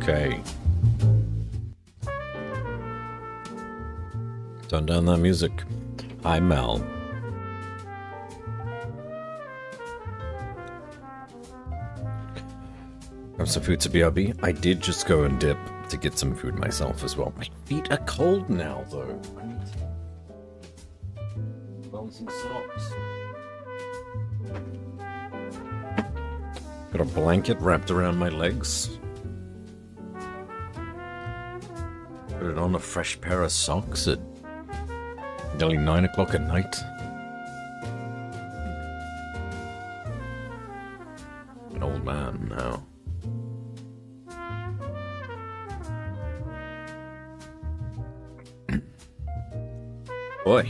Okay. Turn down that music. Hi, Mel. Have some food to BRB. I did just go and dip to get some food myself as well. My feet are cold now, though. I need to put on some socks. Got a blanket wrapped around my legs. Put it on a fresh pair of socks at nearly 9 o'clock at night. An old man now. Boy,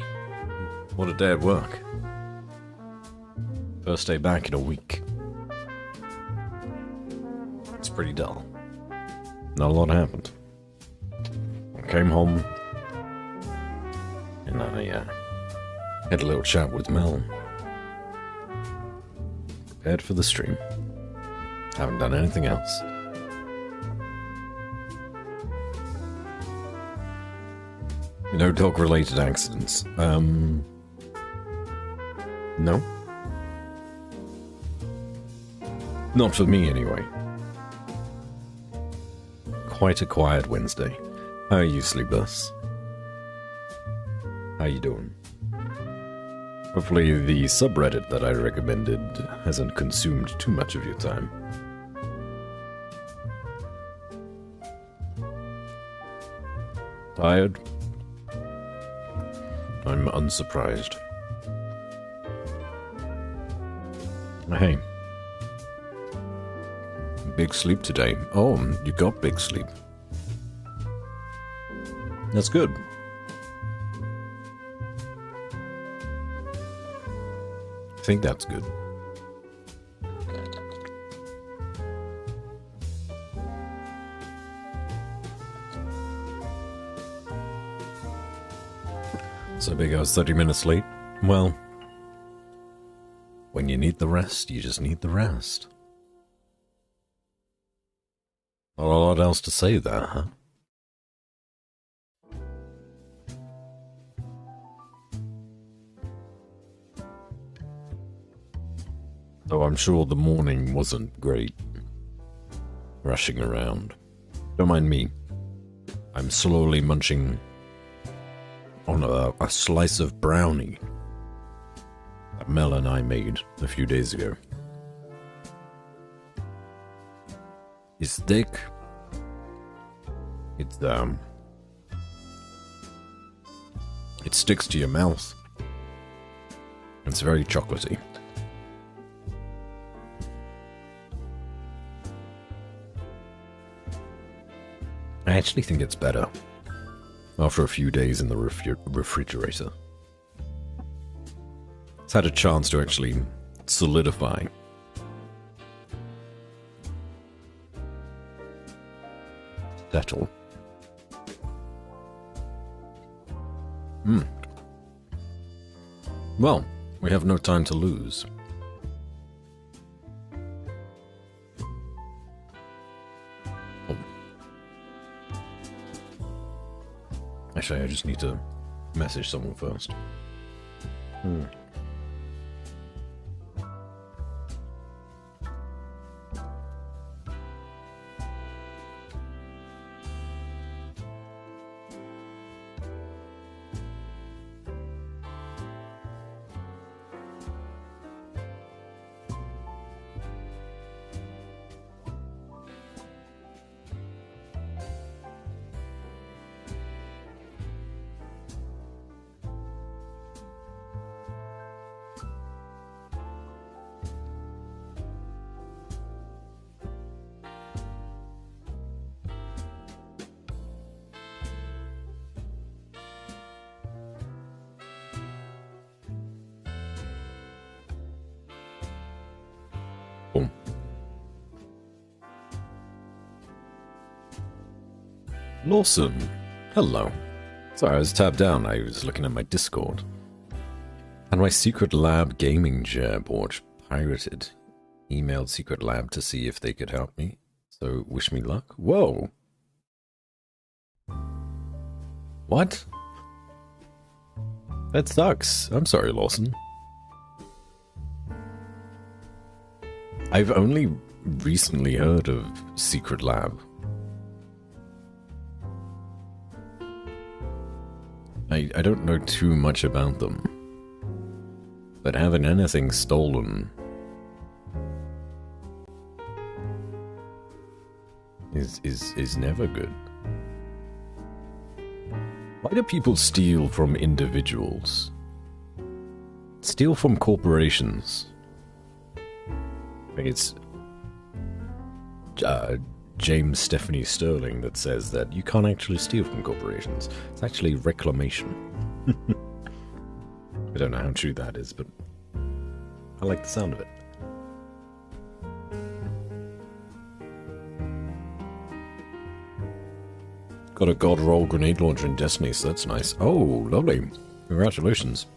what a day at work. First day back in a week. It's pretty dull. Not a lot happened. I came home and I had a little chat with Mel. Prepared for the stream. Haven't done anything else. No dog-related accidents. No. Not for me, anyway. Quite a quiet Wednesday. How are you, Sleepless? How you doing? Hopefully the subreddit that I recommended hasn't consumed too much of your time. Tired? I'm unsurprised. Hey. Big sleep today. Oh, you got big sleep. That's good. I think that's good. So big I was 30 minutes late? Well, when you need the rest, you just need the rest. Not a lot else to say there, huh? Though I'm sure the morning wasn't great. Rushing around. Don't mind me. I'm slowly munching on a slice of brownie that Mel and I made a few days ago. It's thick. It's it sticks to your mouth. It's very chocolatey. I actually think it's better after a few days in the refrigerator. It's had a chance to actually solidify. Settle. Well, we have no time to lose. Oh. Actually, I just need to message someone first. Boom. Lawson, hello. Sorry, I was tabbed down. I was looking at my Discord. And my Secret Lab gaming chair bought pirated. Emailed Secret Lab to see if they could help me. So, wish me luck. Whoa! What? That sucks. I'm sorry, Lawson. I've only recently heard of Secret Lab. I don't know too much about them. But having anything stolen is never good. Why do people steal from individuals? Steal from corporations. I think it's James Stephanie Sterling that says that you can't actually steal from corporations. It's actually reclamation. I don't know how true that is, but I like the sound of it. Got a god roll grenade launcher in Destiny, so that's nice. Oh, lovely. Congratulations.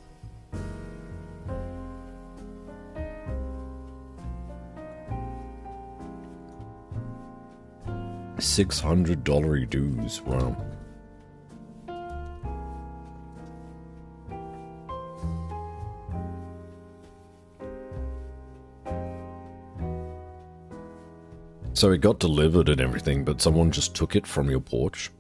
$600 dues. Wow. So it got delivered and everything, but someone just took it from your porch?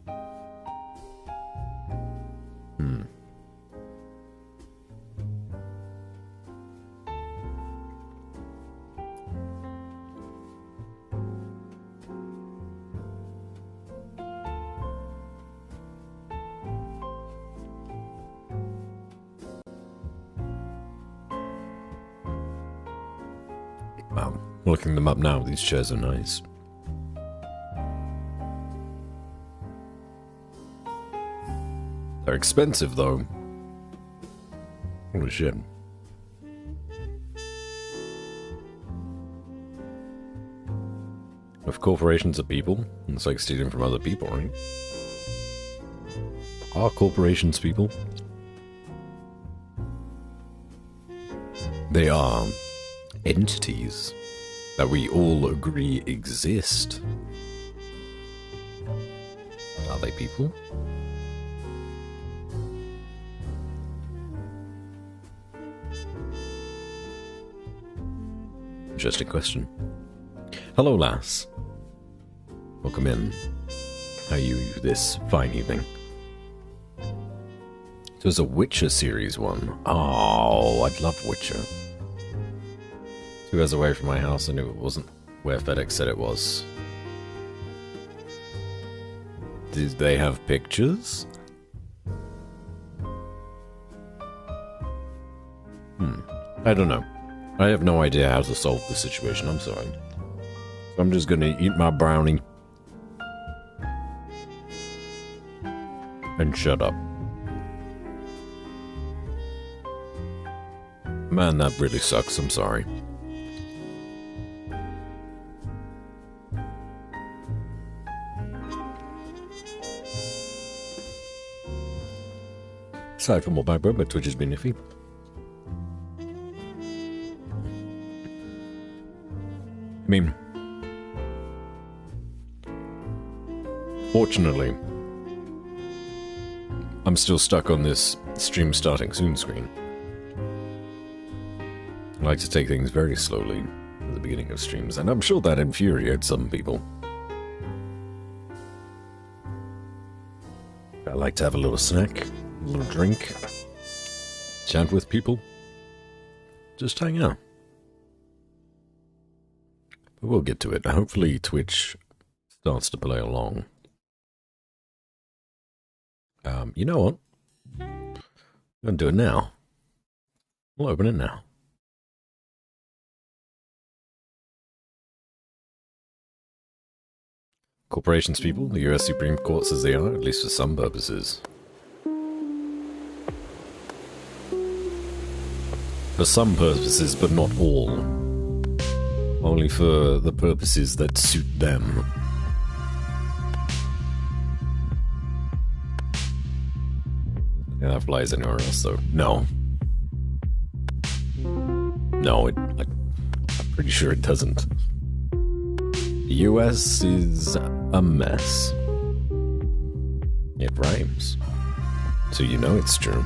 Wow. Looking them up now, these chairs are nice. They're expensive, though. Holy shit. If corporations are people, it's like stealing from other people, right? Are corporations people? They are entities that we all agree exist. Are they people? Interesting question. Hello, lass. Welcome in. How are you this fine evening? There's a Witcher series one. Oh, I'd love Witcher. 2 hours away from my house. I knew it wasn't where FedEx said it was. Did they have pictures? I don't know. I have no idea how to solve the situation, I'm sorry. So I'm just gonna eat my brownie. And shut up. Man, that really sucks, I'm sorry. Aside from what my Twitch has been iffy. I mean, fortunately, I'm still stuck on this stream starting soon screen. I like to take things very slowly at the beginning of streams, and I'm sure that infuriates some people. I like to have a little snack, a little drink, chat with people, just hang out. But we'll get to it. Hopefully Twitch starts to play along. You know what? I'm going to do it now. We'll open it now. Corporations, people, the US Supreme Court says they are, at least for some purposes. For some purposes, but not all. Only for the purposes that suit them. Yeah, that flies anywhere else, though. No. No, I'm pretty sure it doesn't. The US is a mess. It rhymes. So you know it's true.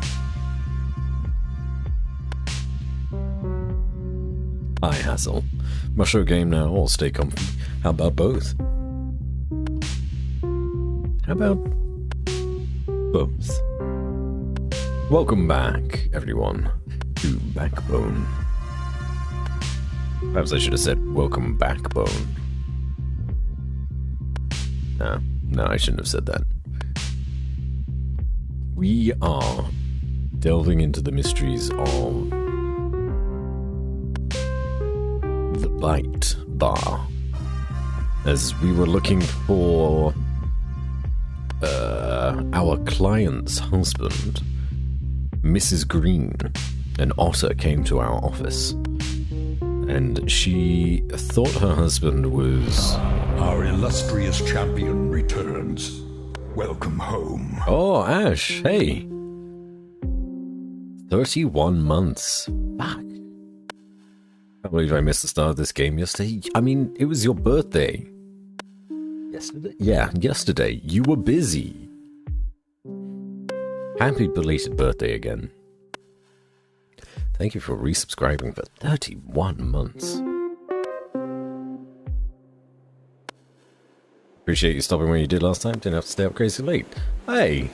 Hi, Hassel. Musho game now, or stay comfy. How about both? How about both? Welcome back, everyone, to Backbone. Perhaps I should have said welcome backbone. No, I shouldn't have said that. We are delving into the mysteries of the Bite Bar, as we were looking for our client's husband, Mrs. Green. An otter came to our office, and she thought her husband was... Our illustrious champion returns. Welcome home. Oh, Ash, hey. 31 months. Fuck. I can't believe I missed the start of this game yesterday. I mean, it was your birthday. Yesterday? Yeah, yesterday. You were busy. Happy belated birthday again. Thank you for resubscribing for 31 months. Appreciate you stopping when you did last time. Didn't have to stay up crazy late. Hey!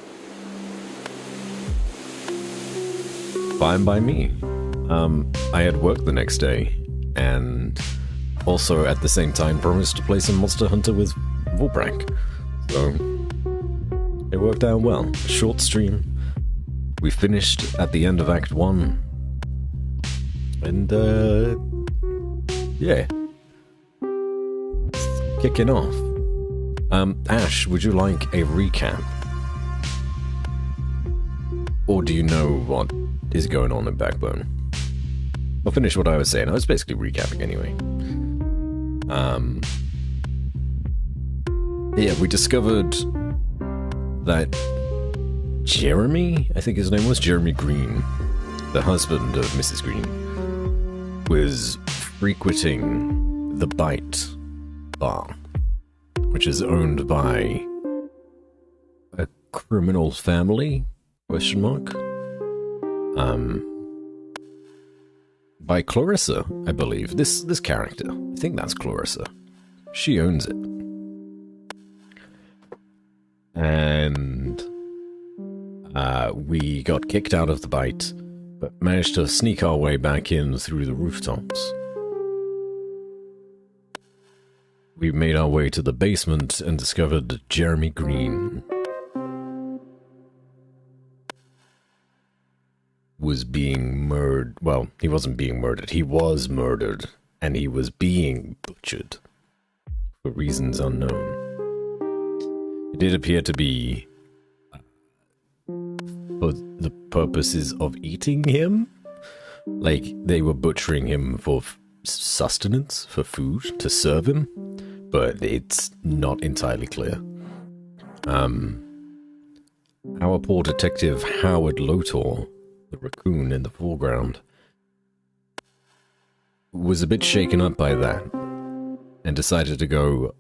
Fine by me. I had work the next day, and also at the same time promised to play some Monster Hunter with Volprank. So, it worked out well. Short stream. We finished at the end of Act 1. And, yeah. Kicking off. Ash, would you like a recap? Or do you know what is going on in Backbone? I'll finish what I was saying. I was basically recapping anyway. Yeah, we discovered that Jeremy, I think his name was Jeremy Green, the husband of Mrs. Green, was frequenting the Bite Bar, which is owned by a criminal family, question mark? By Clarissa, I believe. This character. I think that's Clarissa. She owns it. And we got kicked out of the Bite, but managed to sneak our way back in through the rooftops. We made our way to the basement and discovered Jeremy Green was being murdered. Well, he wasn't being murdered. He was murdered, and he was being butchered for reasons unknown. It did appear to be for the purposes of eating him. Like, they were butchering him for sustenance, for food, to serve him. But it's not entirely clear. Our poor detective Howard Lotor, the raccoon in the foreground, was a bit shaken up by that and decided to go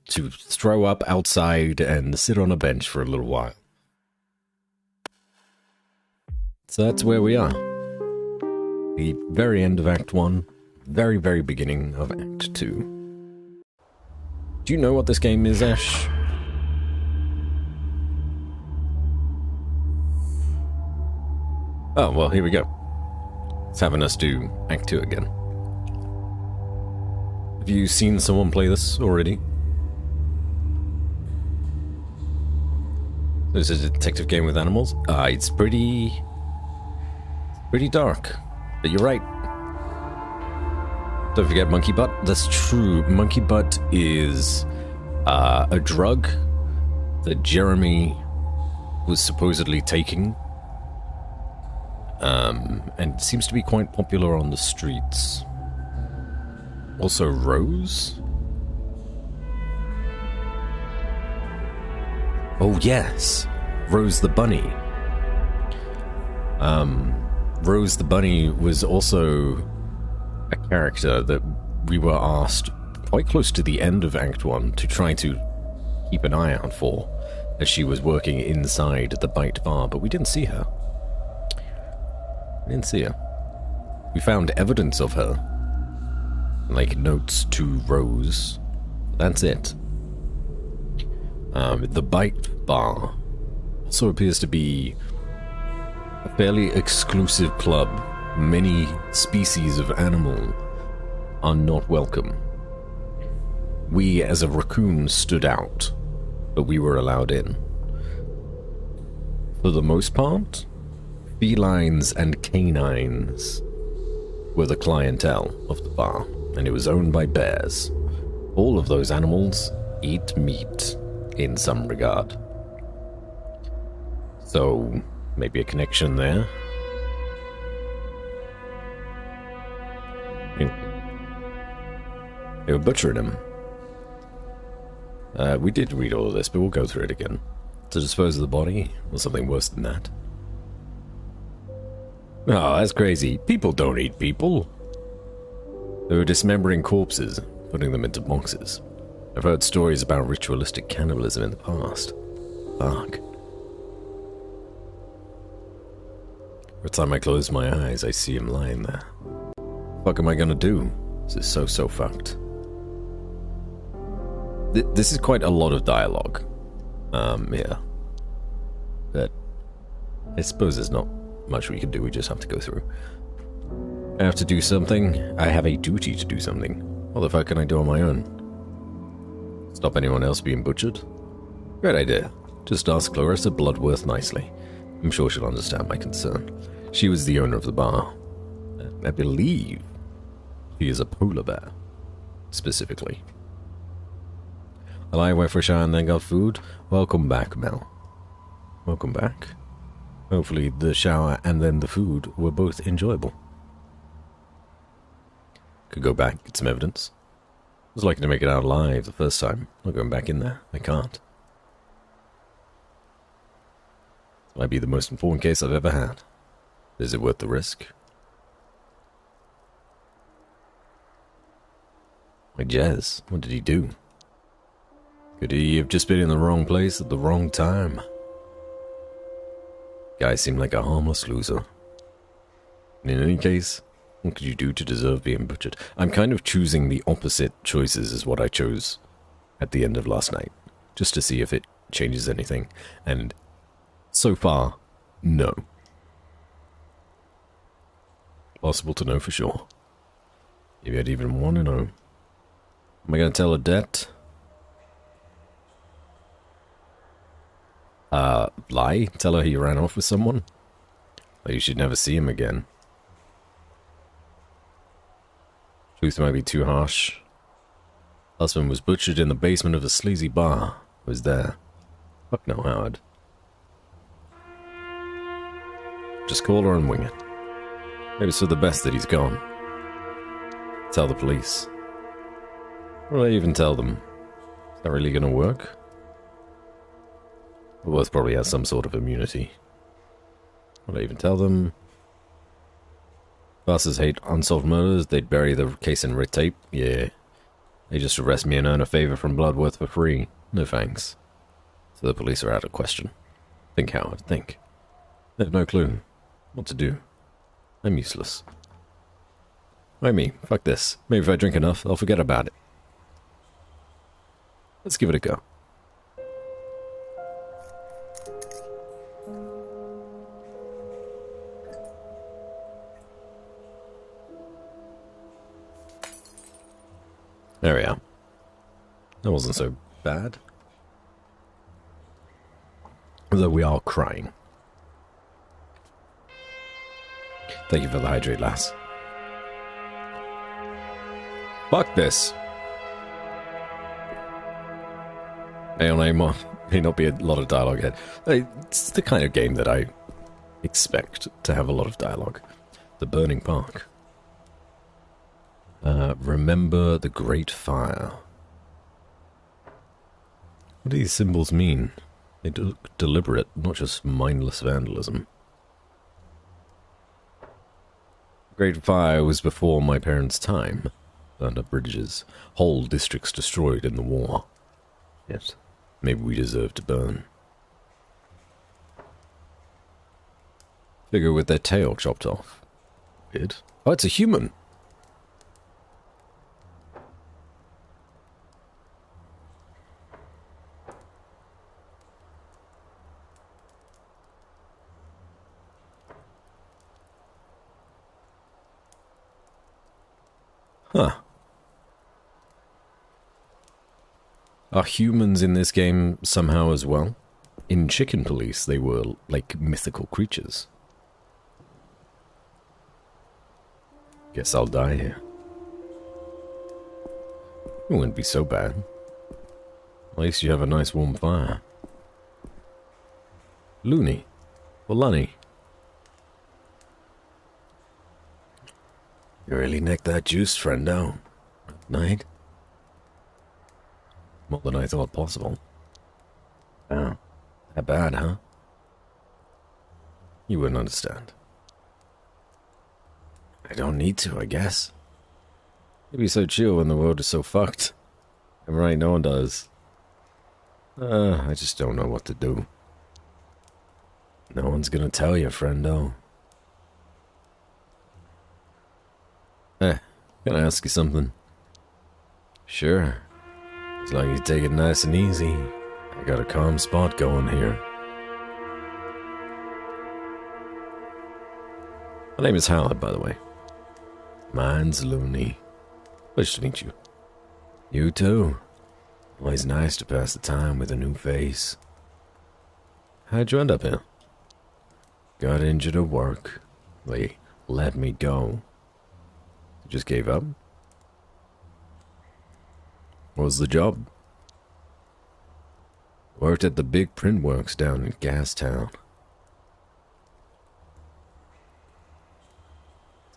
to throw up outside and sit on a bench for a little while. So that's where we are. The very end of Act 1. Very, very beginning of Act 2. Do you know what this game is, Ash? Oh, well, here we go. It's having us do Act 2 again. Have you seen someone play this already? This is a detective game with animals? It's pretty dark. But you're right. Don't forget monkey butt. That's true. Monkey butt is a drug that Jeremy was supposedly taking, and seems to be quite popular on the streets. Also, Rose. Oh yes, Rose the bunny. Rose the bunny was also a character that we were asked quite close to the end of Act 1 to try to keep an eye out for, as she was working inside the Bite Bar, but we didn't see her. We didn't see her. We found evidence of her, like notes to Rose. That's it. The Bite Bar also appears to be a fairly exclusive club. Many species of animal are not welcome. We, as a raccoon, stood out, but we were allowed in. For the most part, felines and canines were the clientele of the bar, and it was owned by bears. All of those animals eat meat in some regard. So, maybe a connection there. They were butchering him. We did read all of this, but we'll go through it again. To dispose of the body, or something worse than that. Oh, that's crazy. People don't eat people. They were dismembering corpses, putting them into boxes. I've heard stories about ritualistic cannibalism in the past. Fuck. Every time I close my eyes, I see him lying there. What the fuck am I gonna do? This is so fucked. This is quite a lot of dialogue. Yeah. But I suppose there's not much we can do, we just have to go through. I have to do something. I have a duty to do something. What the fuck can I do on my own? Stop anyone else being butchered? Great idea. Just ask Clarissa Bloodworth nicely. I'm sure she'll understand my concern. She was the owner of the bar. I believe he is a polar bear, specifically. I went for a shower and then got food. Welcome back, Mel. Welcome back. Hopefully the shower and then the food were both enjoyable. Could go back, get some evidence. I was lucky to make it out alive the first time. Not going back in there. I can't. This might be the most important case I've ever had. Is it worth the risk? Like Jez, what did he do? Could he have just been in the wrong place at the wrong time? Guy seemed like a harmless loser. In any case, what could you do to deserve being butchered? I'm kind of choosing the opposite choices is what I chose at the end of last night, just to see if it changes anything. And so far, no. Possible to know for sure. Maybe I'd even want to know. Am I going to tell Odette? Lie? Tell her he ran off with someone? Or you should never see him again. Truth might be too harsh. Husband was butchered in the basement of a sleazy bar. Was there. Fuck no, Howard. Just call her and wing it. Maybe it's for the best that he's gone. Tell the police. What will I even tell them? Is that really gonna work? Worth probably has some sort of immunity. What will I even tell them? Bosses hate unsolved murders, they'd bury the case in red tape. Yeah. They just arrest me and earn a favor from Bloodworth for free. No thanks. So the police are out of question. Think, Howard, think. They have no clue what to do. I'm useless. Why me? Fuck this. Maybe if I drink enough, I'll forget about it. Let's give it a go. There we are. That wasn't so bad. Though we are crying. Thank you for the hydrate, lass. Fuck this. May not be a lot of dialogue yet. It's the kind of game that I expect to have a lot of dialogue. The Burning Park. Remember the Great Fire. What do these symbols mean? They look deliberate, not just mindless vandalism. Great Fire was before my parents' time. burned up bridges, whole districts destroyed in the war. Yet, maybe we deserve to burn. Figure with their tail chopped off. Weird. Oh, it's a human! Huh. Are humans in this game somehow as well? In Chicken Police, they were like mythical creatures. Guess I'll die here. It wouldn't be so bad. At least you have a nice warm fire. Looney. Or Lunny. You really nicked that juice, friendo. Night? More than I thought possible. Wow. That bad, huh? You wouldn't understand. I don't need to, I guess. You'd be so chill when the world is so fucked. I'm right, no one does. I just don't know what to do. No one's gonna tell you, friendo. Can I ask you something? Sure. As long as you take it nice and easy. I got a calm spot going here. My name is Howard, by the way. Mine's Looney. Pleasure to meet you. You too. Always nice to pass the time with a new face. How'd you end up here? Got injured at work. They let me go. You just gave up? What was the job? Worked at the big print works down in Gastown.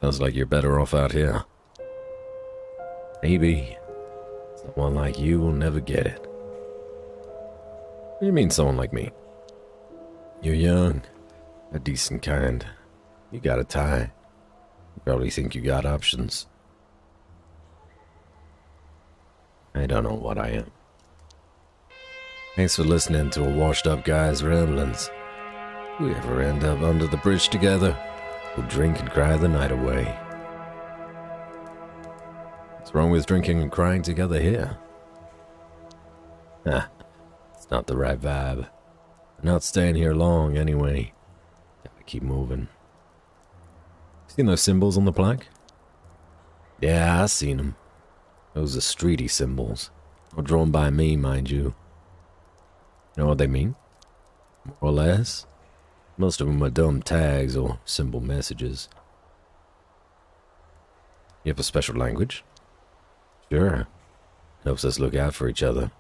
Sounds like you're better off out here. Maybe. Someone like you will never get it. What do you mean, someone like me? You're young. A decent kind. You got a tie. You probably think you got options. I don't know what I am. Thanks for listening to a washed-up guy's ramblings. If we ever end up under the bridge together, we'll drink and cry the night away. What's wrong with drinking and crying together here? It's not the right vibe. I'm not staying here long anyway. Gotta keep moving. Seen those symbols on the plaque? Yeah, I seen them. Those are streety symbols. Not drawn by me, mind you. You know what they mean? More or less? Most of them are dumb tags or simple messages. You have a special language? Sure. Helps us look out for each other.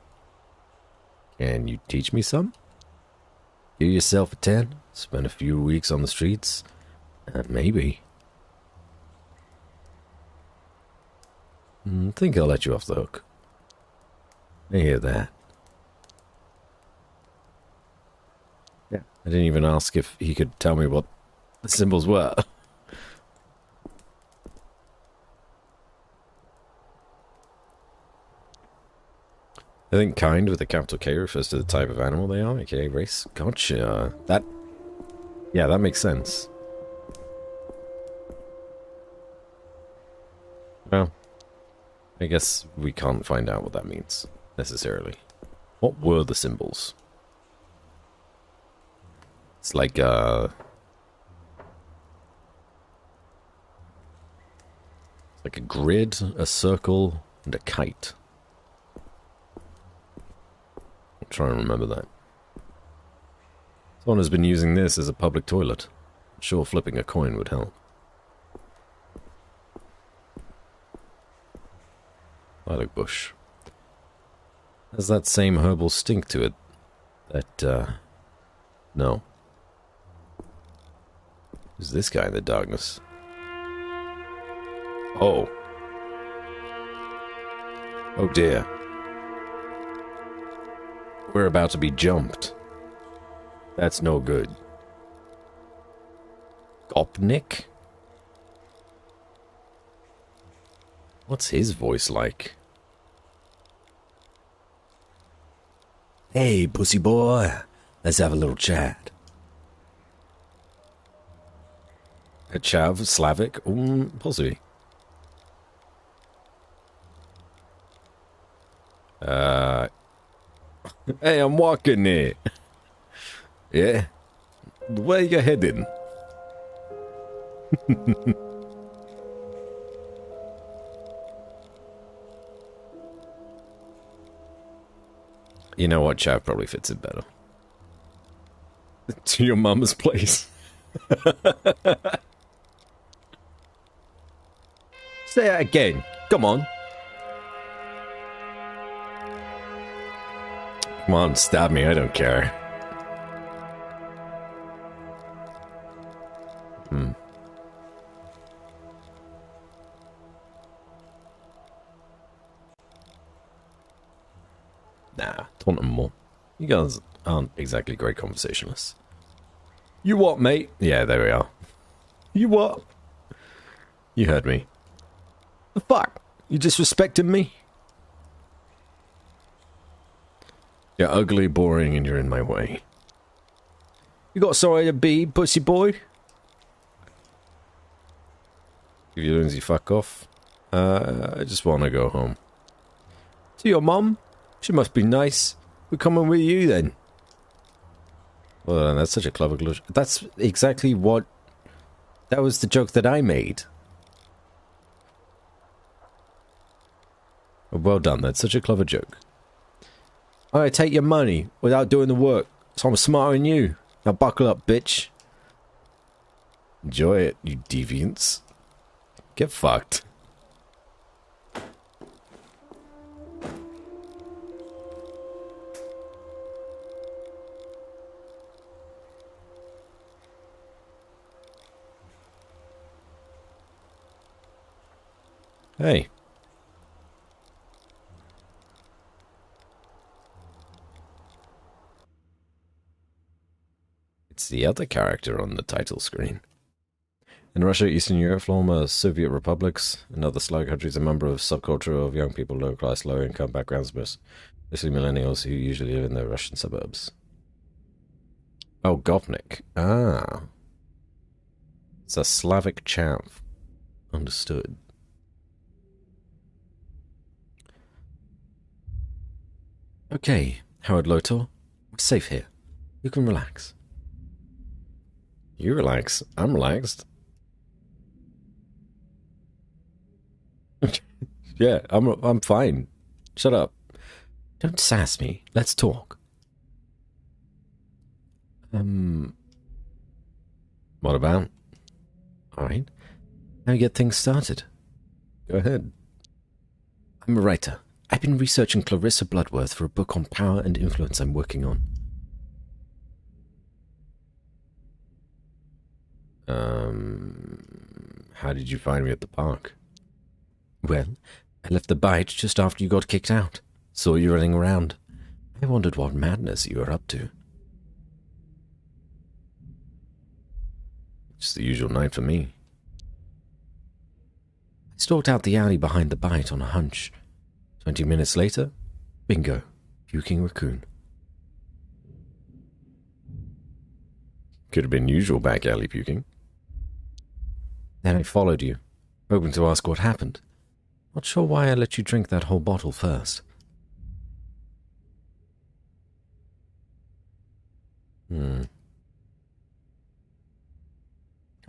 Can you teach me some? Give yourself a 10, spend a few weeks on the streets, maybe. Think I'll let you off the hook. I hear that. Yeah. I didn't even ask if he could tell me what the symbols were. I think kind with a capital K refers to the type of animal they are, aka race. Gotcha. Yeah, that makes sense. Well, I guess we can't find out what that means, necessarily. What were the symbols? It's like, it's like a grid, a circle, and a kite. I'll try and remember that. Someone has been using this as a public toilet. I'm sure flipping a coin would help. Lilac bush. Has that same herbal stink to it. That, no. Who's this guy in the darkness? Oh. Oh dear. We're about to be jumped. That's no good. Gopnik? What's his voice like? Hey, pussy boy. Let's have a little chat. A chav, Slavic? Possibly. Hey, I'm walking here. Yeah? Where you heading? You know what, chav probably fits it better. To your mama's place. Say that again. Come on. Come on, stab me. I don't care. Nah, taunt him more. You guys aren't exactly great conversationalists. You what, mate? Yeah, there we are. You what? You heard me. The fuck? You disrespecting me? You're ugly, boring, and you're in my way. You got somewhere to be, pussy boy? If you Lindsay, fuck off. I just want to go home. To your mum? She must be nice. We're coming with you then. Well, that's such a clever glitch. That's exactly what... That was the joke that I made. Well done, that's such a clever joke. I take your money without doing the work, so I'm smarter than you. Now buckle up, bitch. Enjoy it, you deviants. Get fucked. Hey. It's the other character on the title screen. In Russia, Eastern Europe, former Soviet republics, and other Slavic countries, a member of subculture of young people, low class, low income backgrounds, mostly millennials who usually live in the Russian suburbs. Oh, Gopnik. Ah. It's a Slavic chav. Understood. Okay, Howard Lotor. We're safe here. You can relax. You relax. I'm relaxed. Yeah, I'm fine. Shut up. Don't sass me. Let's talk. What about? Alright. Now you get things started. Go ahead. I'm a writer. I've been researching Clarissa Bloodworth for a book on power and influence I'm working on. How did you find me at the park? Well, I left the bite just after you got kicked out. Saw you running around. I wondered what madness you were up to. Just the usual night for me. I stalked out the alley behind the bite on a hunch. 20 minutes later, bingo, puking raccoon. Could have been usual back alley puking. Then I followed you, hoping to ask what happened. Not sure why I let you drink that whole bottle first. Hope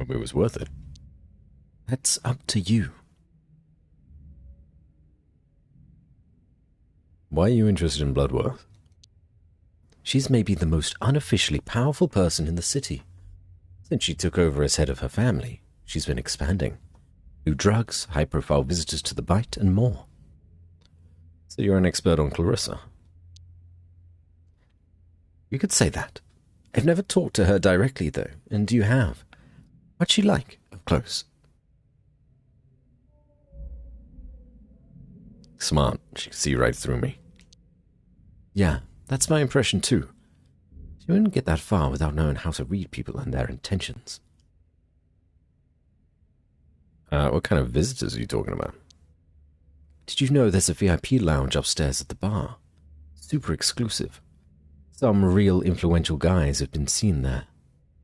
it was worth it. That's up to you. Why are you interested in Bloodworth? She's maybe the most unofficially powerful person in the city. Since she took over as head of her family, she's been expanding. New drugs, high-profile visitors to the bite, and more. So you're an expert on Clarissa? You could say that. I've never talked to her directly, though, and you have. What's she like, up close? Smart. She can see right through me. Yeah, that's my impression, too. She wouldn't get that far without knowing how to read people and their intentions. What kind of visitors are you talking about? Did you know there's a VIP lounge upstairs at the bar? Super exclusive. Some real influential guys have been seen there.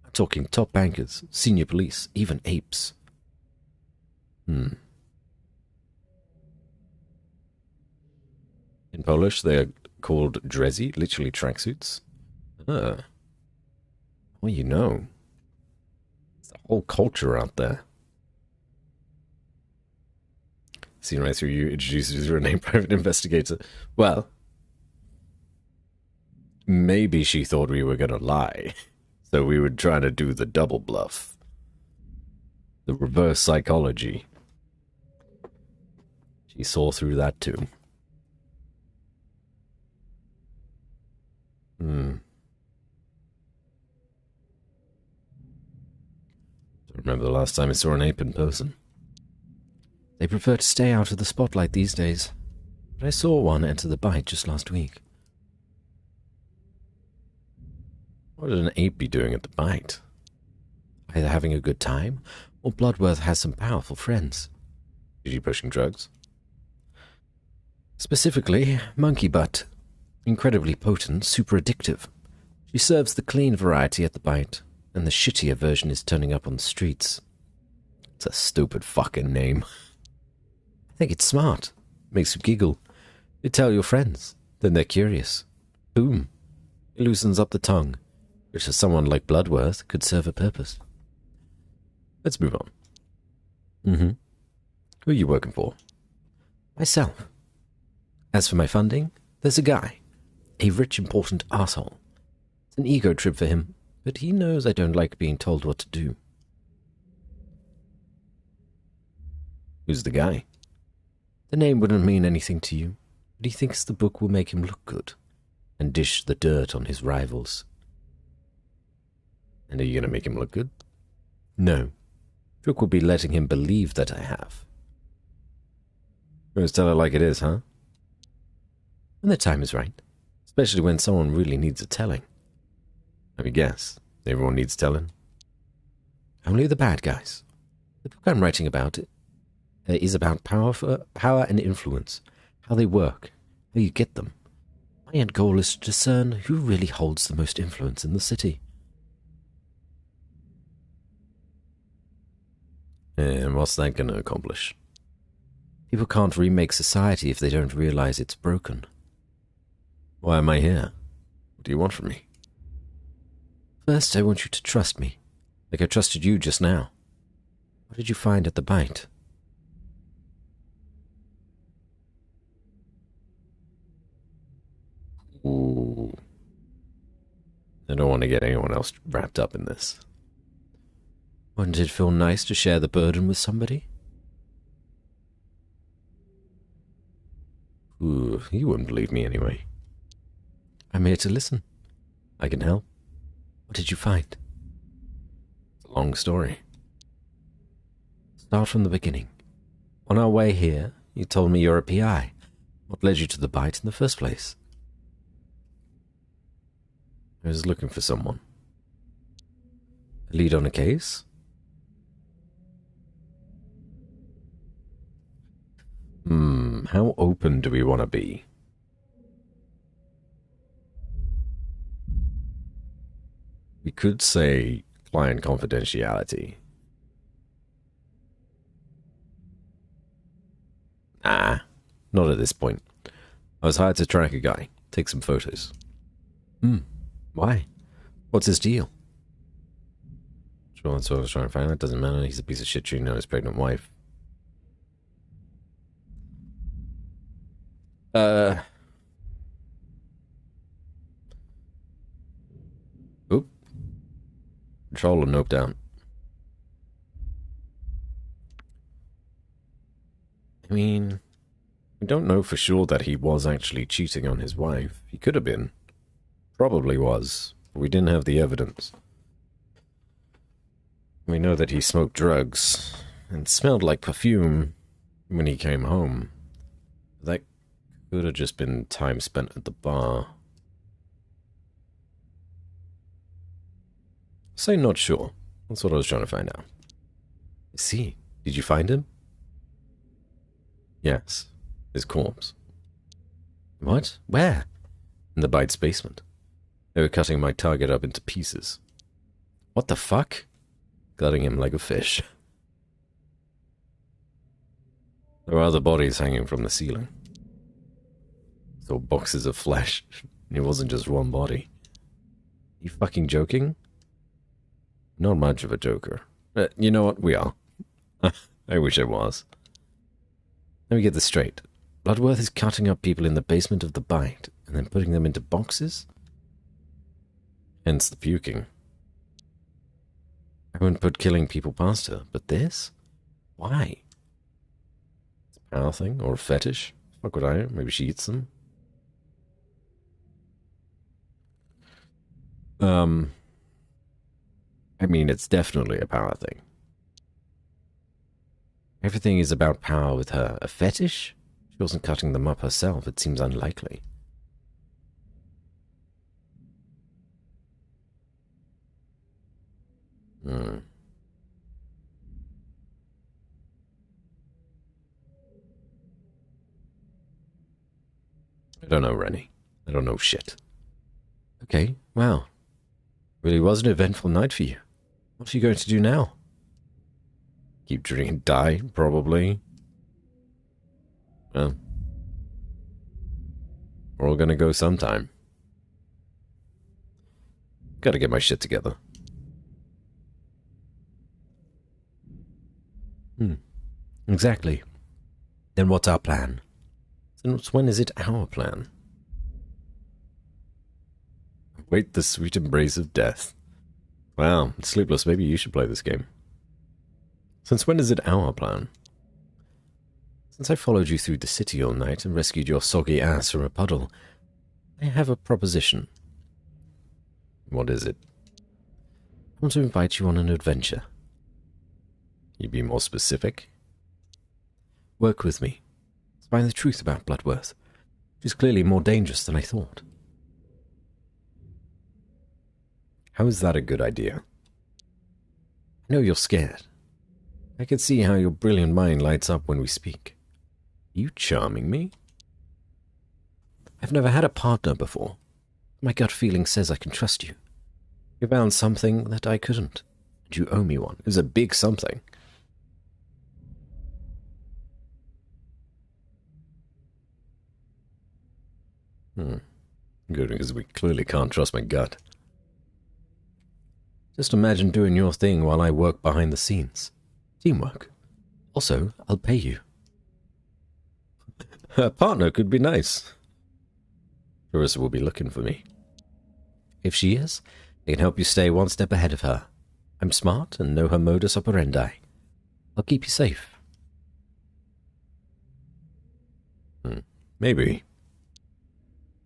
I'm talking top bankers, senior police, even apes. In Polish, they are called drezi, literally tracksuits. Well, you know. There's a whole culture out there. Seen right through you, introduced you to a named private investigator. Well, maybe she thought we were gonna lie. So we were trying to do the double bluff. The reverse psychology. She saw through that too. Don't remember the last time I saw an ape in person. They prefer to stay out of the spotlight these days. But I saw one enter the bite just last week. What would an ape be doing at the bite? Either having a good time, or Bloodworth has some powerful friends. Is she pushing drugs? Specifically, monkey butt. Incredibly potent, super addictive. She serves the clean variety at the bite, and the shittier version is turning up on the streets. It's a stupid fucking name. I think it's smart. Makes you giggle. You tell your friends, then they're curious. Boom. It loosens up the tongue, which for someone like Bloodworth could serve a purpose. Let's move on. Who are you working for? Myself. As for my funding, there's a guy. A rich, important asshole. It's an ego trip for him, but he knows I don't like being told what to do. Who's the guy? The name wouldn't mean anything to you, but he thinks the book will make him look good, and dish the dirt on his rivals. And are you going to make him look good? No. Trick will be letting him believe that I have. Just tell it like it is, huh? When the time is right. Especially when someone really needs a telling. Let me guess. Everyone needs telling? Only the bad guys. The book I'm writing about is about power and influence. How they work. How you get them. My end goal is to discern who really holds the most influence in the city. And what's that going to accomplish? People can't remake society if they don't realize it's broken. Why am I here? What do you want from me? First, I want you to trust me, like I trusted you just now. What did you find at the bite? Ooh. I don't want to get anyone else wrapped up in this. Wouldn't it feel nice to share the burden with somebody? Ooh, you wouldn't believe me anyway. I'm here to listen. I can help. What did you find? It's a long story. Start from the beginning. On our way here, you told me you're a PI. What led you to the bite in the first place? I was looking for someone. A lead on a case? How open do we want to be? We could say client confidentiality. Nah, not at this point. I was hired to track a guy, take some photos. Why? What's his deal? Sure, that's what I was trying to find out. Doesn't matter, he's a piece of shit cheating on his pregnant wife. Oop. Control or nope down. I mean, we don't know for sure that he was actually cheating on his wife. He could have been. Probably was. But we didn't have the evidence. We know that he smoked drugs and smelled like perfume when he came home. That could have just been time spent at the bar. Say not sure. That's what I was trying to find out. I see. Did you find him? Yes. His corpse. What? Where? In the Bite's basement. They were cutting my target up into pieces. What the fuck? Gutting him like a fish. There were other bodies hanging from the ceiling. Saw boxes of flesh. It wasn't just one body. You fucking joking? Not much of a joker. You know what? We are. I wish I was. Let me get this straight. Bloodworth is cutting up people in the basement of the Bite and then putting them into boxes? Hence the puking. I wouldn't put killing people past her, but this? Why? It's a power thing or a fetish? Fuck would I know? Maybe she eats them? I mean, it's definitely a power thing. Everything is about power with her. A fetish? She wasn't cutting them up herself. It seems unlikely. I don't know, Rennie. I don't know shit. Okay, wow. Really was an eventful night for you. What are you going to do now? Keep drinking, die, probably. Well, we're all gonna go sometime. Gotta get my shit together. Exactly. Then what's our plan? Since when is it our plan? Wait the sweet embrace of death. Wow, it's Sleepless, maybe you should play this game. Since when is it our plan? Since I followed you through the city all night and rescued your soggy ass from a puddle, I have a proposition. What is it? I want to invite you on an adventure. Can you be more specific? Work with me. Find the truth about Bloodworth. She's clearly more dangerous than I thought. How is that a good idea? I know you're scared. I can see how your brilliant mind lights up when we speak. Are you charming me? I've never had a partner before. My gut feeling says I can trust you. You found something that I couldn't, and you owe me one. It was a big something. Good, because we clearly can't trust my gut. Just imagine doing your thing while I work behind the scenes. Teamwork. Also, I'll pay you. A partner could be nice. Clarissa will be looking for me. If she is, I can help you stay one step ahead of her. I'm smart and know her modus operandi. I'll keep you safe. Maybe.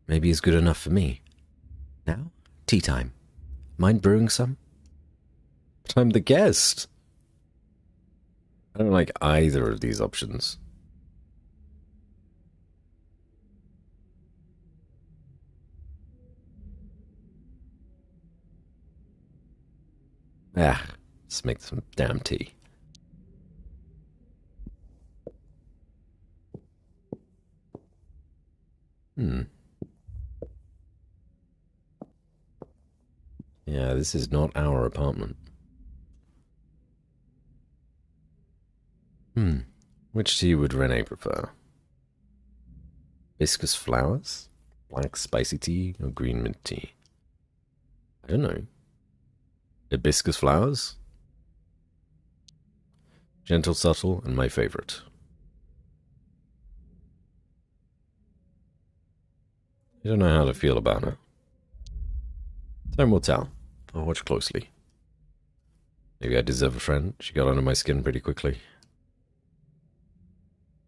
Maybe is good enough for me. Now, tea time. Mind brewing some? But I'm the guest. I don't like either of these options. Let's make some damn tea. Yeah, this is not our apartment. Which tea would Renee prefer? Hibiscus flowers? Black spicy tea or green mint tea? I don't know. Hibiscus flowers? Gentle, subtle, and my favorite. I don't know how to feel about her. Time will tell. I'll watch closely. Maybe I deserve a friend. She got under my skin pretty quickly.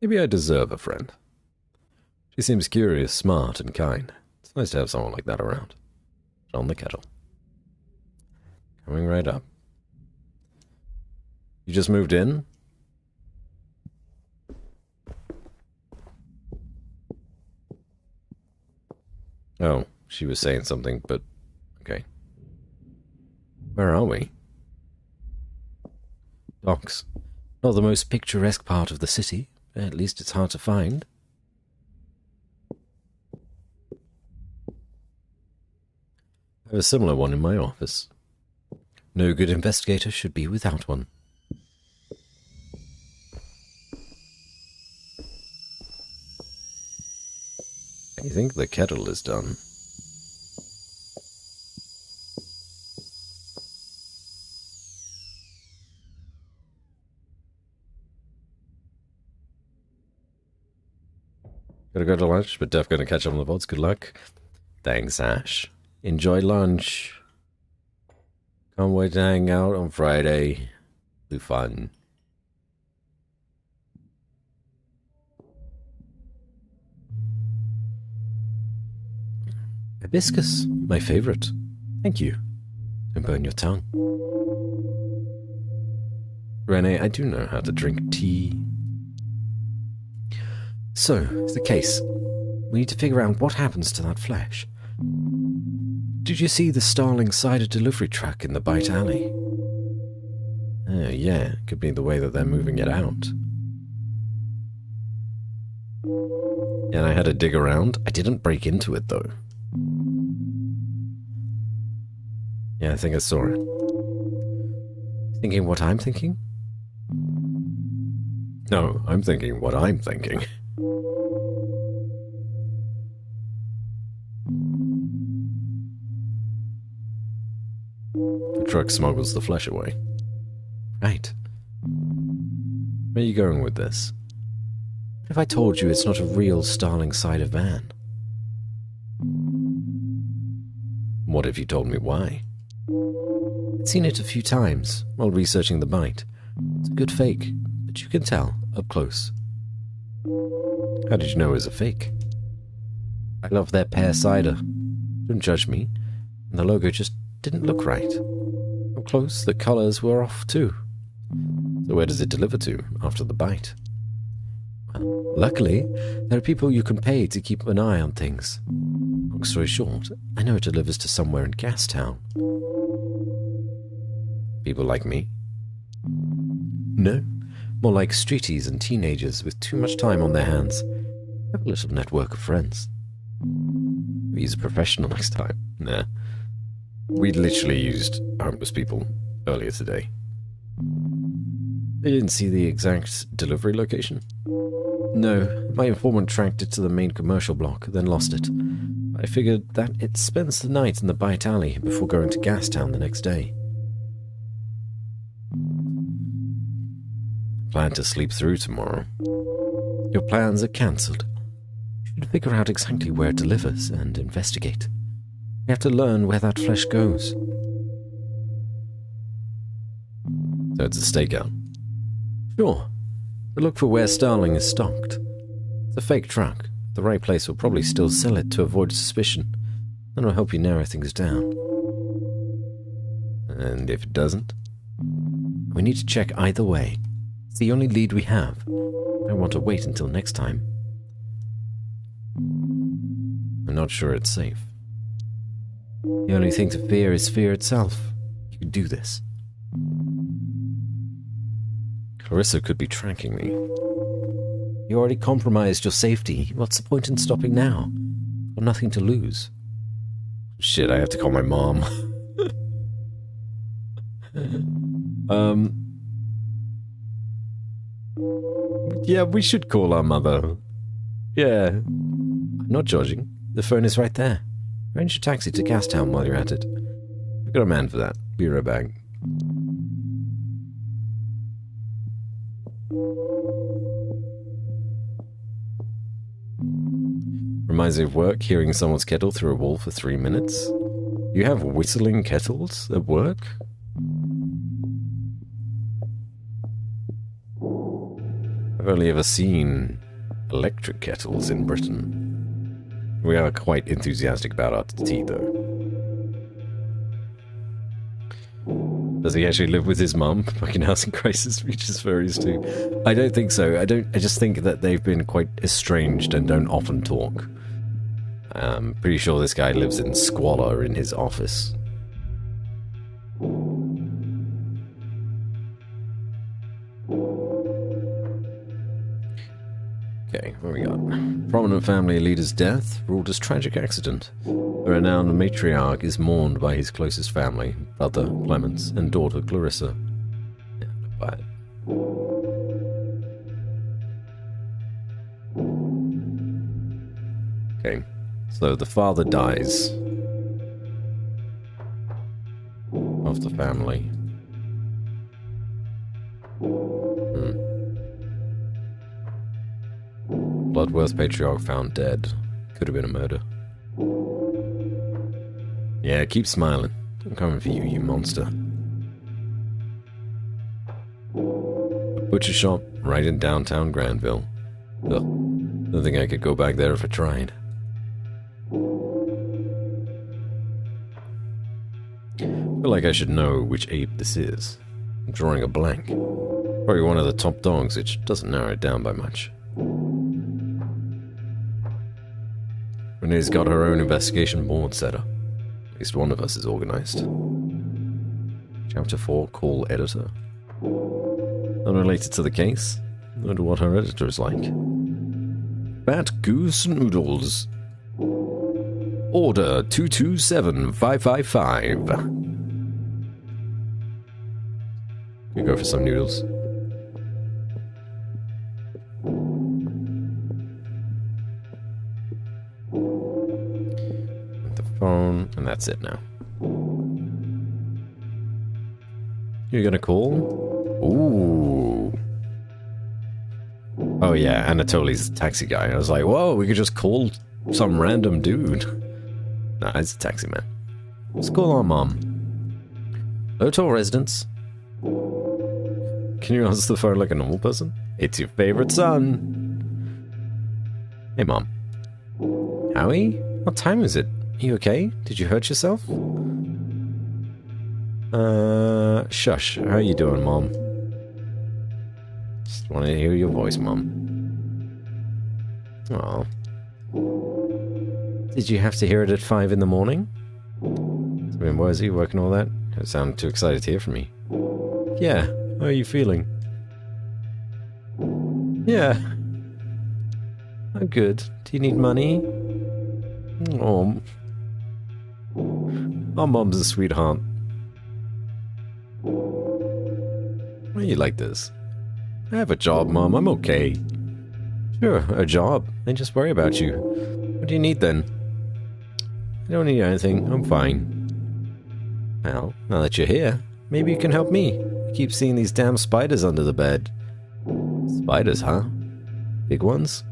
Maybe I deserve a friend. She seems curious, smart, and kind. It's nice to have someone like that around. On the kettle. Coming right up. You just moved in? Oh, she was saying something, but okay. Where are we? Docks. Not the most picturesque part of the city. At least it's hard to find. I have a similar one in my office. No good investigator should be without one. I think the kettle is done. Gotta go to lunch, but Def gonna catch up on the VODs. Good luck. Thanks, Ash. Enjoy lunch. Can't wait to hang out on Friday. Be fun. Hibiscus, my favorite. Thank you. Don't burn your tongue. Renee, I do know how to drink tea. So, the case. We need to figure out what happens to that flesh. Did you see the Starling cider delivery truck in the Bite Alley? Oh, yeah, could be the way that they're moving it out. And I had to dig around. I didn't break into it, though. Yeah, I think I saw it. Thinking what I'm thinking? No, I'm thinking what I'm thinking. The truck smuggles the flesh away. Right. Where are you going with this? What if I told you it's not a real Starling cider van? What if you told me why? I'd seen it a few times while researching the Bite. It's a good fake, but you can tell up close. How did you know it was a fake? I love their pear cider. Don't judge me. And the logo just didn't look right. Up close, the colours were off too. So where does it deliver to after the Bite? Well, luckily, there are people you can pay to keep an eye on things. Long story short, I know it delivers to somewhere in Gastown. People like me? No, more like streeties and teenagers with too much time on their hands. I have a little network of friends. He's a professional next time. Nah. We literally used homeless people earlier today. They didn't see the exact delivery location? No, my informant tracked it to the main commercial block, then lost it. I figured that it spends the night in the Bite Alley before going to Gastown the next day. Plan to sleep through tomorrow. Your plans are cancelled. You should figure out exactly where it delivers and investigate. We have to learn where that flesh goes. So it's a stakeout? Sure. But look for where Starling is stocked. It's a fake truck. The right place will probably still sell it to avoid suspicion. Then it'll help you narrow things down. And if it doesn't? We need to check either way. It's the only lead we have. I don't want to wait until next time. I'm not sure it's safe. The only thing to fear is fear itself. You can do this. Clarissa could be tracking me. You already compromised your safety. What's the point in stopping now? Got nothing to lose. Shit, I have to call my mom. Yeah, we should call our mother. Yeah. I'm not judging. The phone is right there. Arrange a taxi to Gastown while you're at it. We've got a man for that. Be right back. Reminds me of work, hearing someone's kettle through a wall for 3 minutes. You have whistling kettles at work? I've only ever seen electric kettles in Britain. We are quite enthusiastic about our tea, though. Does he actually live with his mum? Fucking housing crisis reaches furries too. I don't think so. I just think that they've been quite estranged and don't often talk. I'm pretty sure this guy lives in squalor in his office. Okay, what we got? Prominent family leader's death ruled as tragic accident. The renowned matriarch is mourned by his closest family, brother Clemens and daughter Clarissa. Yeah, not bad. Okay, so the father dies of the family. Bloodworth patriarch found dead. Could have been a murder. Yeah, keep smiling. I'm coming for you, you monster. A butcher shop right in downtown Granville. Ugh, don't think I could go back there if I tried. I feel like I should know which ape this is. I'm drawing a blank. Probably one of the top dogs, which doesn't narrow it down by much. Renee's got her own investigation board set up. At least one of us is organized. Chapter 4, Call Editor. Unrelated to the case. I wonder what her editor is like. Fat Goose Noodles. Order 227555. You go for some noodles. The phone, and that's it now. You're gonna call? Ooh. Oh yeah, Anatoly's a taxi guy. I was like, whoa, we could just call some random dude. Nah, it's a taxi man. Let's call our mom. Lotor residence. Can you answer the phone like a normal person? It's your favorite son. Hey, Mom. Howie? What time is it? Are you okay? Did you hurt yourself? Shush. How are you doing, Mom? Just want to hear your voice, Mom. Aw. Did you have to hear it at 5 in the morning? I mean, was he working all that? It sounded too excited to hear from me. Yeah. How are you feeling? Yeah. I'm good. Do you need money? Oh. Our mom's a sweetheart. Why are you like this? I have a job, Mom. I'm okay. Sure, a job. Then just worry about you. What do you need then? I don't need anything. I'm fine. Well, now that you're here, maybe you can help me. I keep seeing these damn spiders under the bed. Spiders, huh? Big ones?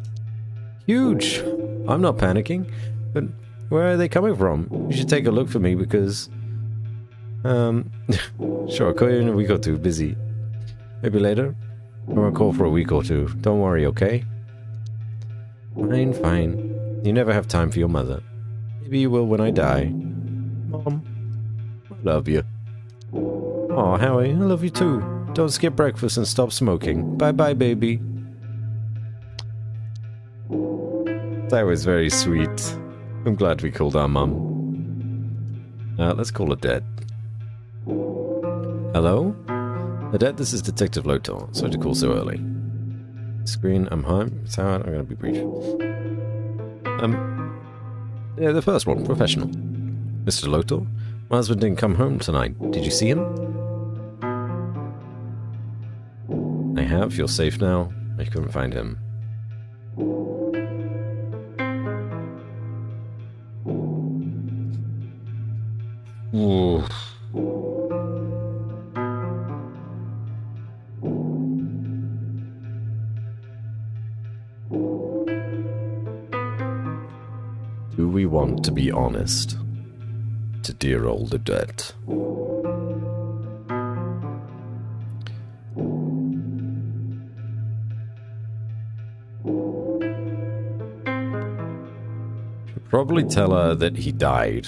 Huge! I'm not panicking, but where are they coming from? You should take a look for me because... Sure, I'll call you in a week or two, busy. Maybe later? Or I'll call for a week or two. Don't worry, okay? Fine, fine. You never have time for your mother. Maybe you will when I die. Mom, I love you. Aw, Howie, I love you too. Don't skip breakfast and stop smoking. Bye-bye, baby. That was very sweet. I'm glad we called our mum. Let's call Odette. Hello? Odette, this is Detective Lotor. Sorry to call so early. Screen, I'm home. It's Howard. I'm gonna be brief. Yeah, the first one, professional. Mr. Lotor? My husband didn't come home tonight. Did you see him? I have. You're safe now. I couldn't find him. Ooh. Do we want to be honest? To dear old Odette. Should probably tell her that he died.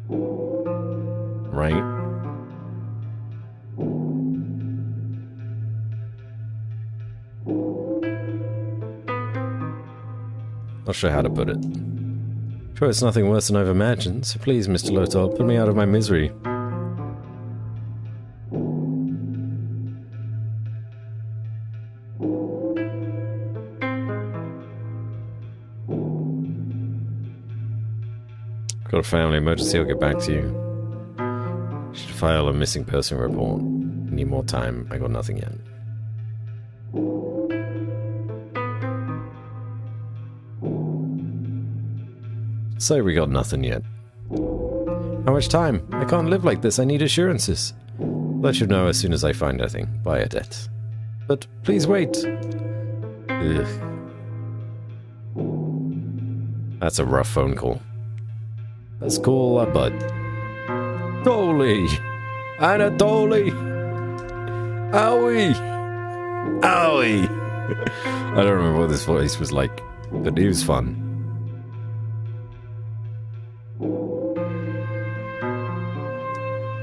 Right? Not sure how to put it. Sure, it's nothing worse than I've imagined, so please, Mr. Lotor, put me out of my misery. Got a family emergency, I'll get back to you. Should file a missing person report. Need more time, I got nothing yet. Say we got nothing yet. How much time? I can't live like this, I need assurances. Let you know as soon as I find anything. Buy a debt. But please wait. Ugh. That's a rough phone call. Let's call our bud. Dolly! Anatoly! Owie! Owie! I don't remember what this voice was like, but it was fun.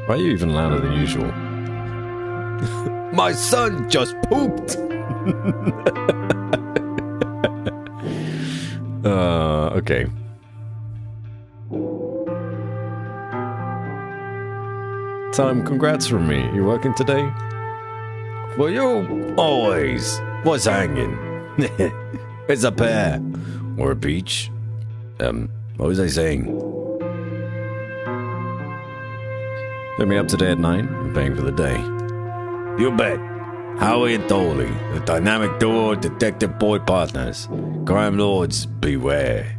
Why are you even louder than usual? My son just pooped! Okay. Tell him congrats from me. You working today? For you, always. What's hanging? It's a pear. Or a peach. What was I saying? Pick me up today at 9. I'm paying for the day. You bet. Howie and Dolly, the dynamic duo of detective boy partners. Crime lords, beware.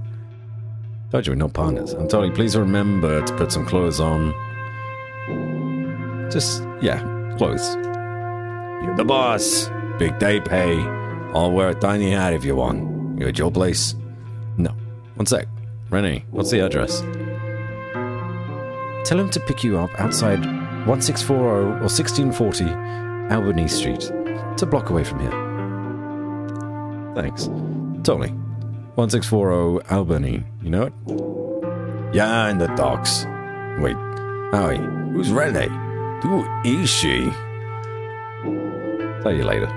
Told you we're not partners. And Dolly, please remember to put some clothes on. Just, yeah, clothes. You're the boss. Big day pay. I'll wear a tiny hat if you want. You at your place? No. One sec. Rennie, what's the address? Tell him to pick you up outside 1640 or 1640 Albany Street. It's a block away from here. Thanks. Tony. 1640 Albany. You know it? Yeah, in the docks. Wait. Howie, who's Renee? Who is she? Tell you later.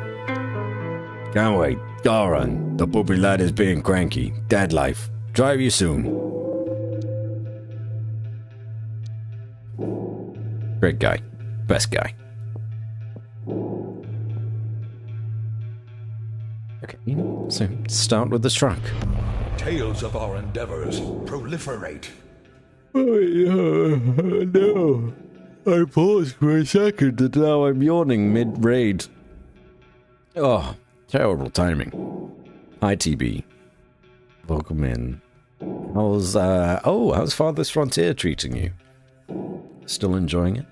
Can't wait. Go run. The poopy lad is being cranky. Dad life. Drive you soon. Great guy. Best guy. Okay, so start with the truck. Tales of our endeavors proliferate. Oh, yeah, no. I paused for a second and now I'm yawning mid-raid. Oh, terrible timing. Hi, TB. Welcome in. How's Farthest Frontier treating you? Still enjoying it?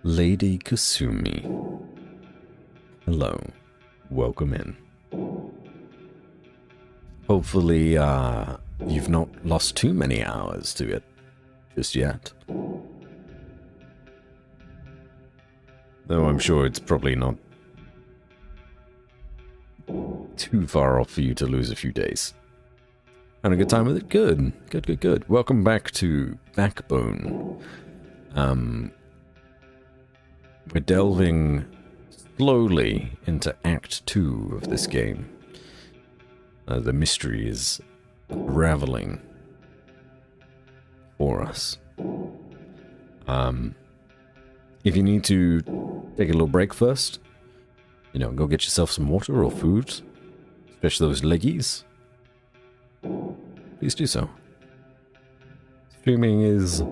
Lady Kasumi. Hello. Welcome in. Hopefully, you've not lost too many hours to it just yet. Though I'm sure it's probably not too far off for you to lose a few days. Had a good time with it? Good. Good. Welcome back to Backbone. We're delving slowly into Act 2 of this game. The mystery is unraveling for us. If you need to take a little break first, go get yourself some water or food, especially those leggies, please do so. Streaming is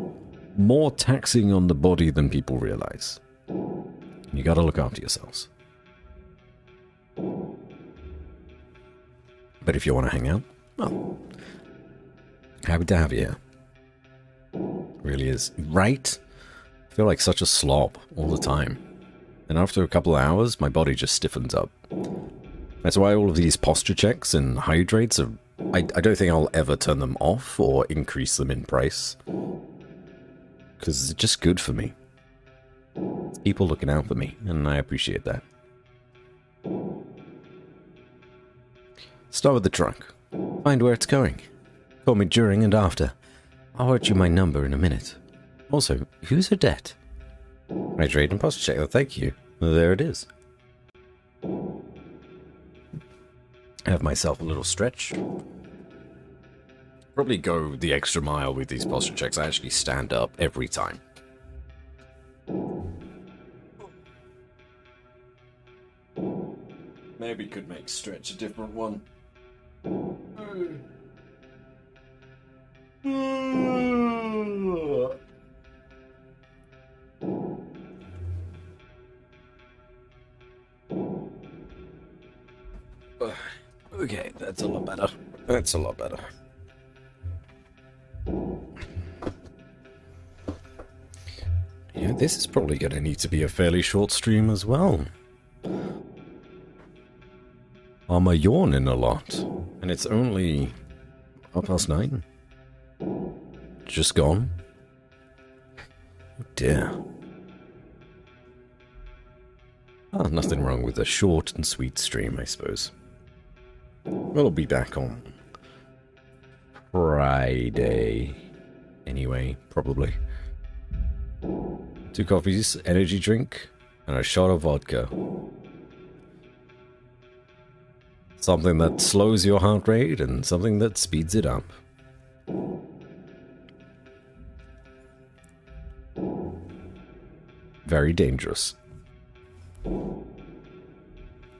more taxing on the body than people realize. You gotta look after yourselves. But if you want to hang out, well, happy to have you here. Really is. Right? I feel like such a slob all the time. And after a couple of hours, my body just stiffens up. That's why all of these posture checks and hydrates are... I don't think I'll ever turn them off or increase them in price. Because it's just good for me. It's people looking out for me, and I appreciate that. Start with the truck. Find where it's going. Call me during and after. I'll write you my number in a minute. Also, who's Odette? Hydrate and posture check. Oh, thank you. Well, there it is. Have myself a little stretch. Probably go the extra mile with these posture checks. I actually stand up every time. Maybe could make stretch a different one. Okay, that's a lot better. That's a lot better. Yeah, this is probably going to need to be a fairly short stream as well. I'm yawning a lot, and it's only 9:30. Just gone. Oh dear. Ah, nothing wrong with a short and sweet stream, I suppose. We'll be back on Friday. Anyway, probably. 2 coffees, energy drink, and a shot of vodka. Something that slows your heart rate and something that speeds it up. Very dangerous.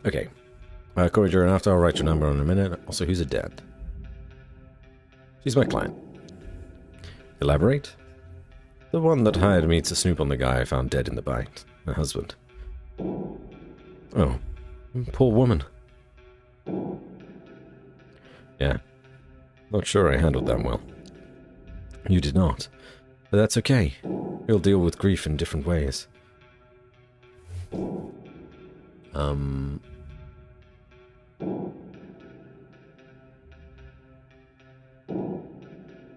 Okay. Corey, during after, I'll write your number in a minute. Also, who's a dad? She's my client. Elaborate? The one that hired me to snoop on the guy I found dead in the bite. My husband. Oh. Poor woman. Yeah. Not sure I handled that well. You did not. But that's okay. We'll deal with grief in different ways.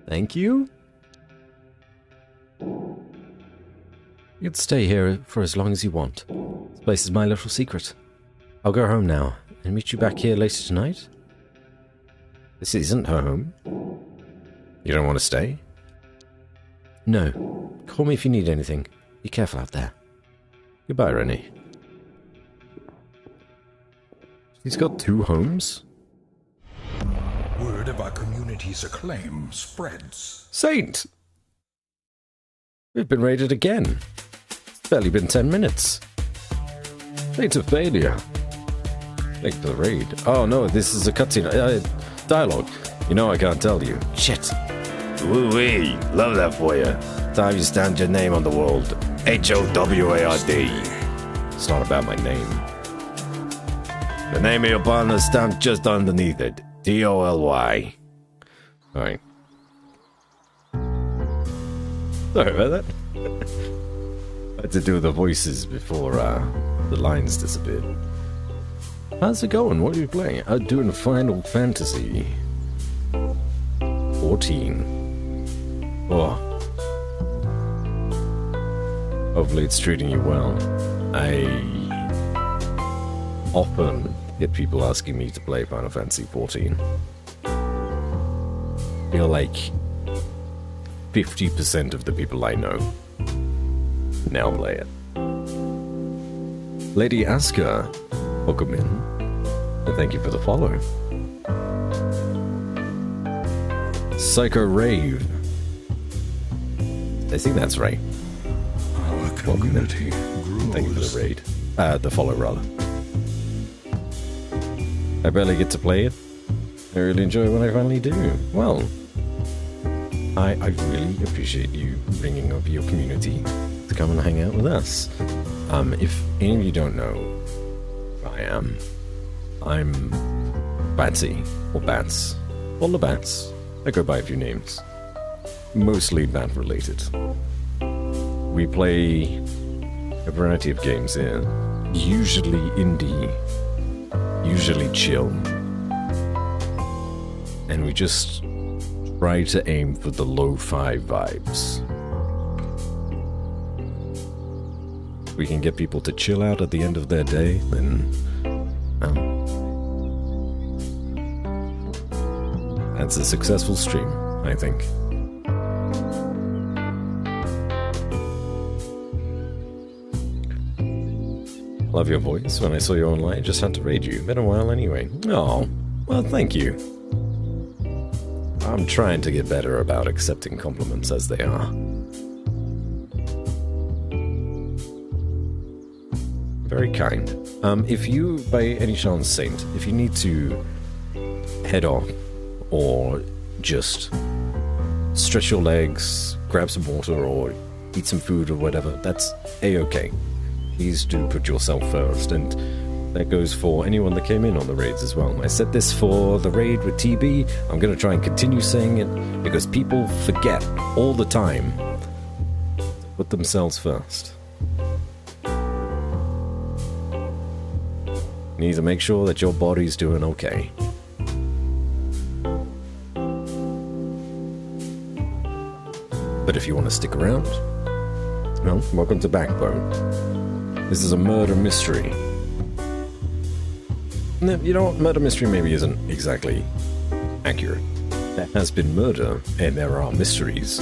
Thank you? You can stay here for as long as you want. This place is my little secret. I'll go home now and meet you back here later tonight. This isn't her home. You don't want to stay? No. Call me if you need anything. Be careful out there. Goodbye, Rennie. He's got 2 homes? Word of our community's acclaim spreads. Saint! We've been raided again. It's barely been 10 minutes. Saint of failure. Thank you for the raid. Oh no, this is a cutscene. Dialogue. You know I can't tell you. Shit. Woo-wee, love that for you. Time you stand your name on the world. H-O-W-A-R-D. It's not about my name. The name of your partner is stamped just underneath it. D-O-L-Y. Alright. Sorry about that. I had to do the voices before the lines disappeared. How's it going? What are you playing? I'm doing Final Fantasy 14. Oh. Hopefully it's treating you well. I often get people asking me to play Final Fantasy 14. I feel like 50% of the people I know now play it. Lady Asuka, welcome in. And thank you for the follow. Psycho Rave. I think that's right. Our community grows. Thank you for the raid. The follow, rather. I barely get to play it. I really enjoy it when I finally do. Well, I really appreciate you bringing up your community to come and hang out with us. If any of you don't know who I am, I'm Batsy, or Bats, or Labats. I go by a few names. Mostly bat-related. We play a variety of games here. Usually indie, usually chill. And we just try to aim for the lo-fi vibes. If we can get people to chill out at the end of their day, then that's a successful stream, I think. Love your voice. When I saw you online, just had to raid you. Been a while anyway. Oh, well, thank you. I'm trying to get better about accepting compliments as they are. Very kind. If you, by any chance, Saint, if you need to head off or just stretch your legs, grab some water, or eat some food or whatever, that's a-okay. Please do put yourself first, and That goes for anyone that came in on the raids as well. I said this for the raid with TB. I'm going to try and continue saying it because people forget all the time to put themselves first. You need to make sure that your body's doing okay. But if you want to stick around, well, welcome to Backbone. This is a murder mystery. You know what? Murder mystery maybe isn't exactly accurate. There has been murder, and there are mysteries.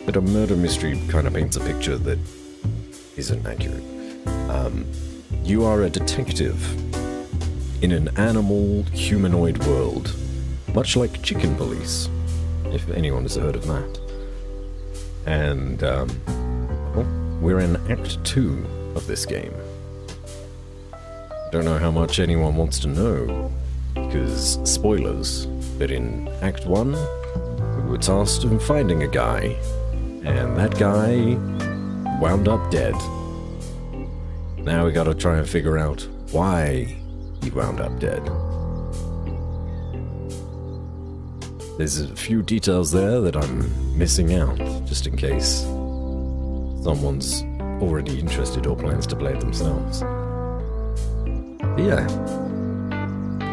But a murder mystery kind of paints a picture that isn't accurate. You are a detective in an animal humanoid world, much like Chicken Police, if anyone has heard of that. And, well, we're in Act 2 of this game. Don't know how much anyone wants to know, because spoilers, but in Act 1, we were tasked with finding a guy, and that guy wound up dead. Now we gotta try and figure out why he wound up dead. There's a few details there that I'm missing out, just in case someone's already interested or plans to play it themselves. But yeah,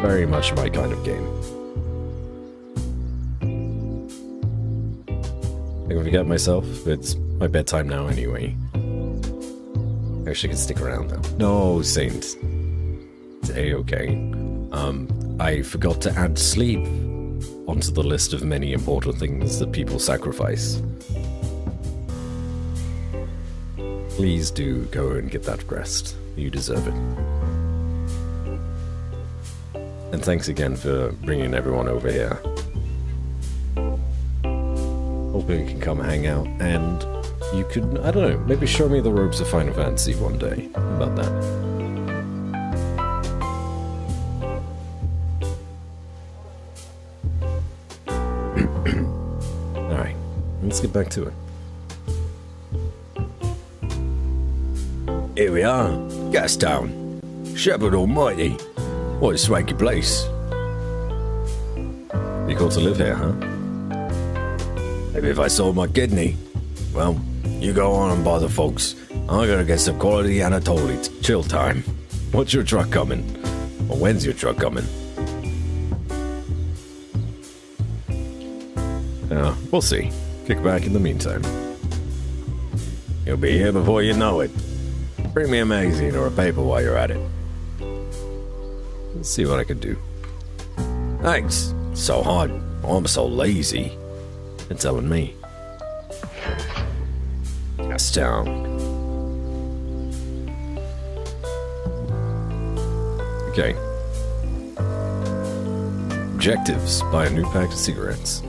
very much my kind of game. I'm gonna forget myself, it's my bedtime now anyway. I wish I could stick around though. No, Saint. It's A-okay. I forgot to add sleep onto the list of many important things that people sacrifice. Please do go and get that rest. You deserve it. And thanks again for bringing everyone over here. Hoping you can come hang out and you could, I don't know, maybe show me the ropes of Final Fantasy one day. How about that? Alright, let's get back to it. Here we are, Gastown. Shepherd Almighty. What a swanky place. You called to live here, huh? Maybe if I sold my kidney. Well, you go on and bother folks. I gotta get some quality Anatoly chill time. What's your truck coming? Or when's your truck coming? We'll see. Kick back in the meantime. You'll be here before you know it. Bring me a magazine or a paper while you're at it. Let's see what I can do. Thanks. So hard. I'm so lazy. You're telling me. Gastown. Okay. Objectives. Buy a new pack of cigarettes.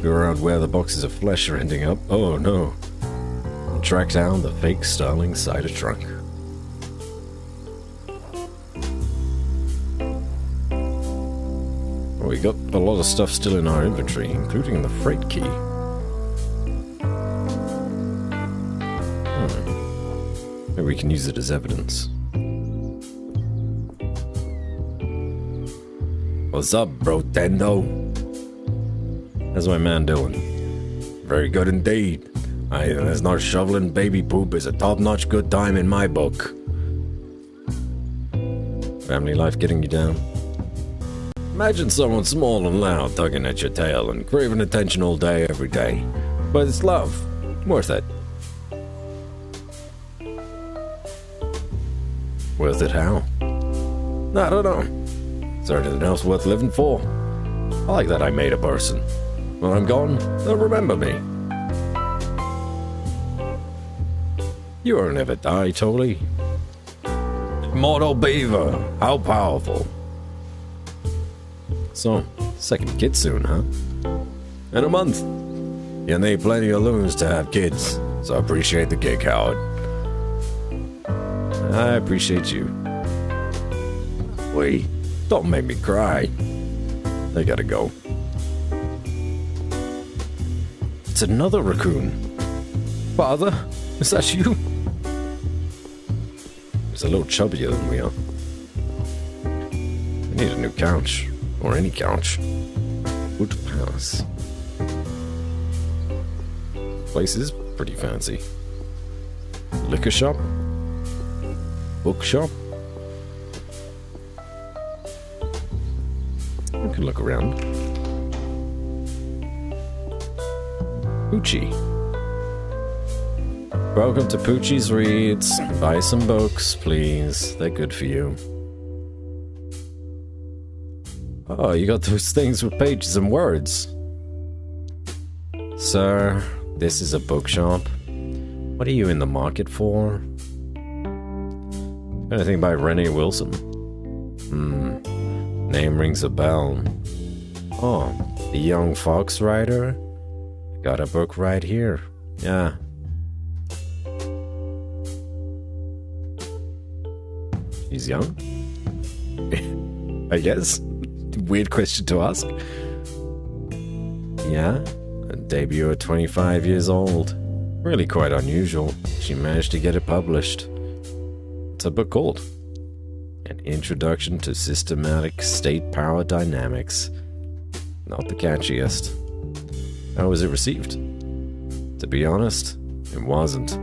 Go around where the boxes of flesh are ending up. Oh no. And track down the fake Starling cider truck. Well, we got a lot of stuff still in our inventory, including the freight key. Maybe we can use it as evidence. What's up, bro Tendo? How's my man doing? Very good indeed. There's no shoveling baby poop is a top-notch good time in my book. Family life getting you down? Imagine someone small and loud tugging at your tail and craving attention all day, every day. But it's love. Worth it. Worth it how? I don't know. Is there anything else worth living for? I like that I made a person. When I'm gone, they'll remember me. You won't ever die, Toly. Immortal beaver. How powerful. So, second kid soon, huh? In a month. You need plenty of loons to have kids, so appreciate the gig, Howard. I appreciate you. Wait, don't make me cry. I gotta go. It's another raccoon. Father, is that you? He's a little chubbier than we are. need a new couch. Or any couch. Would pass. Place is pretty fancy. Liquor shop? Bookshop? I can look around. Poochie. Welcome to Poochie's Reads. Buy some books, please. They're good for you. Oh, you got those things with pages and words. Sir, this is a bookshop. What are you in the market for? Anything by Rennie Wilson? Name rings a bell. Oh, the young fox rider? Got a book right here. Yeah. She's young? I guess. Weird question to ask. Yeah, a debut at 25 years old. Really quite unusual. She managed to get it published. What's a book called? An Introduction to Systematic State Power Dynamics. Not the catchiest. How was it received? To be honest, it wasn't.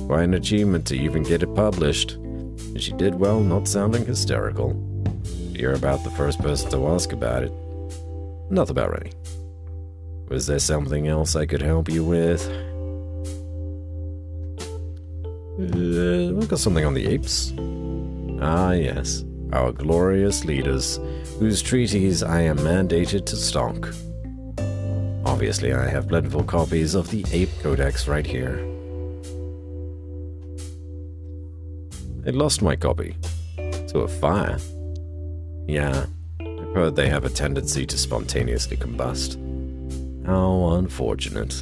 Quite an achievement to even get it published. And she did well not sounding hysterical. You're about the first person to ask about it. Not about Rennie. Was there something else I could help you with? We've got something on the apes. Ah, yes. Our glorious leaders, whose treaties I am mandated to stock. Obviously, I have plentiful copies of the Ape Codex right here. I lost my copy. To a fire. Yeah, I've heard they have a tendency to spontaneously combust. How unfortunate.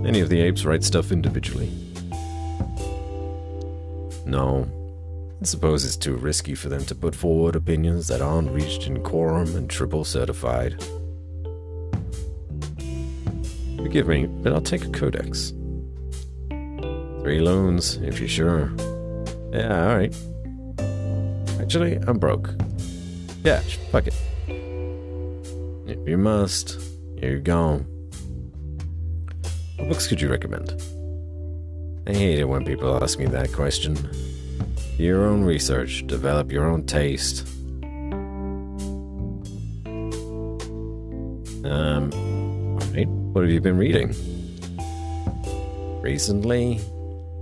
Any of the apes write stuff individually? No. I suppose it's too risky for them to put forward opinions that aren't reached in quorum and triple certified. Forgive me, but I'll take a codex. 3 loans, if you're sure. Yeah, alright. Actually, I'm broke. Yeah, fuck it. If you must, here you go. What books could you recommend? I hate it when people ask me that question. Do your own research, develop your own taste. Alright, what have you been reading? Recently,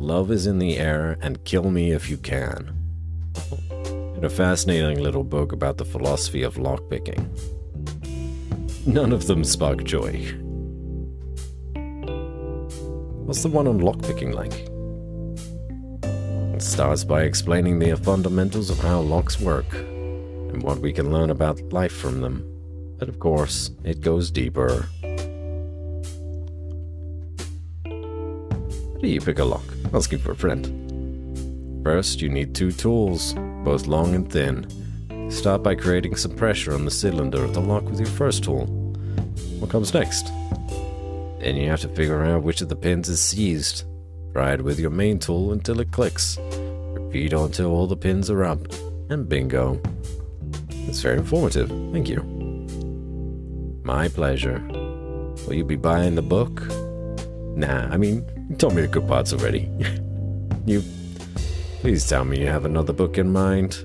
Love is in the Air and Kill Me If You Can. And a fascinating little book about the philosophy of lockpicking. None of them spark joy. What's the one on lockpicking like? It starts by explaining the fundamentals of how locks work, and what we can learn about life from them. But of course, it goes deeper. How do you pick a lock? Asking for a friend. First, you need 2 tools, both long and thin. Start by creating some pressure on the cylinder of the lock with your first tool. What comes next? Then you have to figure out which of the pins is seized. Try it with your main tool until it clicks. Repeat until all the pins are up. And bingo. That's very informative. Thank you. My pleasure. Will you be buying the book? Nah, I mean, you told me the good parts already. Please tell me you have another book in mind.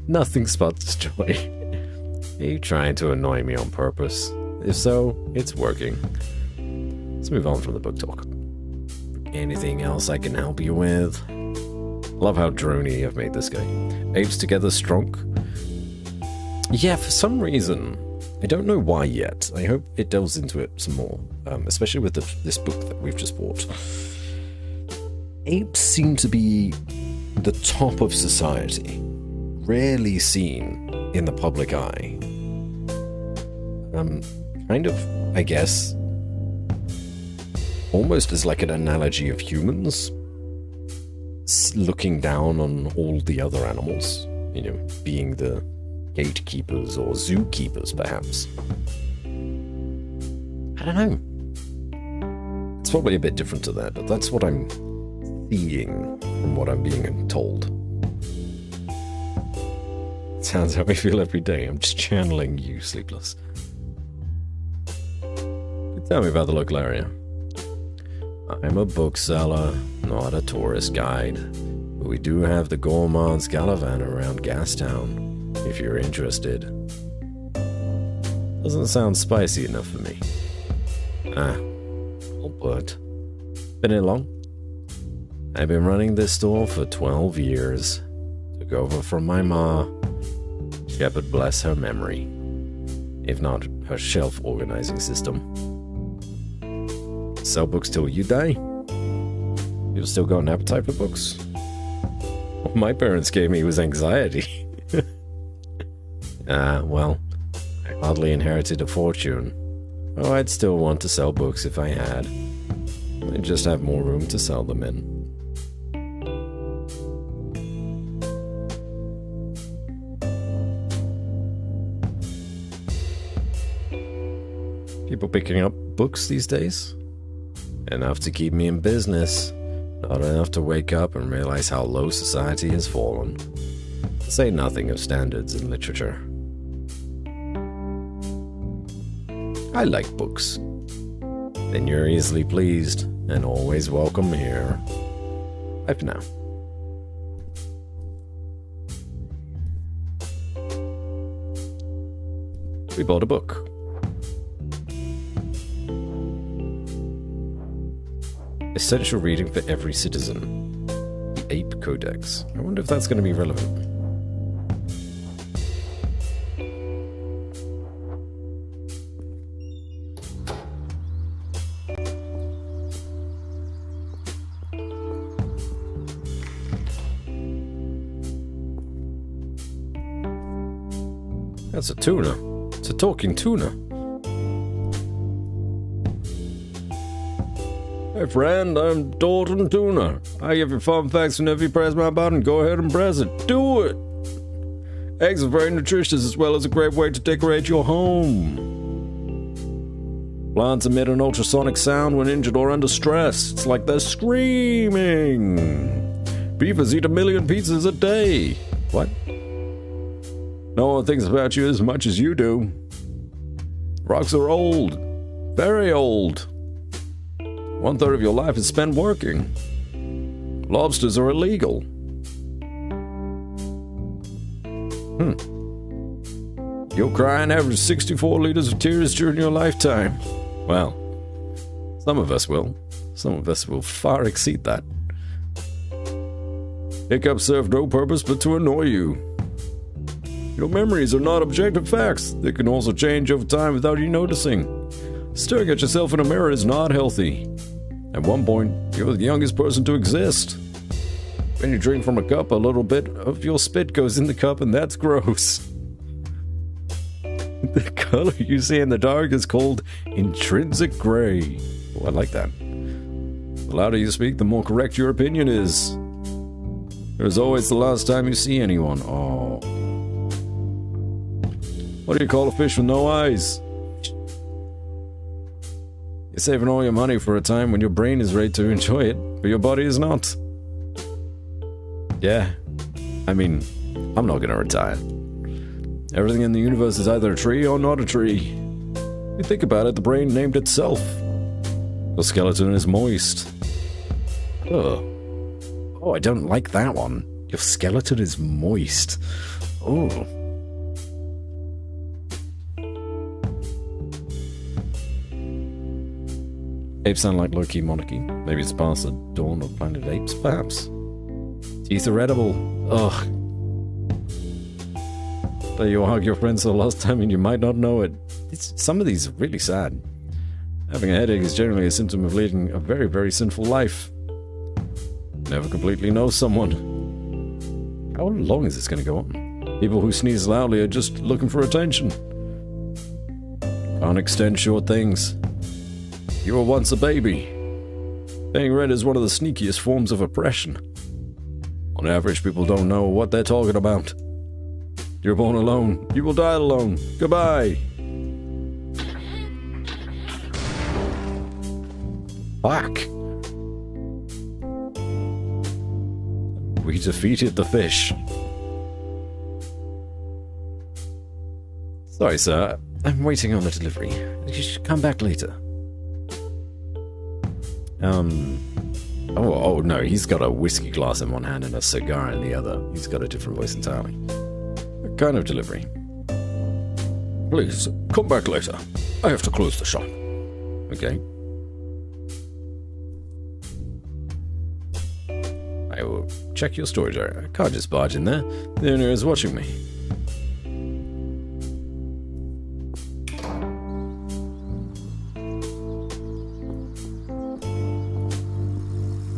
Nothing spots joy. Are you trying to annoy me on purpose? If so, it's working. Let's move on from the book talk. Anything else I can help you with? Love how drony I've made this guy. Apes Together Strong? Yeah, for some reason. I don't know why yet. I hope it delves into it some more. Especially with this book that we've just bought. Apes seem to be the top of society. Rarely seen in the public eye. Kind of, I guess, almost as like an analogy of humans looking down on all the other animals, you know, being the gatekeepers or zookeepers, perhaps. I don't know. It's probably a bit different to that, but that's what I'm seeing from what I'm being told. Sounds how I feel every day. I'm just channeling you, Sleepless. Tell me about the local area. I'm a bookseller, not a tourist guide. But we do have the Gourmand's Galavan around Gastown, if you're interested. Doesn't sound spicy enough for me. But been here long? I've been running this store for 12 years. Took over from my ma. Shepherd bless her memory. If not, her shelf organizing system. Sell books till you die? You've still got an appetite for books? What my parents gave me was anxiety. Well, I hardly inherited a fortune. Oh, I'd still want to sell books if I had. I'd just have more room to sell them in. People picking up books these days? Enough to keep me in business. Not enough to wake up and realize how low society has fallen. To say nothing of standards in literature. I like books. Then you're easily pleased and always welcome here. Bye for now. We bought a book. Essential reading for every citizen. The Ape Codex. I wonder if that's going to be relevant. That's a tuna. It's a talking tuna. Hey friend, I'm Dalton Tuna. I give you fun facts whenever you press my button. Go ahead and press it. Do it! Eggs are very nutritious as well as a great way to decorate your home. Plants emit an ultrasonic sound when injured or under stress. It's like they're screaming. Beavers eat 1 million pizzas a day. What? No one thinks about you as much as you do. Rocks are old. Very old. 1/3 of your life is spent working. Lobsters are illegal. You'll cry an average 64 liters of tears during your lifetime. Well, some of us will. Some of us will far exceed that. Hiccups serve no purpose but to annoy you. Your memories are not objective facts. They can also change over time without you noticing. Staring at yourself in a mirror is not healthy. At one point, you're the youngest person to exist. When you drink from a cup, a little bit of your spit goes in the cup, and that's gross. The color you see in the dark is called intrinsic gray. Oh, I like that. The louder you speak, the more correct your opinion is. There's always the last time you see anyone. Oh. What do you call a fish with no eyes? You're saving all your money for a time when your brain is ready to enjoy it, but your body is not. Yeah. I mean, I'm not gonna retire. Everything in the universe is either a tree or not a tree. You think about it, the brain named itself. The skeleton is moist. Oh, I don't like that one. Your skeleton is moist. Oh. Apes sound like low-key monarchy. Maybe it's past the dawn of planet apes, perhaps. Teeth are edible. Ugh. There you hug your friends for the last time and you might not know it. Some of these are really sad. Having a headache is generally a symptom of leading a very, very sinful life. Never completely know someone. How long is this going to go on? People who sneeze loudly are just looking for attention. Can't extend short things. You were once a baby. Paying rent is one of the sneakiest forms of oppression. On average, people don't know what they're talking about. You're born alone. You will die alone. Goodbye. Fuck. We defeated the fish. Sorry, sir. I'm waiting on a delivery. You should come back later. Oh no, he's got a whiskey glass in one hand and a cigar in the other. He's got a different voice entirely. What kind of delivery? Please, come back later. I have to close the shop. Okay. I will check your storage area. I can't just barge in there. The owner is watching me.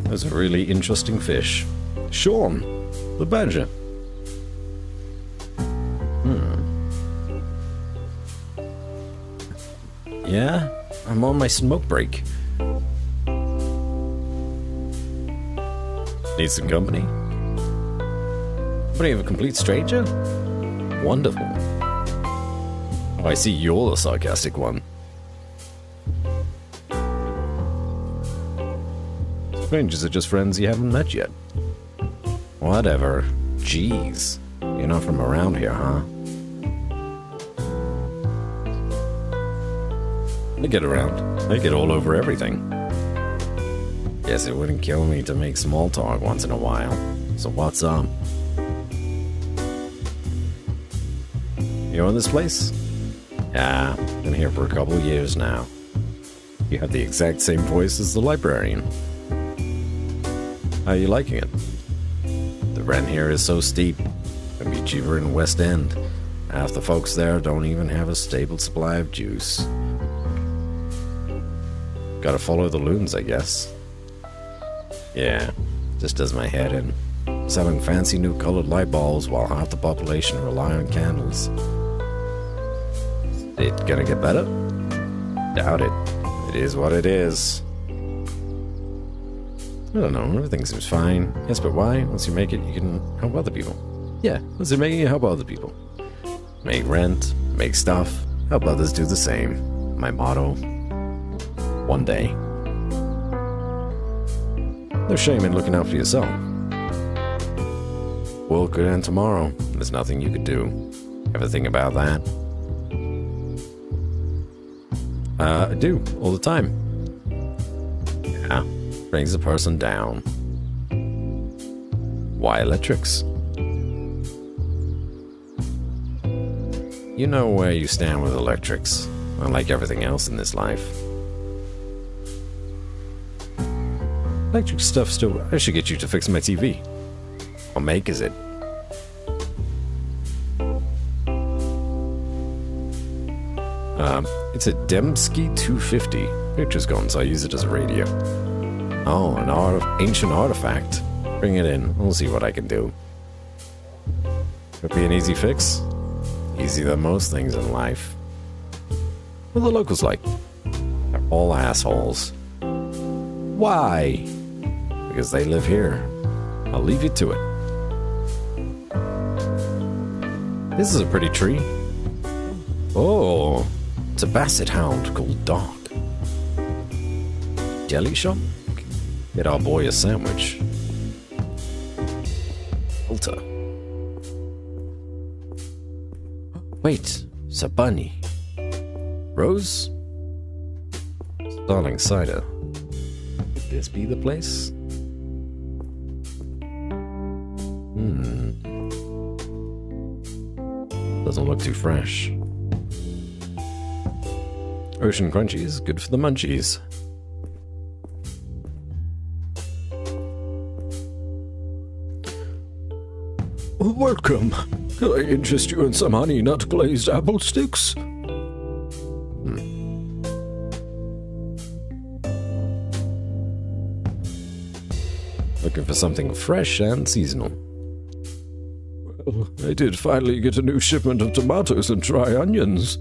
That's a really interesting fish. Sean, the badger. Yeah, I'm on my smoke break. Need some company? Company of a complete stranger? Wonderful. Oh, I see you're the sarcastic one. Strangers are just friends you haven't met yet. Whatever. Jeez. You're not from around here, huh? I get around. I get all over everything. Guess it wouldn't kill me to make small talk once in a while. So what's up? You own this place? Yeah, been here for a couple of years now. You have the exact same voice as the librarian. How are you liking it? The rent here is so steep. It'd be cheaper in West End. Half the folks there don't even have a stable supply of juice. Gotta follow the loons, I guess. Yeah, just does my head in. Selling fancy new colored light bulbs while half the population rely on candles. Is it gonna get better? Doubt it. It is what it is. I don't know, everything seems fine. Yes, but why? Once you make it, you can help other people. Yeah, once you're making it, help other people. Make rent, make stuff, help others do the same. My motto. One day. No shame in looking out for yourself. World could end tomorrow. There's nothing you could do. Ever think about that? I do, all the time. Yeah, brings a person down. Why electrics? You know where you stand with electrics, unlike everything else in this life. Electric stuff still... I should get you to fix my TV. What make is it? It's a Dembski 250. Picture's gone, so I use it as a radio. Oh, an ancient artifact. Bring it in. We'll see what I can do. Could be an easy fix. Easier than most things in life. What are the locals like? They're all assholes. Why? Because they live here. I'll leave you to it. This is a pretty tree. Oh, it's a basset hound called Doc. Jelly shop? Get our boy a sandwich. Filter. Wait, it's a bunny. Rose? Starling cider. Could this be the place? Doesn't look too fresh. Ocean crunchies, good for the munchies. Welcome. Could I interest you in some honey nut glazed apple sticks? Looking for something fresh and seasonal. Well, I did finally get a new shipment of tomatoes and dry onions.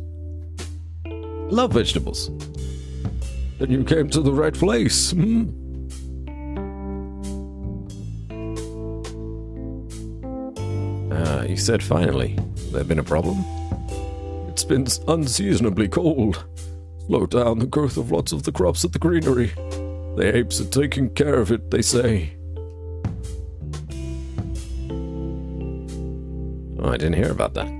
Love vegetables. Then you came to the right place. You said finally. There been a problem? It's been unseasonably cold. Slowed down the growth of lots of the crops at the greenery. The apes are taking care of it, they say. Oh, I didn't hear about that.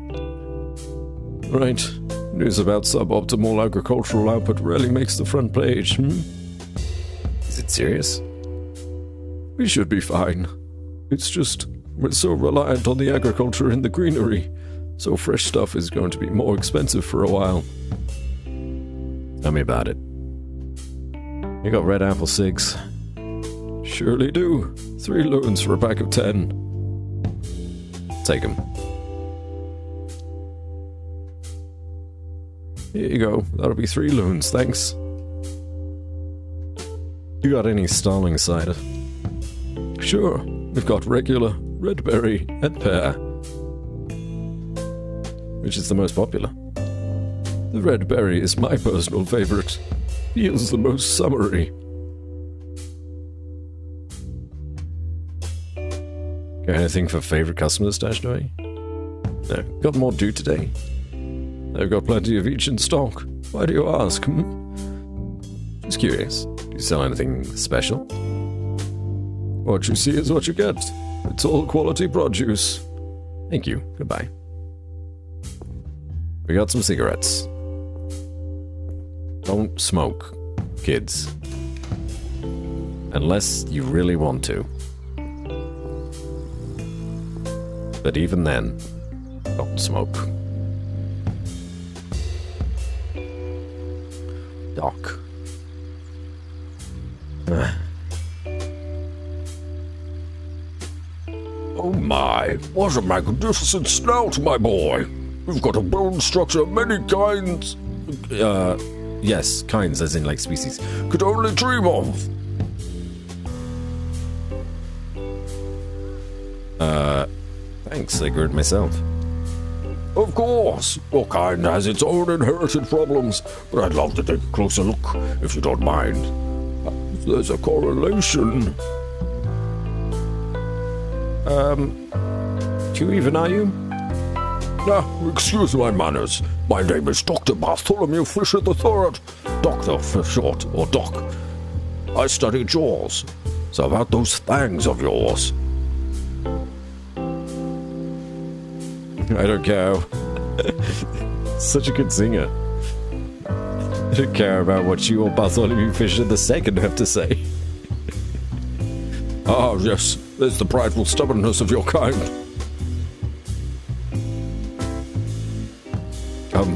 Right. News about suboptimal agricultural output rarely makes the front page, Is it serious? We should be fine. It's just, we're so reliant on the agriculture in the greenery, so fresh stuff is going to be more expensive for a while. Tell me about it. You got red apple cigs? Surely do. 3 loons for a pack of 10. Take them. Here you go. That'll be 3 loons, thanks. You got any Starling cider? Sure. We've got regular, red berry, and pear. Which is the most popular? The red berry is my personal favorite. Feels the most summery. Got anything for favorite customers stashed away? No. Got more due today? They've got plenty of each in stock. Why do you ask? Just curious. Do you sell anything special? What you see is what you get. It's all quality produce. Thank you. Goodbye. We got some cigarettes. Don't smoke, kids. Unless you really want to. But even then, don't smoke. Doc. Oh my, what a magnificent snout, my boy! You've got a bone structure of many kinds. Yes, kinds as in like species. Could only dream of. Thanks, I grew it myself. Of course, your kind has its own inherited problems, but I'd love to take a closer look, if you don't mind. There's a correlation. Who even are you? Excuse my manners. My name is Dr. Bartholomew Fisher III. Doctor for short, or Doc. I study jaws. So about those fangs of yours. I don't care. Such a good singer. I don't care about what you or Bartholomew Fisher II have to say. Ah, yes, there's the prideful stubbornness of your kind.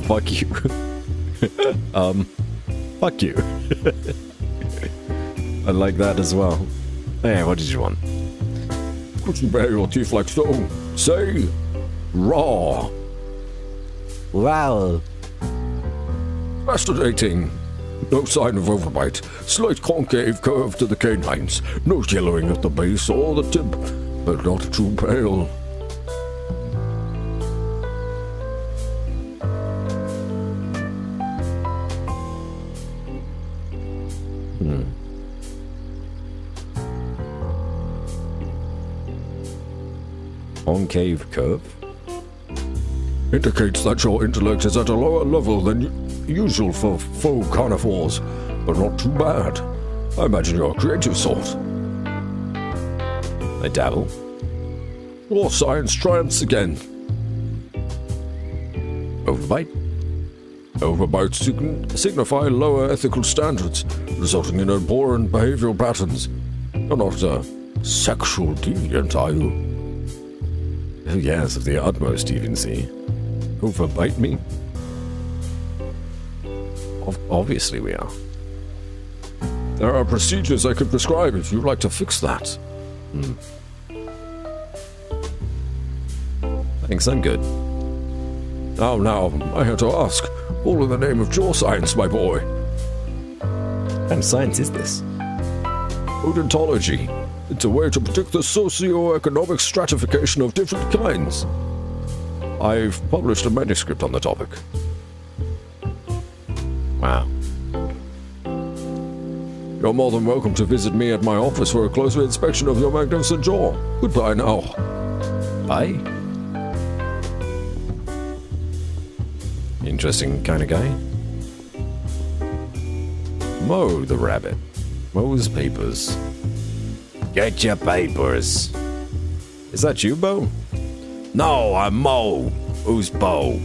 Fuck you. Fuck you. I like that as well. Hey, what did you want? Could you bare your teeth like stone? Say, raw. Wow. Fascinating. No sign of overbite. Slight concave curve to the canines. No yellowing at the base or the tip, but not too pale. Concave curve? Indicates that your intellect is at a lower level than usual for faux carnivores, but not too bad. I imagine you're a creative sort. I dabble. Your science triumphs again. Overbite? Overbites signify lower ethical standards, resulting in abhorrent behavioral patterns. You're not a sexual deviant, are you? Oh yes, of the utmost deviancy. Overbite me? Obviously we are. There are procedures I could prescribe if you'd like to fix that. Thanks, I'm good. Now, I had to ask. All in the name of jaw science, my boy. What kind of science is this? Odontology. It's a way to predict the socio-economic stratification of different kinds. I've published a manuscript on the topic. Wow. You're more than welcome to visit me at my office for a closer inspection of your magnificent jaw. Goodbye now. Bye. Interesting kind of guy. Mo the rabbit. Mo's papers. Get your papers. Is that you, Bo? No, I'm Mo. Who's Bo?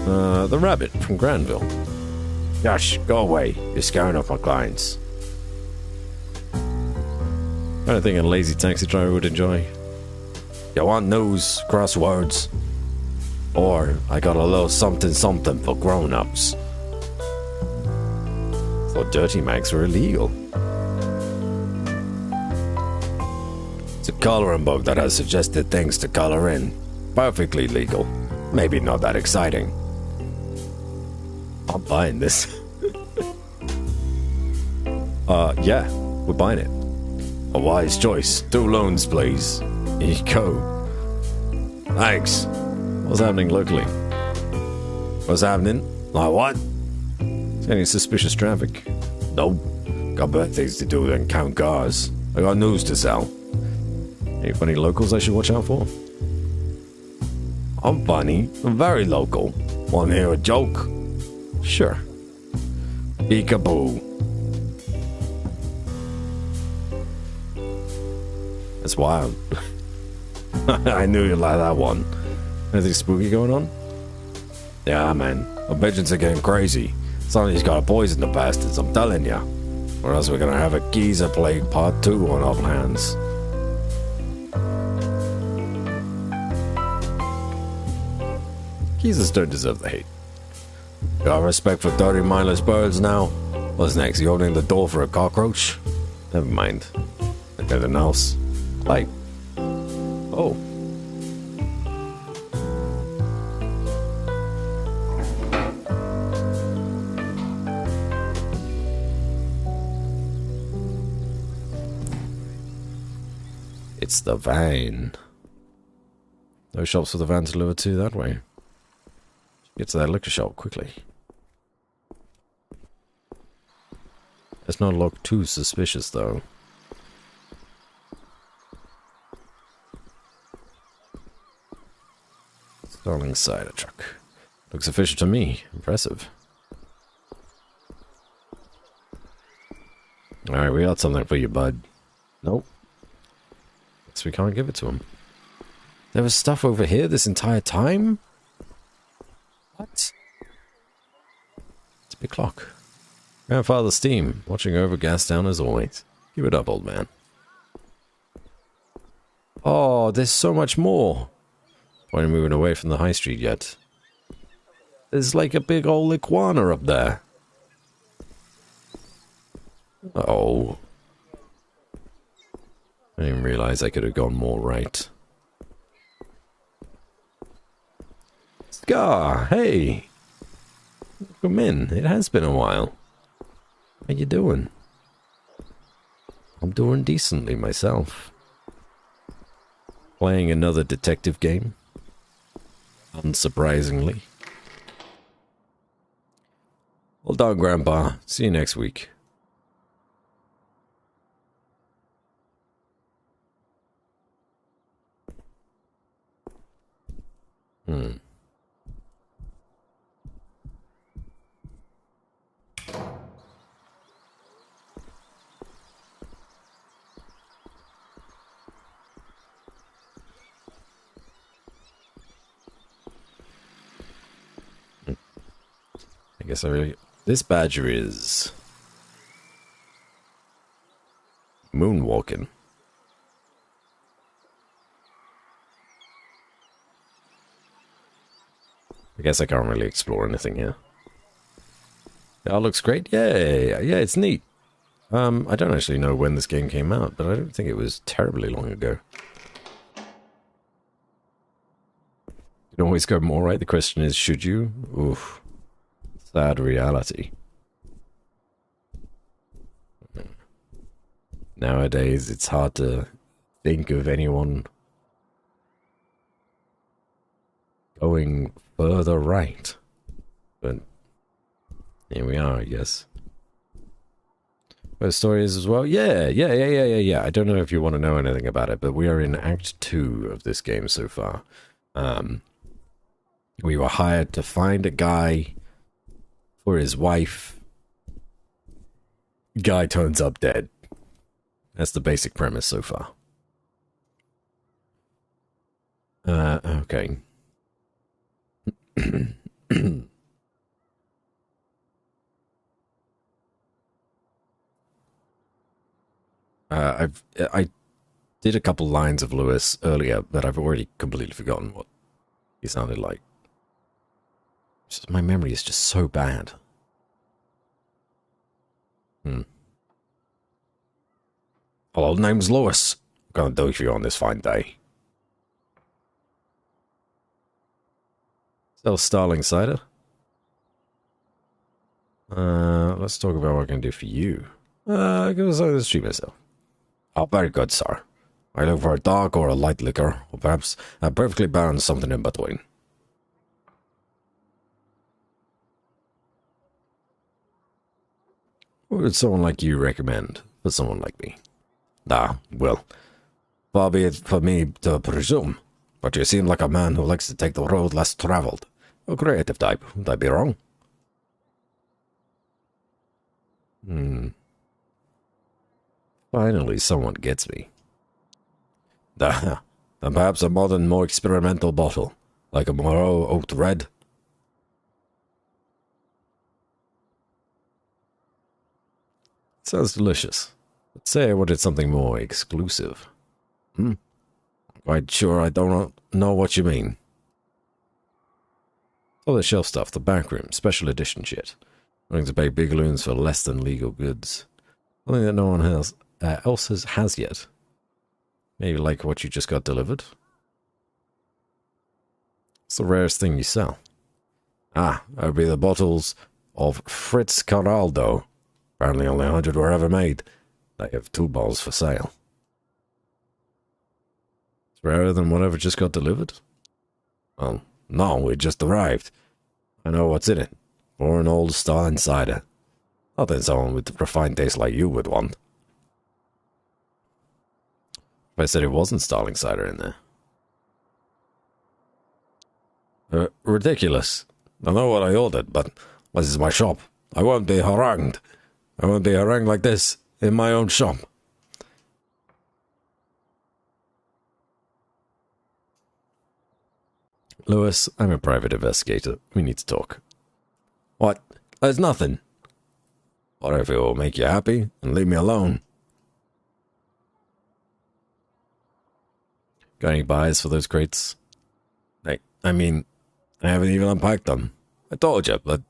The rabbit from Granville. Gosh, go away. You're scaring off my clients. I don't think a lazy taxi driver would enjoy. You want news, crosswords? Or I got a little something something for grown-ups. Thought dirty mags were illegal. It's a coloring book that has suggested things to color in. Perfectly legal. Maybe not that exciting. I'm buying this. Yeah, we're buying it. A wise choice. 2 loans, please. Here you go. Thanks. What's happening locally? What's happening? Like what? Any suspicious traffic? Nope. Got better things to do than count cars. I got news to sell. Any funny locals I should watch out for? I'm funny. I'm very local. Want to hear a joke? Sure. Peekaboo. That's wild. I knew you'd like that one. Anything spooky going on? Yeah, man. Our pigeons are getting crazy. Somebody's got to poison the bastards, I'm telling ya. Or else we're gonna have a geezer plague part 2 on our hands. Geezers don't deserve the hate. Got respect for dirty mindless birds now? What's next? You opening the door for a cockroach? Never mind. Anything else? Like... Oh. It's the van. No shops for the van to deliver to that way. Get to that liquor shop quickly. It's not look too suspicious though. Starling cider truck. Looks official to me. Impressive. Alright, we got something for you, bud. Nope. Guess we can't give it to him. There was stuff over here this entire time? What? It's a big clock. Grandfather Steam, watching over Gastown as always. Give it up, old man. Oh, there's so much more. Why are you moving away from the high street yet? There's like a big old iguana up there. Oh. I didn't realize I could have gone more right. Scar, hey! Come in, it has been a while. How you doing? I'm doing decently myself. Playing another detective game. Unsurprisingly. Well done, Grandpa. See you next week. I guess I really... This badger is... moonwalking. I guess I can't really explore anything here. That looks great. Yay! Yeah, it's neat. I don't actually know when this game came out, but I don't think it was terribly long ago. You can always go more, right? The question is, should you? Oof. Sad reality. Nowadays, it's hard to think of anyone going further right. But here we are, I guess. Where the story is as well? Yeah. I don't know if you want to know anything about it, but we are in Act 2 of this game so far. We were hired to find a guy for his wife. Guy turns up dead. That's the basic premise so far. Okay. I did a couple lines of Lewis earlier, but I've already completely forgotten what he sounded like. My memory is just so bad. Hello, name's Lewis. What can I do for you on this fine day? Sell Starling cider? Let's talk about what I can do for you. Go sell this cheap myself. Oh, very good, sir. I look for a dark or a light liquor, or perhaps a perfectly balanced something in between. What would someone like you recommend for someone like me? Well, far be it for me to presume, but you seem like a man who likes to take the road less traveled. A creative type, would I be wrong? Finally, someone gets me. Then perhaps a modern, more experimental bottle, like a Moreau Oat Red. Sounds delicious. But say I wanted something more exclusive. Quite sure I don't know what you mean. All the shelf stuff, the backroom, special edition shit. Willing to pay big loons for less than legal goods. Something that no one else has yet. Maybe like what you just got delivered. What's the rarest thing you sell? That would be the bottles of Fritz Caraldo. Apparently only 100 were ever made. They have 2 balls for sale. It's rarer than whatever just got delivered? Well, no, it just arrived. I know what's in it. Or an old Starling cider. Nothing someone with refined taste like you would want. If I said it wasn't Starling cider in there. Ridiculous. I know what I ordered, but this is my shop. I won't be harangued. I won't be harangued like this in my own shop. Lewis, I'm a private investigator. We need to talk. What? There's nothing. What if it will make you happy and leave me alone? Got any buys for those crates? I mean, I haven't even unpacked them. I told you, but,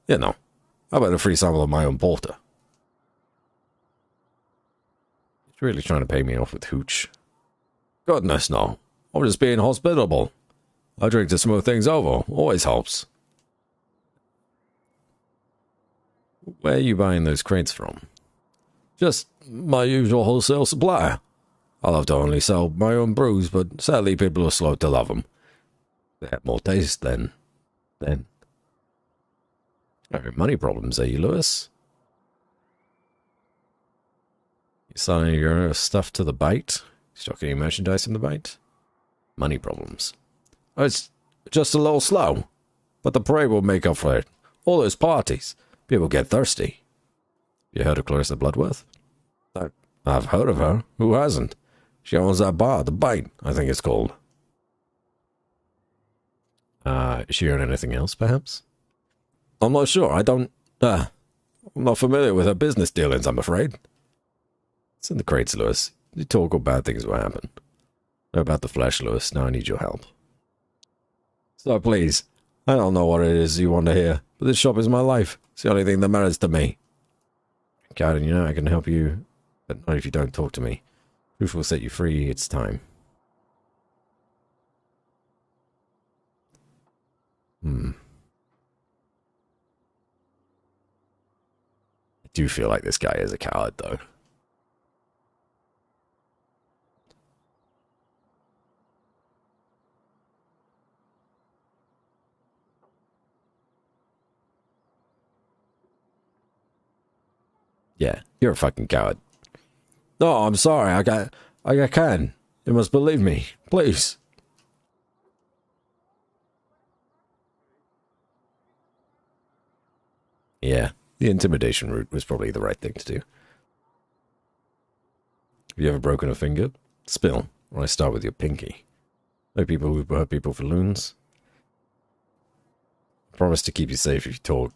you know, how about a free sample of my own porter? He's really trying to pay me off with hooch. Goodness, no. I'm just being hospitable. I drink to smooth things over. Always helps. Where are you buying those crates from? Just my usual wholesale supplier. I love to only sell my own brews, but sadly people are slow to love them. They have more taste than... Money problems, are you, Lewis? You selling your stuff to the bite? Stocking any merchandise in the bite? Money problems. It's just a little slow, but the parade will make up for it. All those parties. People get thirsty. You heard of Clarissa Bloodworth? I've heard of her. Who hasn't? She owns that bar, The Bite, I think it's called. Is she on anything else, perhaps? I'm not sure. I'm not familiar with her business dealings, I'm afraid. It's in the crates, Lewis. You talk or bad things will happen. Know about the flesh, Lewis. Now I need your help. So please, I don't know what it is you want to hear, but this shop is my life. It's the only thing that matters to me. Captain, you know I can help you, but not if you don't talk to me. Truth will set you free. It's time. I do feel like this guy is a coward, though. Yeah, you're a fucking coward. No, I'm sorry. I can. You must believe me. Please. Yeah, the intimidation route was probably the right thing to do. Have you ever broken a finger? Spill, or I start with your pinky. Like people who hurt people for loons. I promise to keep you safe if you talk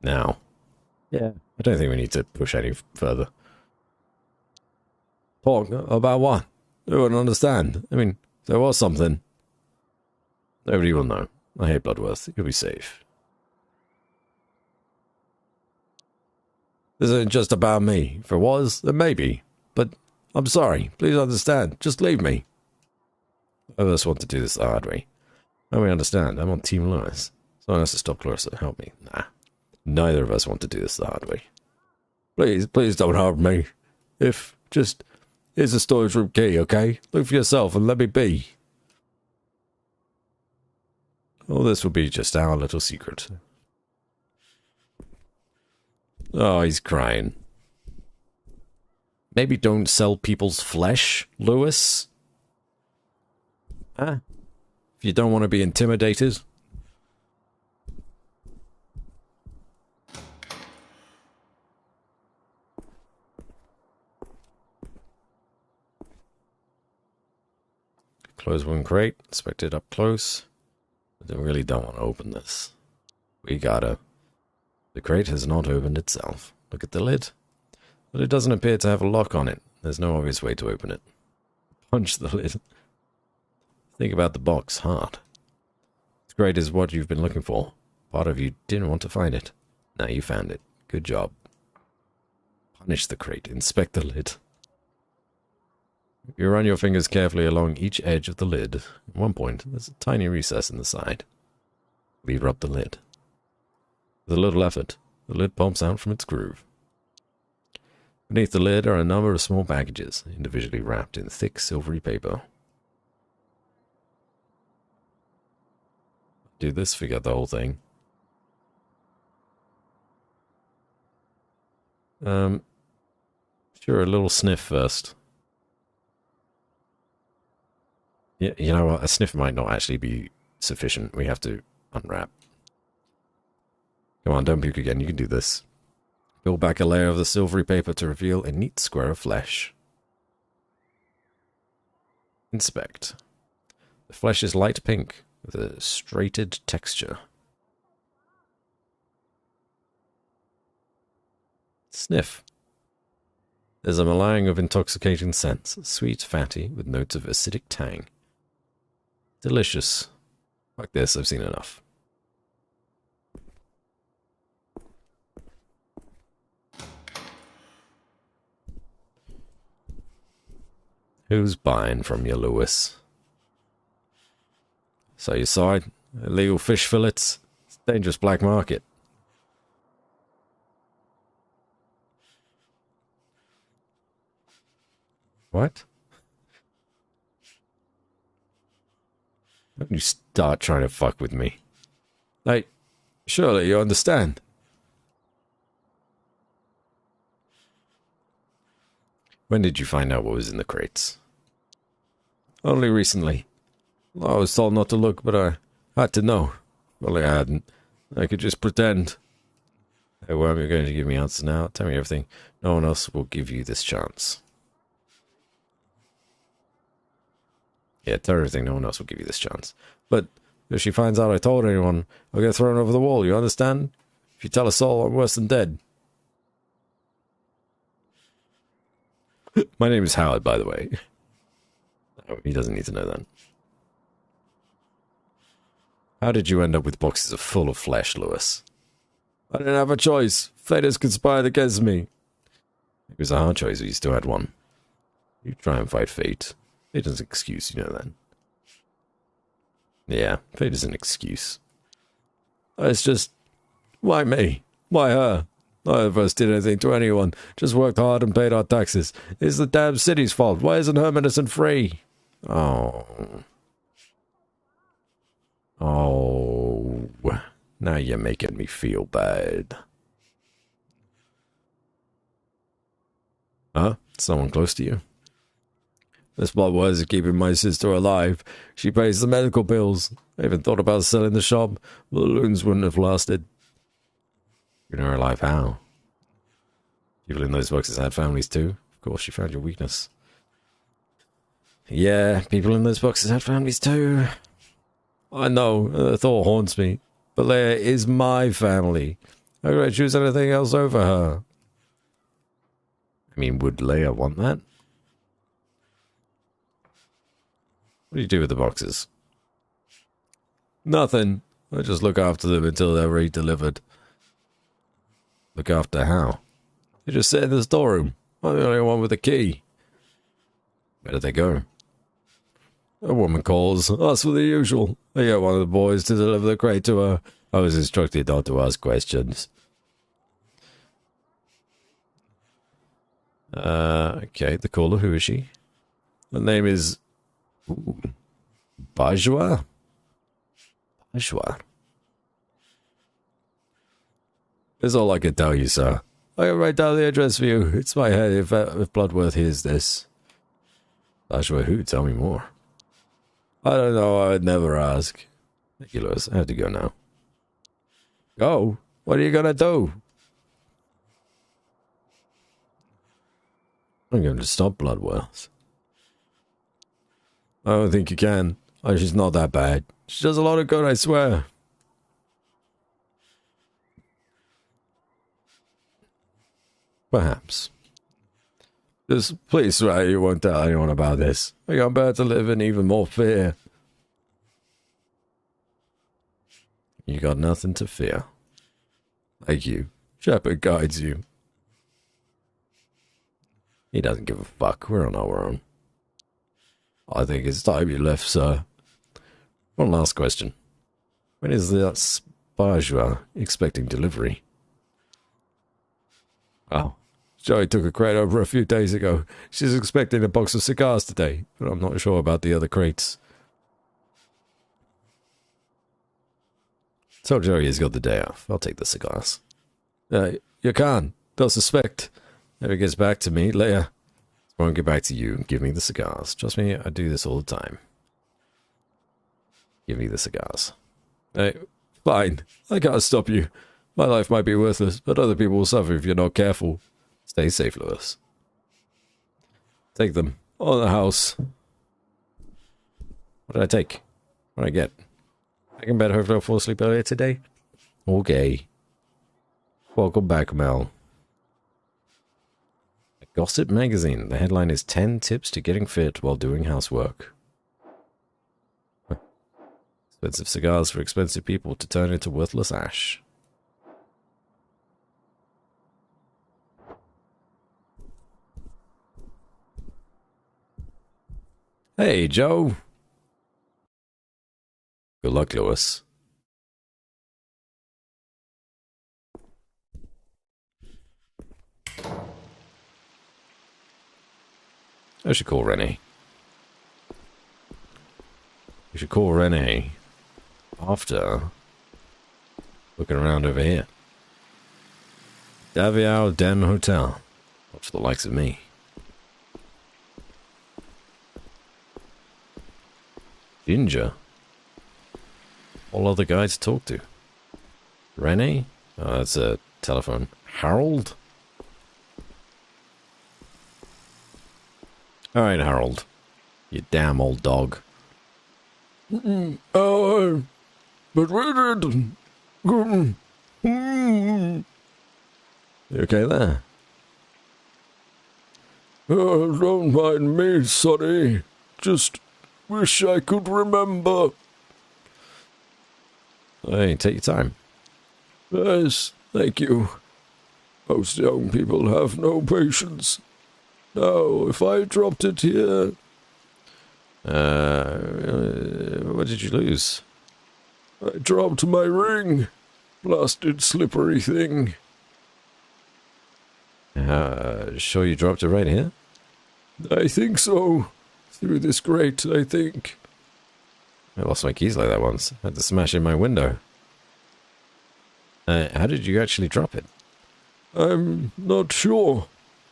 now. Yeah. I don't think we need to push any further. Talk about what? I wouldn't understand. I mean, if there was something. Nobody will know. I hate Bloodworth. You'll be safe. This isn't just about me. If it was, then maybe. But I'm sorry. Please understand. Just leave me. None of us want to do this the hard way. Oh, we understand. I'm on Team Lewis. Someone has to stop Clarissa. Help me. Nah. Neither of us want to do this the hard way. Please don't harm me. Here's the storage room key, okay? Look for yourself and let me be. All this will be just our little secret. Oh, he's crying. Maybe don't sell people's flesh, Lewis? Huh? If you don't want to be intimidated. Close one crate, inspect it up close. I really don't want to open this. We gotta. The crate has not opened itself. Look at the lid. But it doesn't appear to have a lock on it. There's no obvious way to open it. Punch the lid. Think about the box hard. The crate is what you've been looking for. Part of you didn't want to find it. Now you found it. Good job. Punish the crate. Inspect the lid. You run your fingers carefully along each edge of the lid. At one point, there's a tiny recess in the side. Lever up the lid. With a little effort, the lid pops out from its groove. Beneath the lid are a number of small packages, individually wrapped in thick, silvery paper. Do this, forget the whole thing. Sure, a little sniff first. Yeah, you know what? A sniff might not actually be sufficient. We have to unwrap. Come on, don't puke again. You can do this. Peel back a layer of the silvery paper to reveal a neat square of flesh. Inspect. The flesh is light pink with a straighted texture. Sniff. There's a meringue of intoxicating scents, sweet, fatty, with notes of acidic tang. Delicious. Like this, I've seen enough. Who's buying from you, Lewis? So you saw it? Illegal fish fillets? It's a dangerous black market. What? Don't you start trying to fuck with me. Like, surely you understand. When did you find out what was in the crates? Only recently. I was told not to look, but I had to know. Well, I hadn't. I could just pretend. Hey, well, you're going to give me answers now. Tell me everything. No one else will give you this chance. Yeah, tell her everything. No one else will give you this chance. But if she finds out I told anyone, I'll get thrown over the wall. You understand? If you tell a soul, I'm worse than dead. My name is Howard, by the way. Oh, he doesn't need to know that. How did you end up with boxes full of flesh, Lewis? I didn't have a choice. Fate has conspired against me. It was a hard choice, but you still had one. You try and fight fate. Fate is an excuse, you know that. Yeah, fate is an excuse. It's just... Why me? Why her? None of us did anything to anyone. Just worked hard and paid our taxes. It's the damn city's fault. Why isn't her medicine free? Oh. Oh. Now you're making me feel bad. Huh? Someone close to you? This blood was keeping my sister alive. She pays the medical bills. I even thought about selling the shop, but the loons wouldn't have lasted. Keeping her alive how? People in those boxes had families too. Of course, she found your weakness. Yeah, people in those boxes have families too. I know, the thought haunts me. But Leia is my family. How could I choose anything else over her? I mean, would Leia want that? What do you do with the boxes? Nothing. I just look after them until they're re-delivered. Look after how? They just sit in the storeroom. I'm the only one with a key. Where did they go? A woman calls. Ask for the usual. I get one of the boys to deliver the crate to her. I was instructed not to ask questions. Okay, the caller, who is she? Her name is... Bajwa? Bajwa. That's all I can tell you, sir. I can write down the address for you. It's my head if Bloodworth hears this. Bajwa who? Tell me more. I don't know, I'd never ask. Thank you, Lewis. I have to go now. Go? What are you gonna do? I'm going to stop Bloodworth. I don't think you can. Oh, she's not that bad. She does a lot of good, I swear. Perhaps. Just please swear you won't tell anyone about this. I'm about to live in even more fear. You got nothing to fear. Thank you. Shepard guides you. He doesn't give a fuck. We're on our own. I think it's time you left, sir. One last question. When is that Spajwa expecting delivery? Oh, Joey took a crate over a few days ago. She's expecting a box of cigars today, but I'm not sure about the other crates. Tell Joey he's got the day off. I'll take the cigars. You can't. They'll suspect. If it gets back to me, Leia won't get back to you and give me the cigars. Trust me, I do this all the time. Give me the cigars. Hey, fine. I can't stop you. My life might be worthless, but other people will suffer if you're not careful. Stay safe, Lewis. Take them. On the house. What did I take? What did I get? I can bet hopefully I'll fall asleep earlier today. Okay. Welcome back, Mel. A gossip magazine. The headline is 10 tips to getting fit while doing housework. Expensive cigars for expensive people to turn into worthless ash. Hey, Joe. Good luck, Lewis. I should call Renee. We should call Renee after looking around over here. Daviao Den Hotel. Not for the likes of me. Ginger. All other guys to talk to. Renee? Oh, that's a telephone. Harold? Alright, Harold. You damn old dog. Oh, but where did... You okay there? Oh, don't mind me, sonny. Just wish I could remember. Hey, take your time. Yes, thank you. Most young people have no patience. Now, if I dropped it here... What did you lose? I dropped my ring. Blasted slippery thing. Sure you dropped it right here? I think so. Through this grate, I think. I lost my keys like that once. I had to smash in my window. How did you actually drop it? I'm not sure.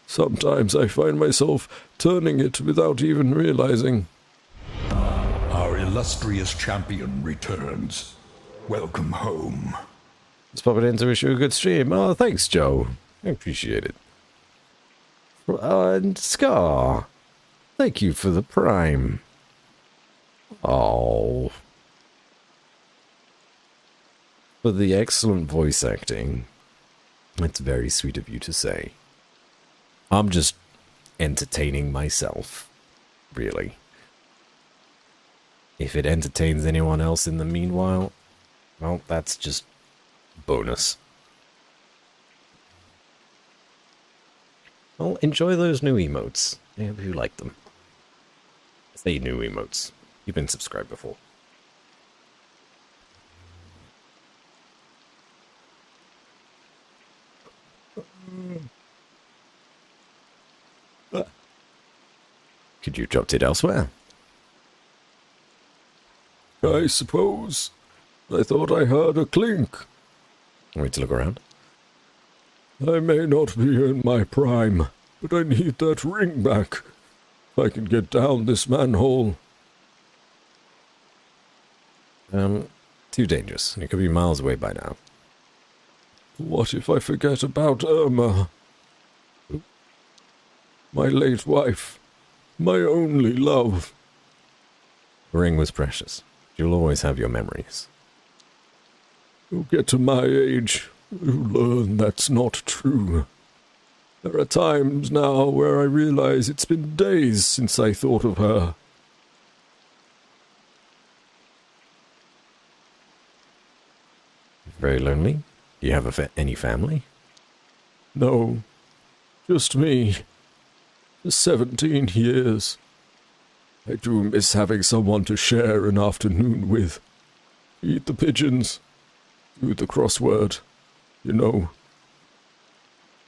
Sometimes I find myself turning it without even realizing. Our illustrious champion returns. Welcome home. Let's pop it in to wish you a good stream. Oh, thanks, Joe. I appreciate it. And Scar. Thank you for the prime. Oh. For the excellent voice acting. That's very sweet of you to say. I'm just entertaining myself, really. If it entertains anyone else in the meanwhile, well, that's just bonus. Well, enjoy those new emotes. I hope you like them. I say new emotes. You've been subscribed before. Could you dropped it elsewhere? I suppose. I thought I heard a clink. Want me to look around? I may not be in my prime, but I need that ring back. If I can get down this manhole. Too dangerous. You could be miles away by now. What if I forget about Irma? My late wife. My only love. The ring was precious. You'll always have your memories. You get to my age, you learn that's not true. There are times now where I realize it's been days since I thought of her. Very lonely? Do you have any family? No, just me. 17 years. I do miss having someone to share an afternoon with. Eat the pigeons. Do the crossword. You know.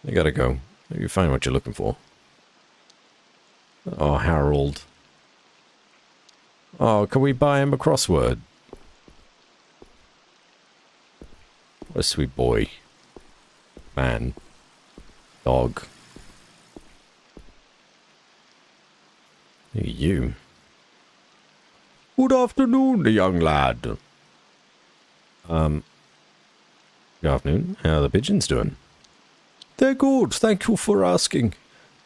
You gotta go. Maybe you find what you're looking for. Oh, Harold. Oh, can we buy him a crossword? What a sweet boy. Man. Dog. You. Good afternoon, young lad. Good afternoon. How are the pigeons doing? They're good, thank you for asking.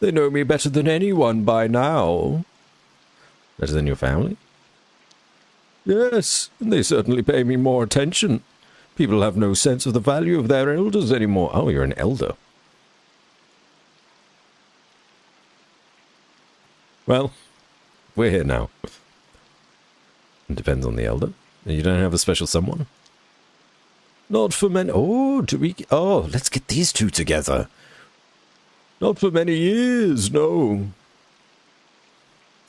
They know me better than anyone by now. Better than your family? Yes, and they certainly pay me more attention. People have no sense of the value of their elders anymore. Oh, you're an elder. Well, we're here now. It depends on the elder. You don't have a special someone? Not for many... Oh, let's get these two together. Not for many years, no.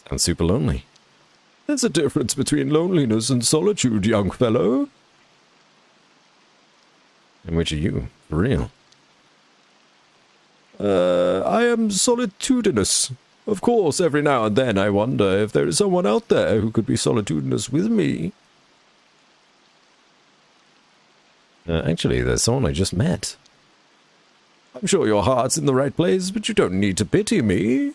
Sounds super lonely. There's a difference between loneliness and solitude, young fellow. And which are you, for real? I am solitudinous. Of course, every now and then I wonder if there is someone out there who could be solitudinous with me. Actually, there's someone I just met. I'm sure your heart's in the right place, but you don't need to pity me.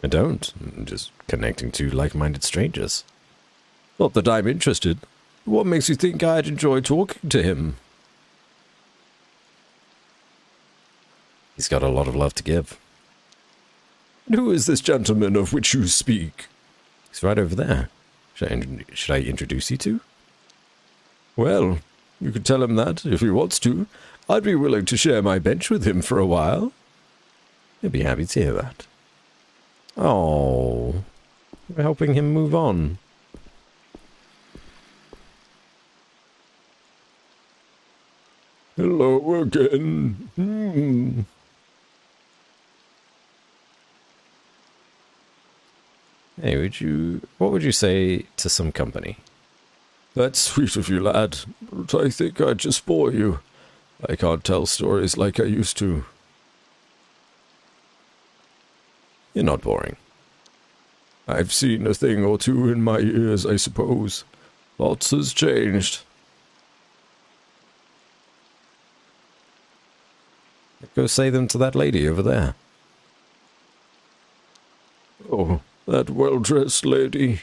I don't. I'm just connecting to like-minded strangers. Not that I'm interested. What makes you think I'd enjoy talking to him? He's got a lot of love to give. And who is this gentleman of which you speak? He's right over there. Should I introduce you to? Well, you could tell him that if he wants to. I'd be willing to share my bench with him for a while. He'll be happy to hear that. Oh, we're helping him move on. Hello again. Hey, what would you say to some company? That's sweet of you, lad, but I think I'd just bore you. I can't tell stories like I used to. You're not boring. I've seen a thing or two in my years, I suppose. Lots has changed. Go say them to that lady over there. Oh, that well-dressed lady.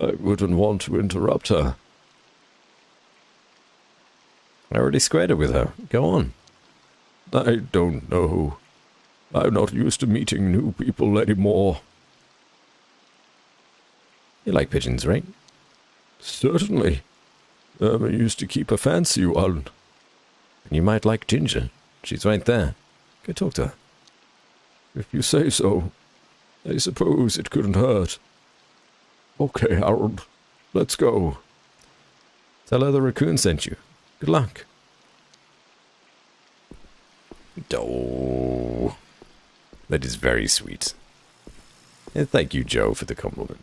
I wouldn't want to interrupt her. I already squared it with her. Go on. I don't know. I'm not used to meeting new people anymore. You like pigeons, right? Certainly. I used to keep a fancy one. You might like Ginger. She's right there. Go talk to her. If you say so. I suppose it couldn't hurt. Okay, Harold. Let's go. Tell her the raccoon sent you. Good luck. Oh, that is very sweet. And thank you, Joe, for the compliment.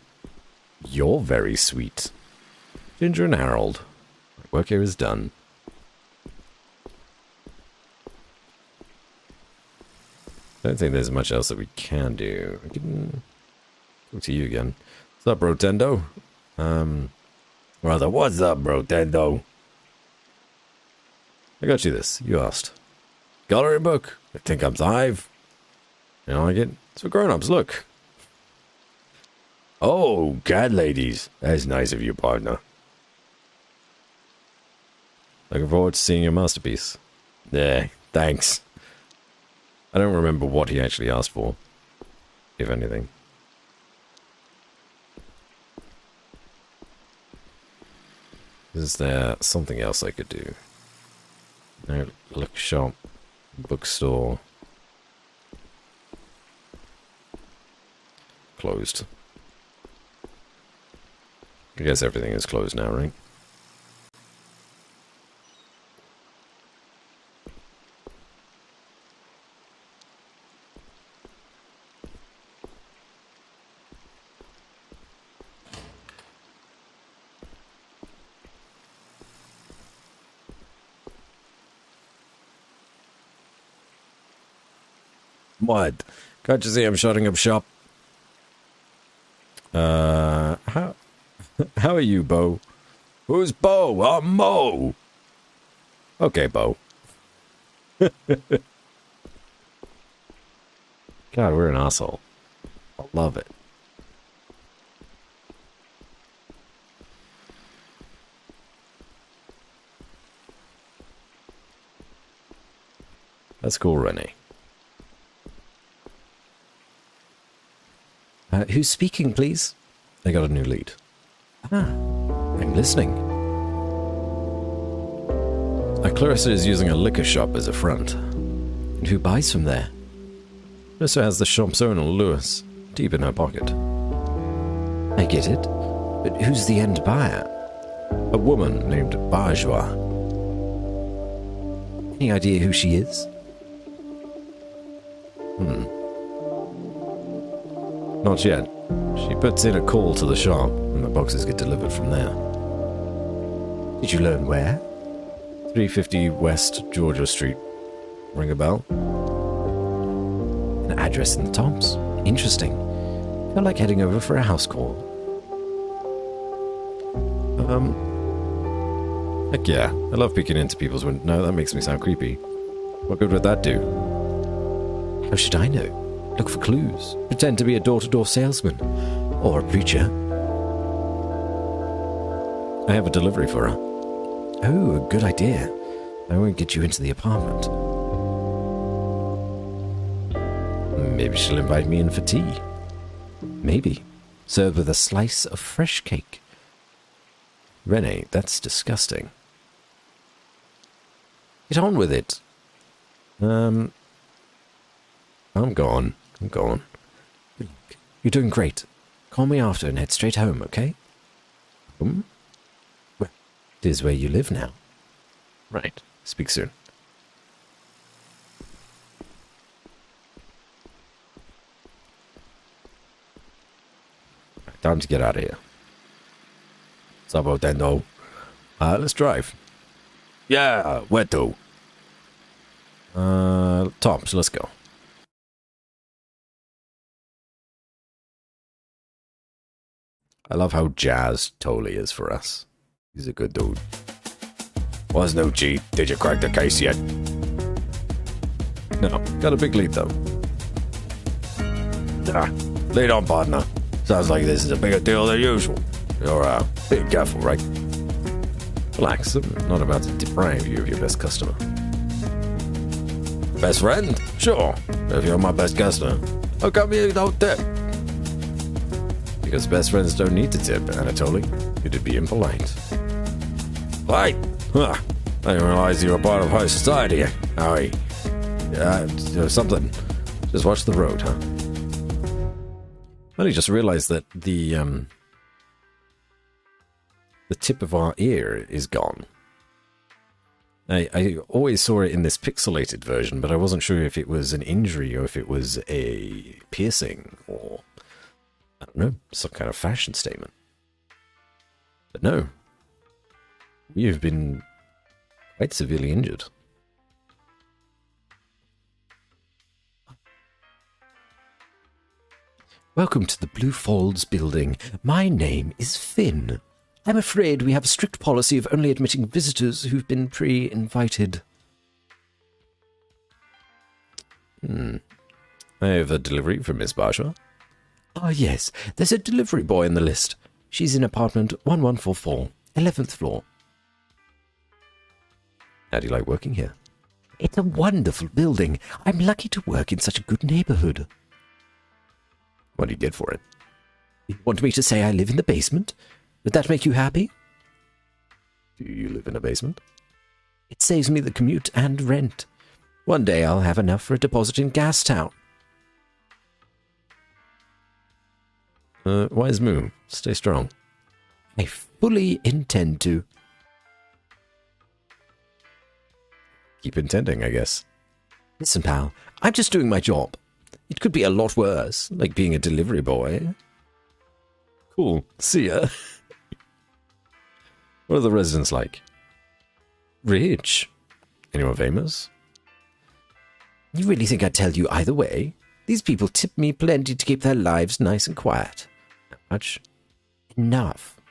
You're very sweet. Ginger and Harold. My work here is done. I don't think there's much else that we can do. I can talk to you again. What's up, Rotendo? Rather, what's up, Rotendo? I got you this. You asked. Gallery book. I think I'm 5. You don't like it? It's for grown-ups, look. Oh, cat ladies. That's nice of you, partner. Looking forward to seeing your masterpiece. Yeah, thanks. I don't remember what he actually asked for, if anything. Is there something else I could do? No, look shop, bookstore. Closed. I guess everything is closed now, right? What? Can't you see I'm shutting up shop? How are you, Bo? Who's Bo? I'm Mo! Okay, Bo. God, we're an asshole. I love it. That's cool, Renee. Who's speaking, please? I got a new lead. Ah, I'm listening. Clarissa is using a liquor shop as a front. And who buys from there? Clarissa has the shop's owner, Lewis, deep in her pocket. I get it. But who's the end buyer? A woman named Bourgeois. Any idea who she is? Not yet. She puts in a call to the shop, and the boxes get delivered from there. Did you learn where? 350 West Georgia Street. Ring a bell? An address in the Toms. Interesting. Felt like heading over for a house call. Heck yeah. I love peeking into people's windows. No, that makes me sound creepy. What good would that do? How should I know? Look for clues. Pretend to be a door-to-door salesman. Or a preacher. I have a delivery for her. Oh, a good idea. I won't get you into the apartment. Maybe she'll invite me in for tea. Maybe. Served with a slice of fresh cake. Renee, that's disgusting. Get on with it. I'm gone. You're doing great. Call me after and head straight home, okay? Well, it is where you live now. Right. Speak soon. Time to get out of here. Sabo Dendo. Let's drive. Yeah, where to? Toms, let's go. I love how jazzed Tolly is for us. He's a good dude. Was no cheat. Did you crack the case yet? No. Got a big lead, though. Lead on, partner. Sounds like this is a bigger deal than usual. You're, being careful, right? Relax. I'm not about to deprive you of your best customer. Best friend? Sure, if you're my best customer. How come you don't tip? Because best friends don't need to tip, Anatoly. It'd be impolite. Right. Huh. I didn't realize you were part of high society. Harry. Something. Just watch the road, huh? I only just realized that the tip of our ear is gone. I always saw it in this pixelated version, but I wasn't sure if it was an injury or if it was a piercing or, I don't know, some kind of fashion statement. But no. We have been quite severely injured. Welcome to the Blue Folds building. My name is Finn. I'm afraid we have a strict policy of only admitting visitors who've been pre-invited. I have a delivery from Miss Barsha. Ah, yes. There's a delivery boy on the list. She's in apartment 1144, 11th floor. How do you like working here? It's a wonderful building. I'm lucky to work in such a good neighborhood. What do you get for it? You want me to say I live in the basement? Would that make you happy? Do you live in a basement? It saves me the commute and rent. One day I'll have enough for a deposit in Gastown. Wise move. Stay strong. I fully intend to. Keep intending, I guess. Listen, pal, I'm just doing my job. It could be a lot worse, like being a delivery boy. Cool. See ya. What are the residents like? Rich. Anyone famous? You really think I'd tell you either way? These people tip me plenty to keep their lives nice and quiet. How much? Enough.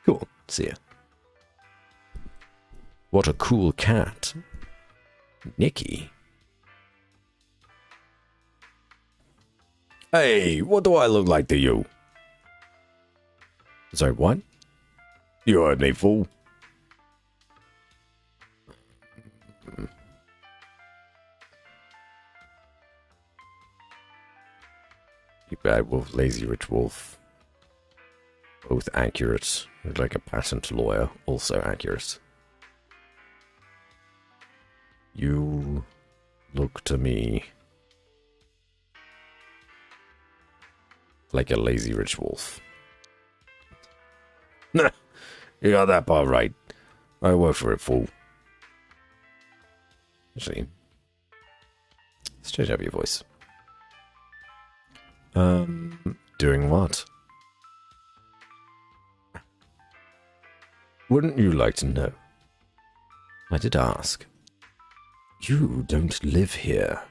Cool. See ya. What a cool cat. Nicky. Hey, what do I look like to you? Sorry, what? You heard me, fool. Big Bad Wolf, Lazy Rich Wolf. Both accurate. Look like a patent lawyer, also accurate. You look to me like a lazy rich wolf. Nah, you got that part right. I work for it, fool. Actually, let's change up your voice. Doing what? Wouldn't you like to know? I did ask. You don't live here.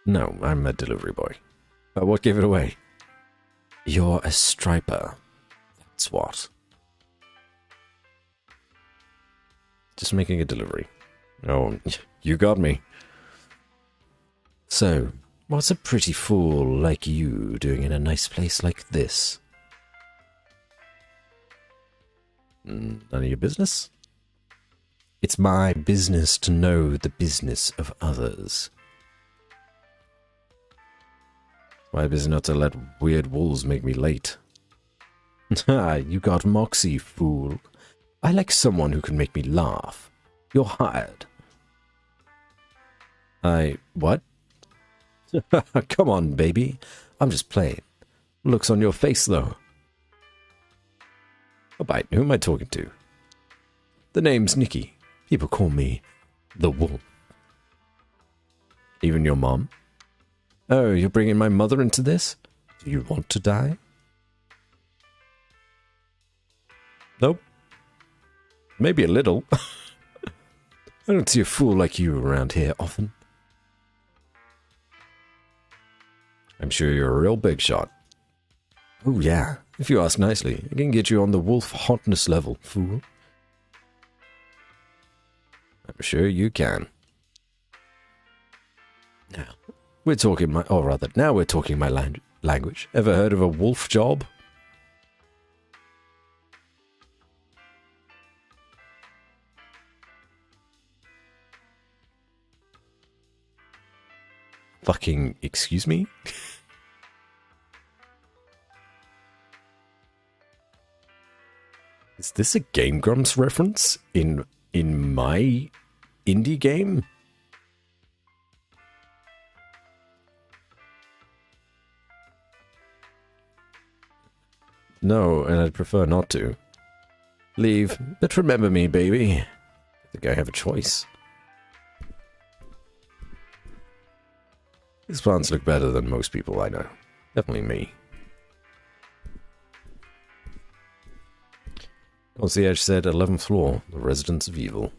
No, I'm a delivery boy. What gave it away? You're a striper. That's what. Just making a delivery. Oh, you got me. So, what's a pretty fool like you doing in a nice place like this? None of your business? It's my business to know the business of others. My business not to let weird wolves make me late. Ah, you got moxie, fool. I like someone who can make me laugh. You're hired. What? Come on, baby. I'm just playing. Looks on your face, though. Oh, bite. Who am I talking to? The name's Nicky. People call me the Wolf. Even your mom? Oh, you're bringing my mother into this? Do you want to die? Nope. Maybe a little. I don't see a fool like you around here often. I'm sure you're a real big shot. Oh, yeah. If you ask nicely, I can get you on the wolf hotness level, fool. I'm sure you can. Now we're talking my language. Ever heard of a wolf job? fucking excuse me? Is this a Game Grumps reference in my indie game? No, and I'd prefer not to. Leave, but remember me, baby. I think I have a choice. These plants look better than most people I know. Definitely me. Concierge said 11th floor, the residence of evil.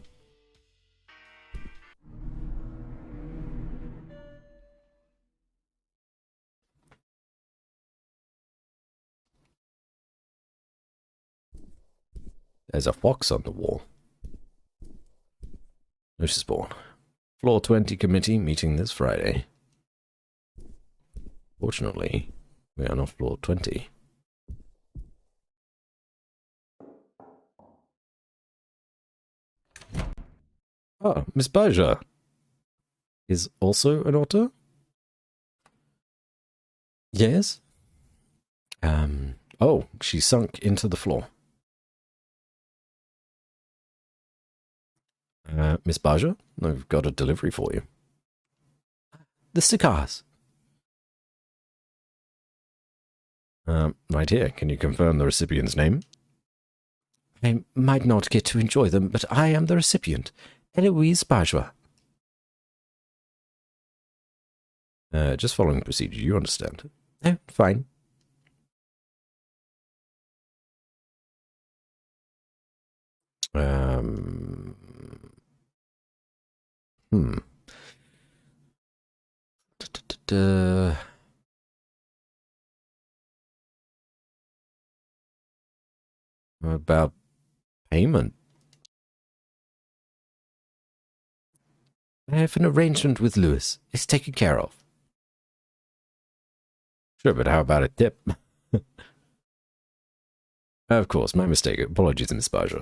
There's a fox on the wall. Notice board. Floor 20 committee meeting this Friday. Fortunately, we are not floor 20. Oh, Miss Baja is also an otter? Yes? Oh, she sunk into the floor. Miss Baja, I've got a delivery for you. The cigars. Right here. Can you confirm the recipient's name? I might not get to enjoy them, but I am the recipient. Eloise Baja. Just following procedure, you understand. Oh, fine. About payment. I have an arrangement with Lewis. It's taken care of. Sure, but how about a tip? Of course, my mistake. Apologies, Miss Baja.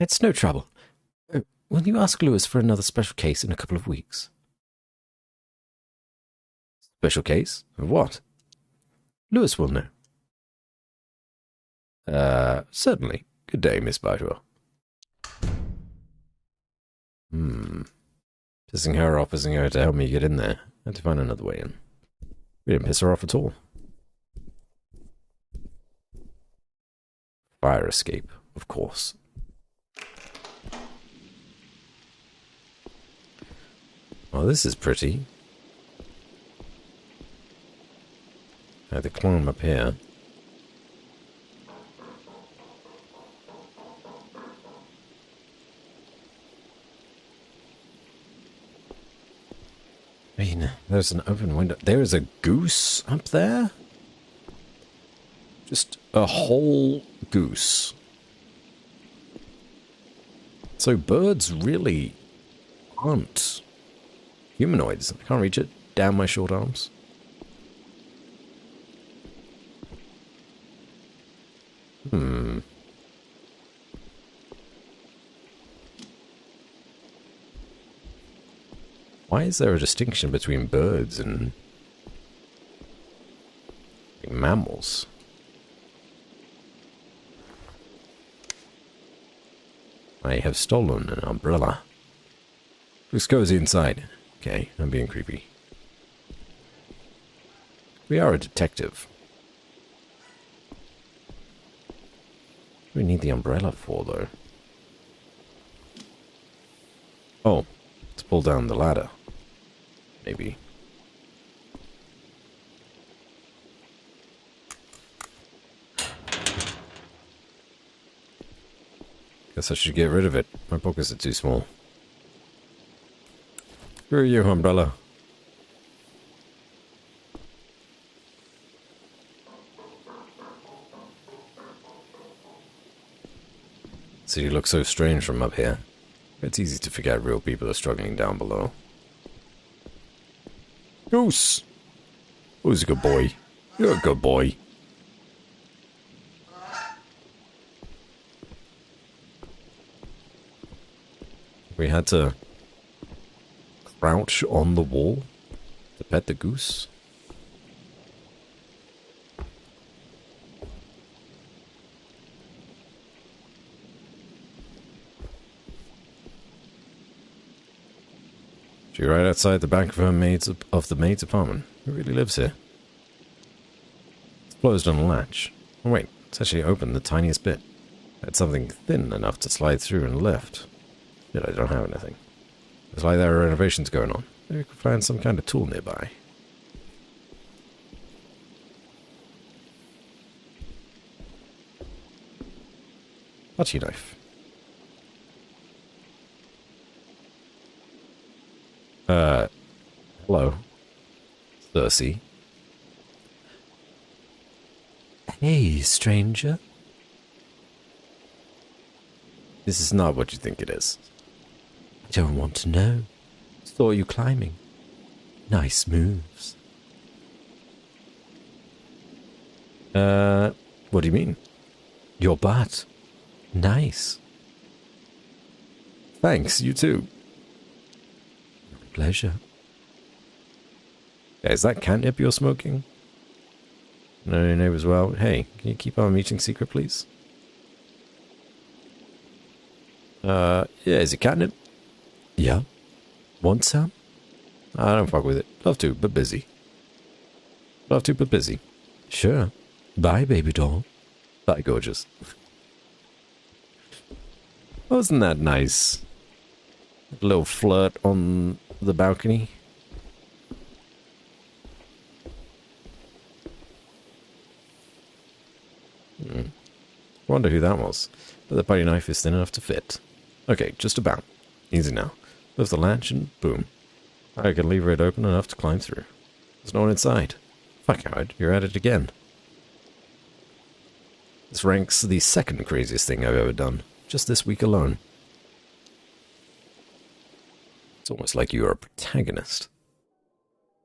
It's no trouble. Will you ask Lewis for another special case in a couple of weeks? Special case? Of what? Lewis will know. Certainly. Good day, Miss Baja. Pissing her off isn't going to help me get in there. I have to find another way in. We didn't piss her off at all. Fire escape, of course. Oh, this is pretty. I have to climb up here. I mean, there's an open window. There is a goose up there? Just a whole goose. So birds really aren't humanoids. I can't reach it. Down my short arms. Why is there a distinction between birds and mammals? I have stolen an umbrella. Looks cozy inside. Okay, I'm being creepy. We are a detective. What do we need the umbrella for, though? Oh, to pull down the ladder. Maybe. Guess I should get rid of it. My pockets are too small. Screw you, umbrella. City looks so strange from up here. It's easy to forget real people are struggling down below. Goose! Who's a good boy? You're a good boy. We had to crouch on the wall to Pet the goose. She's right outside the back of the maid's apartment. Who really lives here? It's closed on a latch. Oh wait, it's actually open the tiniest bit. It's something thin enough to slide through and lift. Yet I don't have anything. It's like there are renovations going on. Maybe we could find some kind of tool nearby. Butty knife. Hello. Cersei. Hey, stranger. This is not what you think it is. I don't want to know. Saw you climbing. Nice moves. What do you mean? Your butt. Nice. Thanks, you too. Pleasure. Yeah, is that catnip you're smoking? No, your neighbors well. Hey, can you keep our meeting secret, please? Yeah, is it catnip? Yeah. Want some? I don't fuck with it. Love to, but busy. Love to, but busy. Sure. Bye, baby doll. Bye, gorgeous. Wasn't that nice? A little flirt on the balcony. Wonder who that was. But the putty knife is thin enough to fit. Okay, just about. Easy now. Lift the latch and boom. I can lever it open enough to climb through. There's no one inside. Fuck, Howard, you're at it again. This ranks the second craziest thing I've ever done. Just this week alone. It's almost like you are a protagonist.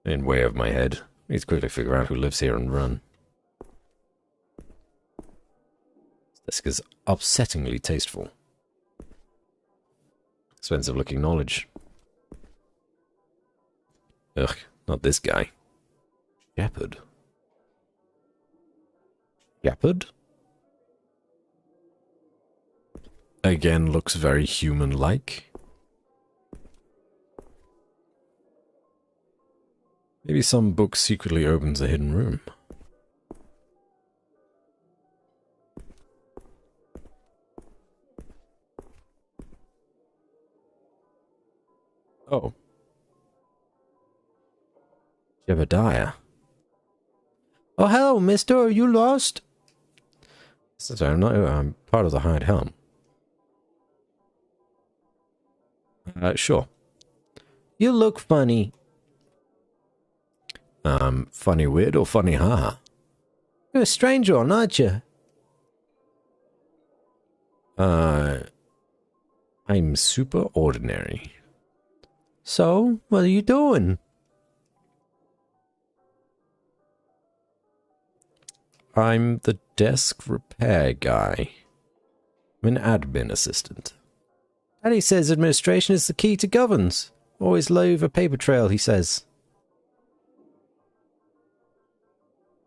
In way of my head. I need to quickly figure out who lives here and run. This desk is upsettingly tasteful. Expensive looking knowledge. Ugh, not this guy. Shepherd. Shepherd? Again, looks very human-like. Maybe some book secretly opens a hidden room. Oh. Jebediah. Oh, hello, mister. Are you lost? So I'm part of the hired helm. Sure. You look funny. Funny weird or funny haha? You're a stranger, aren't you? I'm super ordinary. So, what are you doing? I'm the desk repair guy. I'm an admin assistant. Daddy says administration is the key to governance. Always leave a paper trail, he says.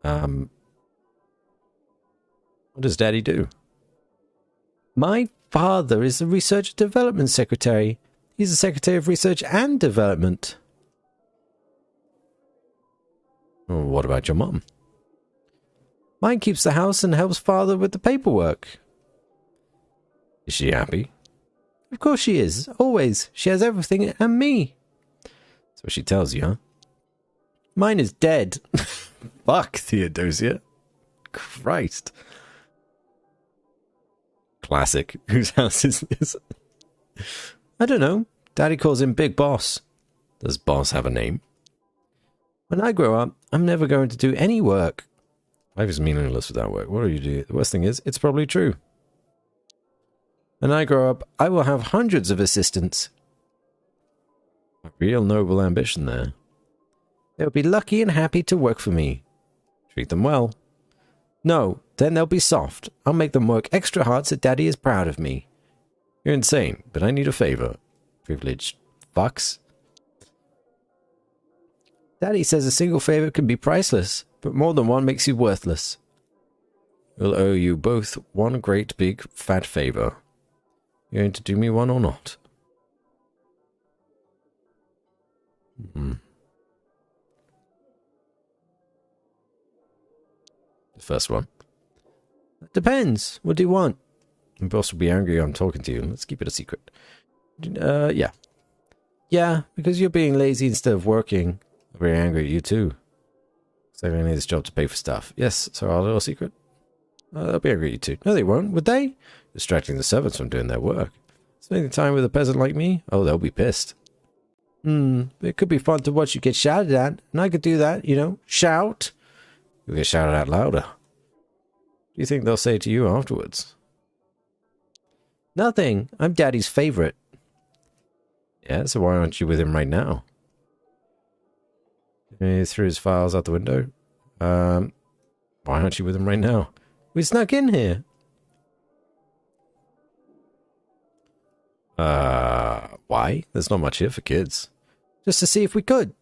What does Daddy do? My father is the Research and Development Secretary. He's the Secretary of Research and Development. What about your mom? Mine keeps the house and helps father with the paperwork. Is she happy? Of course she is. Always. She has everything and me. So she tells you, huh? Mine is dead. Fuck, Theodosia. Christ. Classic. Whose house is this? I don't know. Daddy calls him Big Boss. Does Boss have a name? When I grow up, I'm never going to do any work. Life is meaningless without work. What do you do? The worst thing is, it's probably true. When I grow up, I will have hundreds of assistants. A real noble ambition there. They'll be lucky and happy to work for me. Treat them well. No, then they'll be soft. I'll make them work extra hard so Daddy is proud of me. You're insane, but I need a favor. Privileged fucks. Daddy says a single favor can be priceless, but more than one makes you worthless. We'll owe you both one great big fat favor. You going to do me one or not? The first one. Depends. What do you want? My boss will be angry I'm talking to you. Let's keep it a secret. Yeah. Yeah, because you're being lazy instead of working. I'll be angry at you too. So I need this job to pay for stuff. Yes, so our little secret. They'll be angry at you too. No, they won't, would they? Distracting the servants from doing their work. Spending time with a peasant like me? Oh, they'll be pissed. It could be fun to watch you get shouted at, and I could do that, you know, shout. You'll get shouted at louder. What do you think they'll say to you afterwards? Nothing. I'm Daddy's favorite. Yeah, so why aren't you with him right now? He threw his files out the window. Why aren't you with him right now? We snuck in here. Why? There's not much here for kids. Just to see if we could.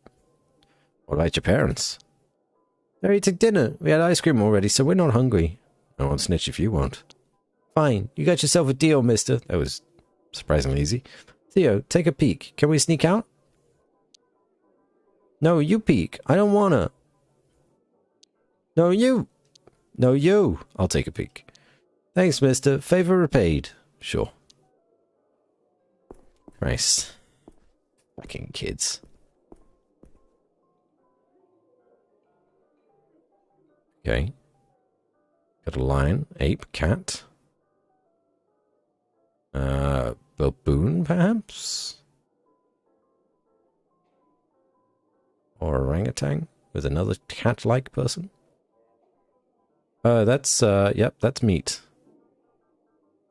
What about your parents? They're eating dinner. We had ice cream already, so we're not hungry. I won't snitch if you won't. Fine. You got yourself a deal, mister. That was surprisingly easy. Theo, take a peek. Can we sneak out? No, you peek. I don't wanna. No, you. No, you. I'll take a peek. Thanks, mister. Favor repaid. Sure. Christ. Fucking kids. Okay. Got a lion, ape, cat. Baboon, perhaps? Or orangutan with another cat-like person? Yep, that's meat.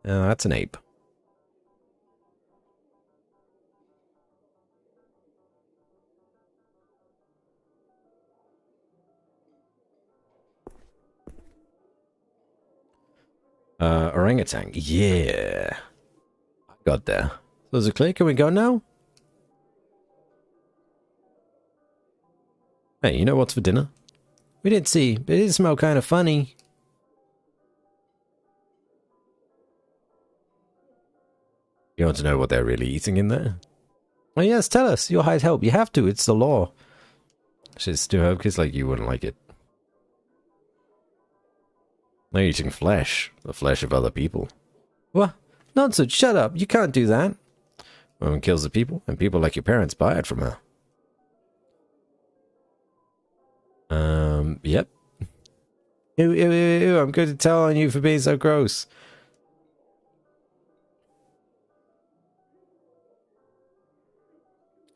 That's an ape. Orangutan. Yeah. I got there. So is it clear? Can we go now? Hey, you know what's for dinner? We didn't see, but it did smell kind of funny. You want to know what they're really eating in there? Oh yes, tell us. You'll hide help. You have to. It's the law. Shit's too hard because like you wouldn't like it. They're eating flesh. The flesh of other people. What? Nonsense. Shut up. You can't do that. Woman kills the people, and people like your parents buy it from her. Yep. Ew, ew, ew, ew. I'm going to tell on you for being so gross.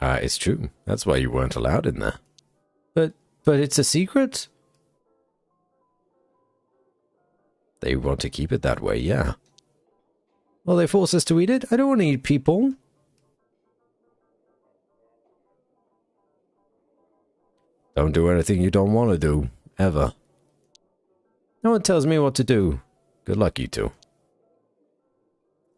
It's true. That's why you weren't allowed in there. But it's a secret? They want to keep it that way, yeah. Well, they force us to eat it? I don't want to eat people. Don't do anything you don't want to do, ever. No one tells me what to do. Good luck, you two.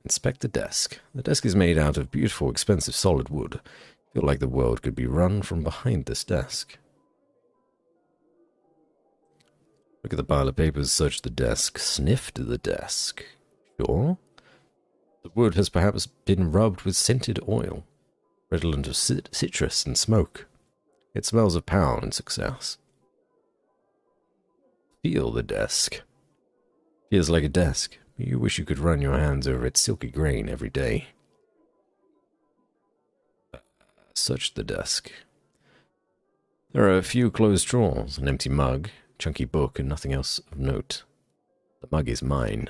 Inspect the desk. The desk is made out of beautiful, expensive solid wood. I feel like the world could be run from behind this desk. Look at the pile of papers, search the desk, sniff to the desk. Sure. The wood has perhaps been rubbed with scented oil, redolent of citrus and smoke. It smells of power and success. Feel the desk. Feels like a desk. You wish you could run your hands over its silky grain every day. Search the desk. There are a few closed drawers, an empty mug, chunky book, and nothing else of note. The mug is mine.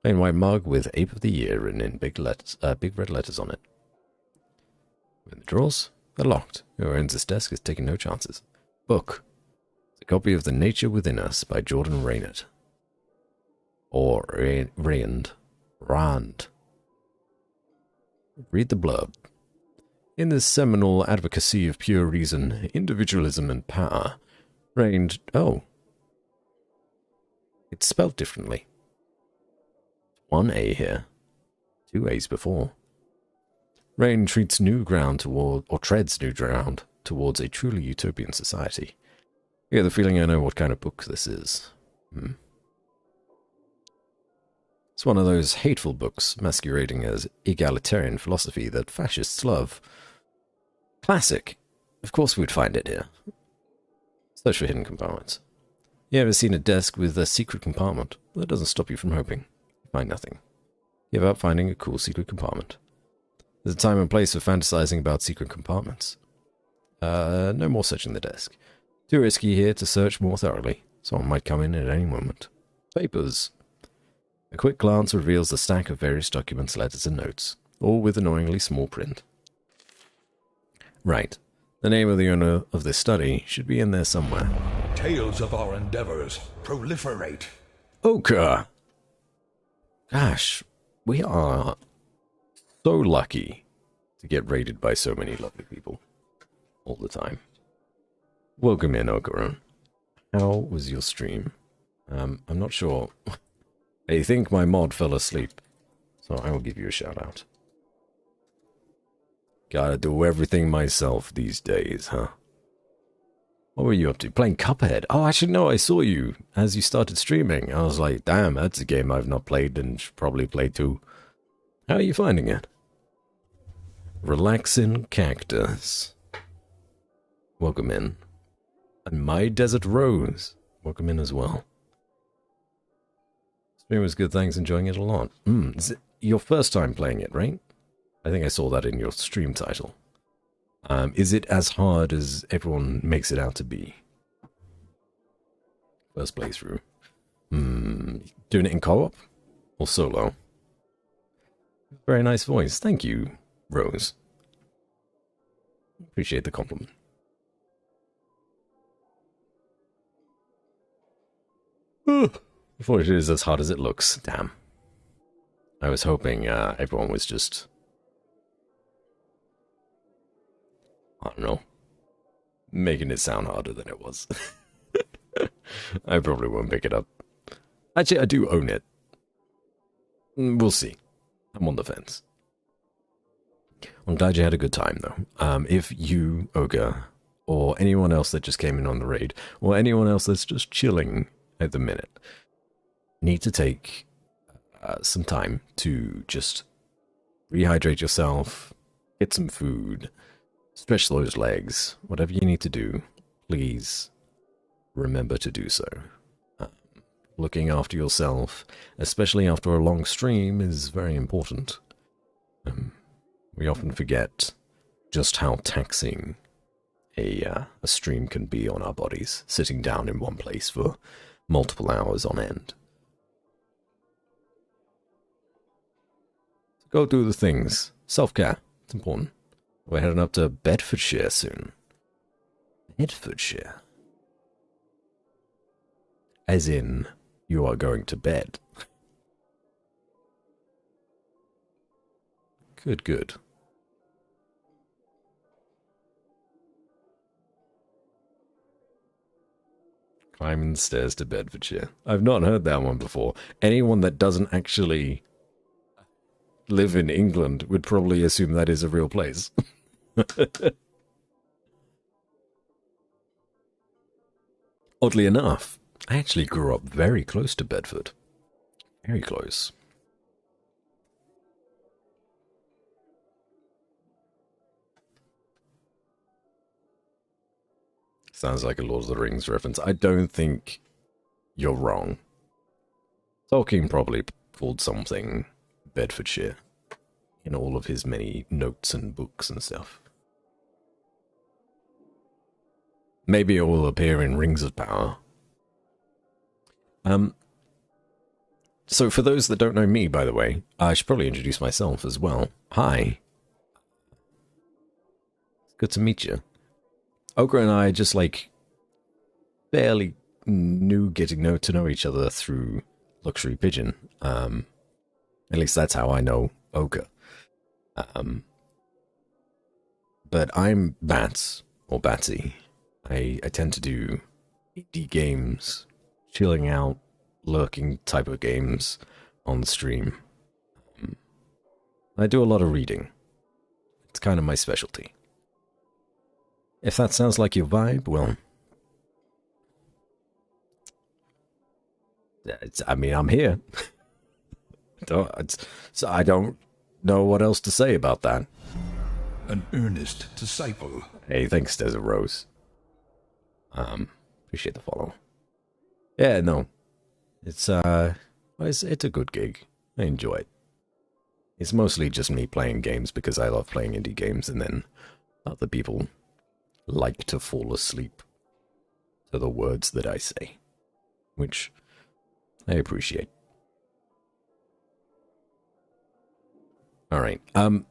Plain white mug with Ape of the Year written in big red letters on it. In the drawers, they're locked. Whoever owns this desk is taking no chances. Book. It's a copy of The Nature Within Us by Jordan Raynard. Or Rand. Read the blurb. In this seminal advocacy of pure reason, individualism, and power, Rand... Oh. It's spelled differently. One A here. Two A's before. Rain treads new ground toward towards a truly utopian society. I get the feeling I know what kind of book this is. It's one of those hateful books masquerading as egalitarian philosophy that fascists love. Classic. Of course we'd find it here. Search for hidden compartments. You ever seen a desk with a secret compartment? That doesn't stop you from hoping. You find nothing. Give up finding a cool secret compartment. There's a time and place for fantasizing about secret compartments. No more searching the desk. Too risky here to search more thoroughly. Someone might come in at any moment. Papers. A quick glance reveals the stack of various documents, letters, and notes, all with annoyingly small print. Right. The name of the owner of this study should be in there somewhere. Tales of our endeavors proliferate. Oka! Gosh, we are so lucky to get raided by so many lovely people all the time. Welcome in, Okarun. How was your stream? I'm not sure. I think my mod fell asleep, so I will give you a shout out. Gotta do everything myself these days, huh? What were you up to? Playing Cuphead? Oh, actually, no, I saw you as you started streaming. I was like, damn, that's a game I've not played and should probably play too. How are you finding it? Relaxing Cactus. Welcome in. And My Desert Rose. Welcome in as well. Stream was good, thanks, enjoying it a lot. Is it your first time playing it, right? I think I saw that in your stream title. Is it as hard as everyone makes it out to be? First playthrough. Doing it in co-op? Or solo? Very nice voice. Thank you, Rose. Appreciate the compliment. Before it is as hard as it looks. Damn. I was hoping everyone was just... I don't know. Making it sound harder than it was. I probably won't pick it up. Actually, I do own it. We'll see. I'm on the fence. I'm glad you had a good time, though. If you, Ogre, or anyone else that just came in on the raid, or anyone else that's just chilling at the minute, need to take some time to just rehydrate yourself, get some food, stretch those legs, whatever you need to do, please remember to do so. Looking after yourself, especially after a long stream, is very important. We often forget just how taxing a stream can be on our bodies, sitting down in one place for multiple hours on end. So go do the things. Self-care, it's important. We're heading up to Bedfordshire soon. Bedfordshire? As in, you are going to bed. Good, good. Climbing the stairs to Bedfordshire. I've not heard that one before. Anyone that doesn't actually live in England would probably assume that is a real place. Oddly enough, I actually grew up very close to Bedford. Very close. Sounds like a Lord of the Rings reference. I don't think you're wrong. Tolkien probably called something Bedfordshire in all of his many notes and books and stuff. Maybe it will appear in Rings of Power. So for those that don't know me, by the way, I should probably introduce myself as well. Hi. It's good to meet you. Okra and I just, like, barely knew getting to know each other through Luxury Pigeon. At least that's how I know Okra. But I'm Bats, or Batsy. I tend to do indie games, chilling out, lurking type of games on the stream. I do a lot of reading. It's kind of my specialty. If that sounds like your vibe, well, I mean, I'm here. So I don't know what else to say about that. An earnest disciple. Hey, thanks, Desert Rose. Appreciate the follow. Yeah, no, it's a good gig. I enjoy it. It's mostly just me playing games because I love playing indie games, and then other people like to fall asleep to the words that I say, which I appreciate. Alright,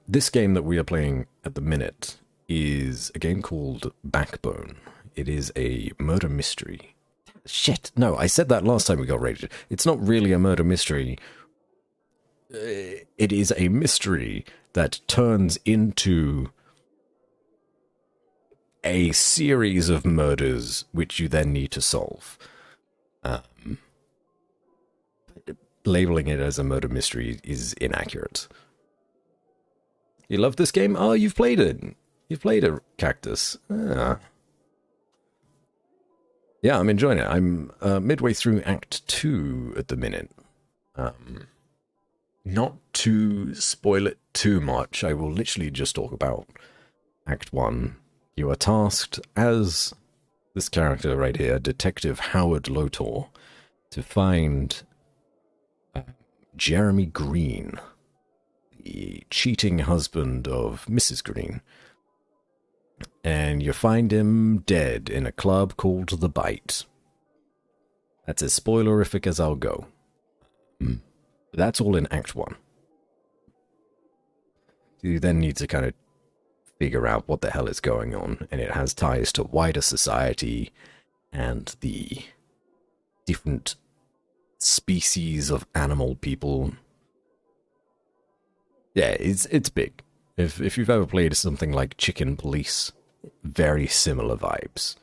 this game that we are playing at the minute is a game called Backbone. It is a murder mystery. Shit, no, I said that last time we got rated. It's not really a murder mystery. It is a mystery that turns into a series of murders which you then need to solve. Labeling it as a murder mystery is inaccurate. You love this game? Oh, you've played it. You've played it, Cactus. Ah. Yeah, I'm enjoying it. I'm midway through Act 2 at the minute. Not to spoil it too much, I will literally just talk about Act 1. You are tasked as this character right here, Detective Howard Lotor, to find Jeremy Green, the cheating husband of Mrs. Green. And you find him dead in a club called The Bite. That's as spoilerific as I'll go. That's all in Act 1. You then need to kind of figure out what the hell is going on, and it has ties to wider society and the different species of animal people. Yeah, it's big. If you've ever played something like Chicken Police, very similar vibes.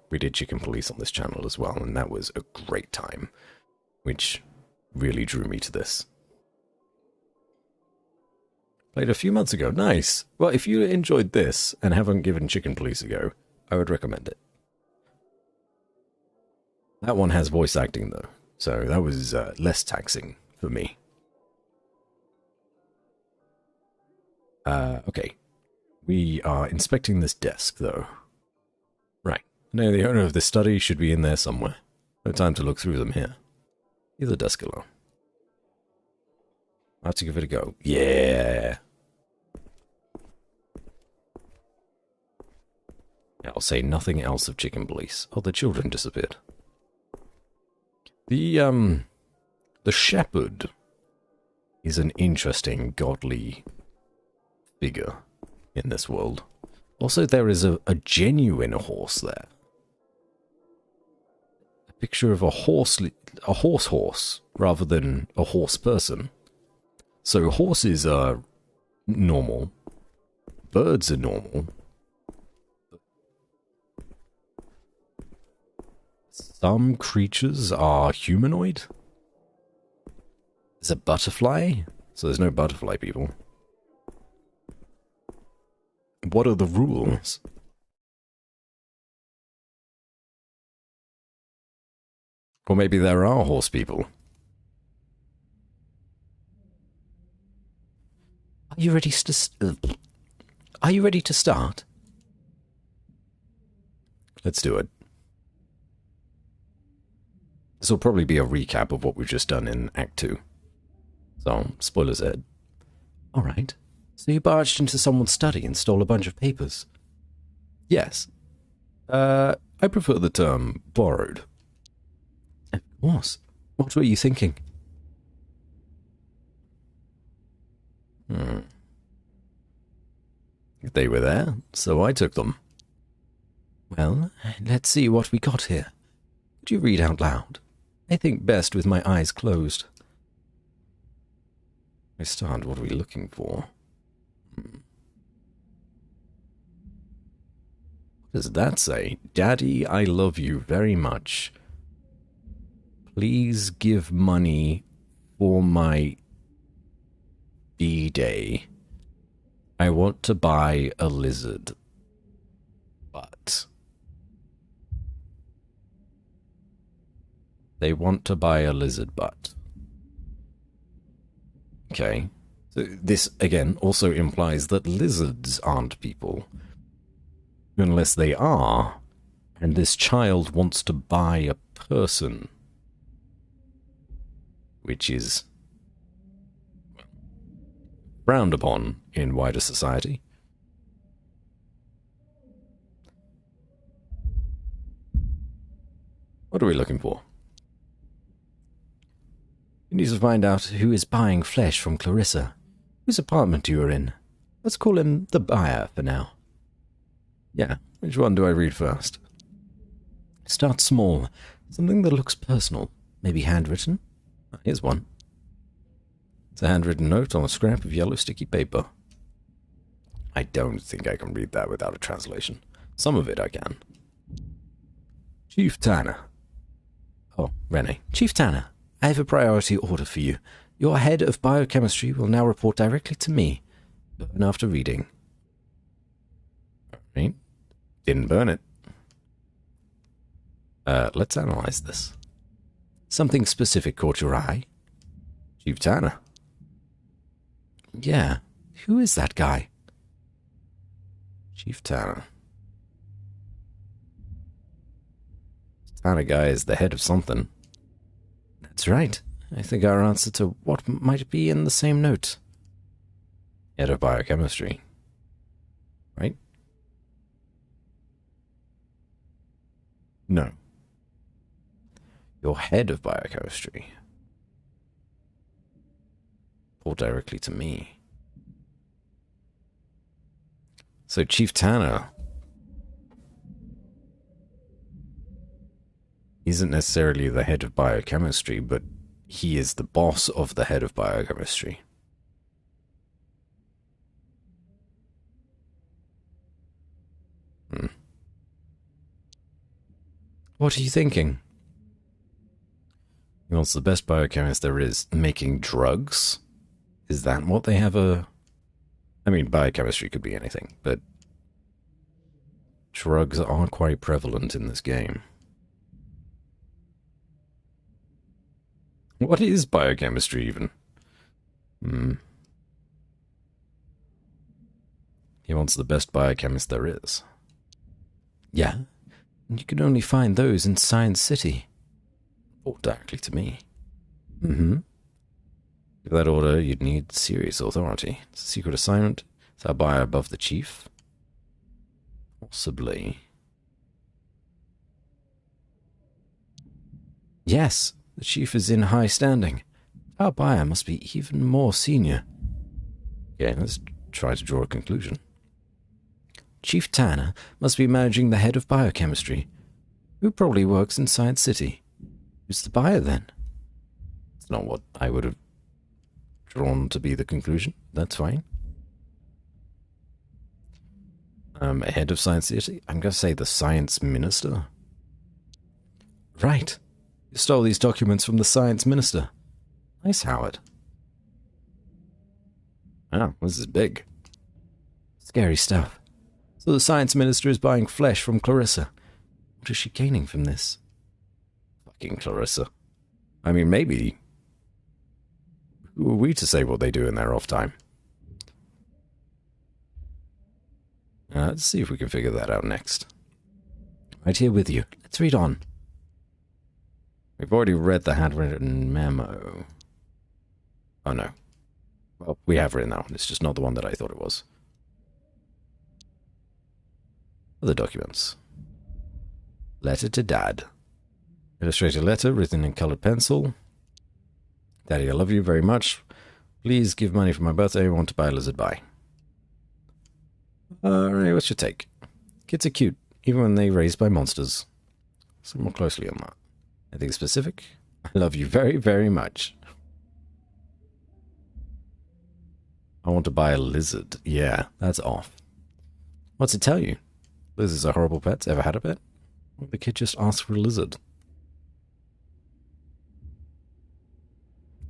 We did Chicken Police on this channel as well, and that was a great time, which really drew me to this. Played a few months ago. Nice. Well, if you enjoyed this and haven't given Chicken Police a go, I would recommend it. That one has voice acting, though, so that was less taxing for me. Okay. We are inspecting this desk, though. Right. Now, the owner of this study should be in there somewhere. No time to look through them here. Leave the desk alone. I have to give it a go. Yeah. I'll say nothing else of Chicken Police. Oh, the children disappeared. The shepherd is an interesting, godly figure in this world. Also, there is a genuine horse there. A picture of a horse rather than a horse person. So horses are normal. Birds are normal. Some creatures are humanoid. There's a butterfly, so there's no butterfly people. What are the rules? Or maybe there are horse people. Are you ready to start? Let's do it. This will probably be a recap of what we've just done in Act 2. So, spoilers ahead. Alright. So you barged into someone's study and stole a bunch of papers? Yes. I prefer the term borrowed. Of course. What were you thinking? They were there, so I took them. Well, let's see what we got here. Could you read out loud? I think best with my eyes closed. I start, what are we looking for? What does that say? Daddy, I love you very much. Please give money for my B-Day. I want to buy a lizard. But they want to buy a lizard butt. Okay. So this, again, also implies that lizards aren't people. Unless they are, and this child wants to buy a person. Which is frowned upon in wider society. What are we looking for? We need to find out who is buying flesh from Clarissa. Whose apartment you are in. Let's call him the buyer for now. Yeah, which one do I read first? Start small. Something that looks personal. Maybe handwritten? Here's one. It's a handwritten note on a scrap of yellow sticky paper. I don't think I can read that without a translation. Some of it I can. Chief Tanner. Oh, Rene. Chief Tanner, I have a priority order for you. Your head of biochemistry will now report directly to me. Burn after reading. Alright. Didn't burn it. Let's analyze this. Something specific caught your eye? Chief Tanner. Yeah. Who is that guy? Chief Tanner. Tanner guy is the head of something. That's right. I think our answer to what might be in the same note. Head of biochemistry. Right? No. Your head of biochemistry. Or directly to me. So Chief Tanner isn't necessarily the head of biochemistry, but he is the boss of the head of biochemistry. What are you thinking? He wants the best biochemist there is making drugs? Is that what they have a... I mean, biochemistry could be anything, but drugs are quite prevalent in this game. What is biochemistry, even? He wants the best biochemist there is. Yeah, and you can only find those in Science City. Or directly to me. Give that order, you'd need serious authority. It's a secret assignment. Is our buyer above the chief? Possibly. Yes, the chief is in high standing. Our buyer must be even more senior. Okay, let's try to draw a conclusion. Chief Tanner must be managing the head of biochemistry, who probably works in Science City. Who's the buyer, then? It's not what I would have drawn to be the conclusion. That's fine. Head of Science City? I'm going to say the Science Minister. Right. You stole these documents from the Science Minister. Nice, Howard. Oh, this is big. Scary stuff. So the Science Minister is buying flesh from Clarissa. What is she gaining from this? Fucking Clarissa. I mean, maybe. Who are we to say what they do in their off time? Let's see if we can figure that out next. Right here with you. Let's read on. We've already read the handwritten memo. Oh no. Well, we have written that one. It's just not the one that I thought it was. Other documents. Letter to Dad. Illustrated letter written in colored pencil. Daddy, I love you very much. Please give money for my birthday. I want to buy a lizard bye. Alright, what's your take? Kids are cute, even when they're raised by monsters. Let's look more closely on that. Anything specific? I love you very, very much. I want to buy a lizard. Yeah, that's off. What's it tell you? Lizards are horrible pets. Ever had a pet? Well, the kid just asked for a lizard.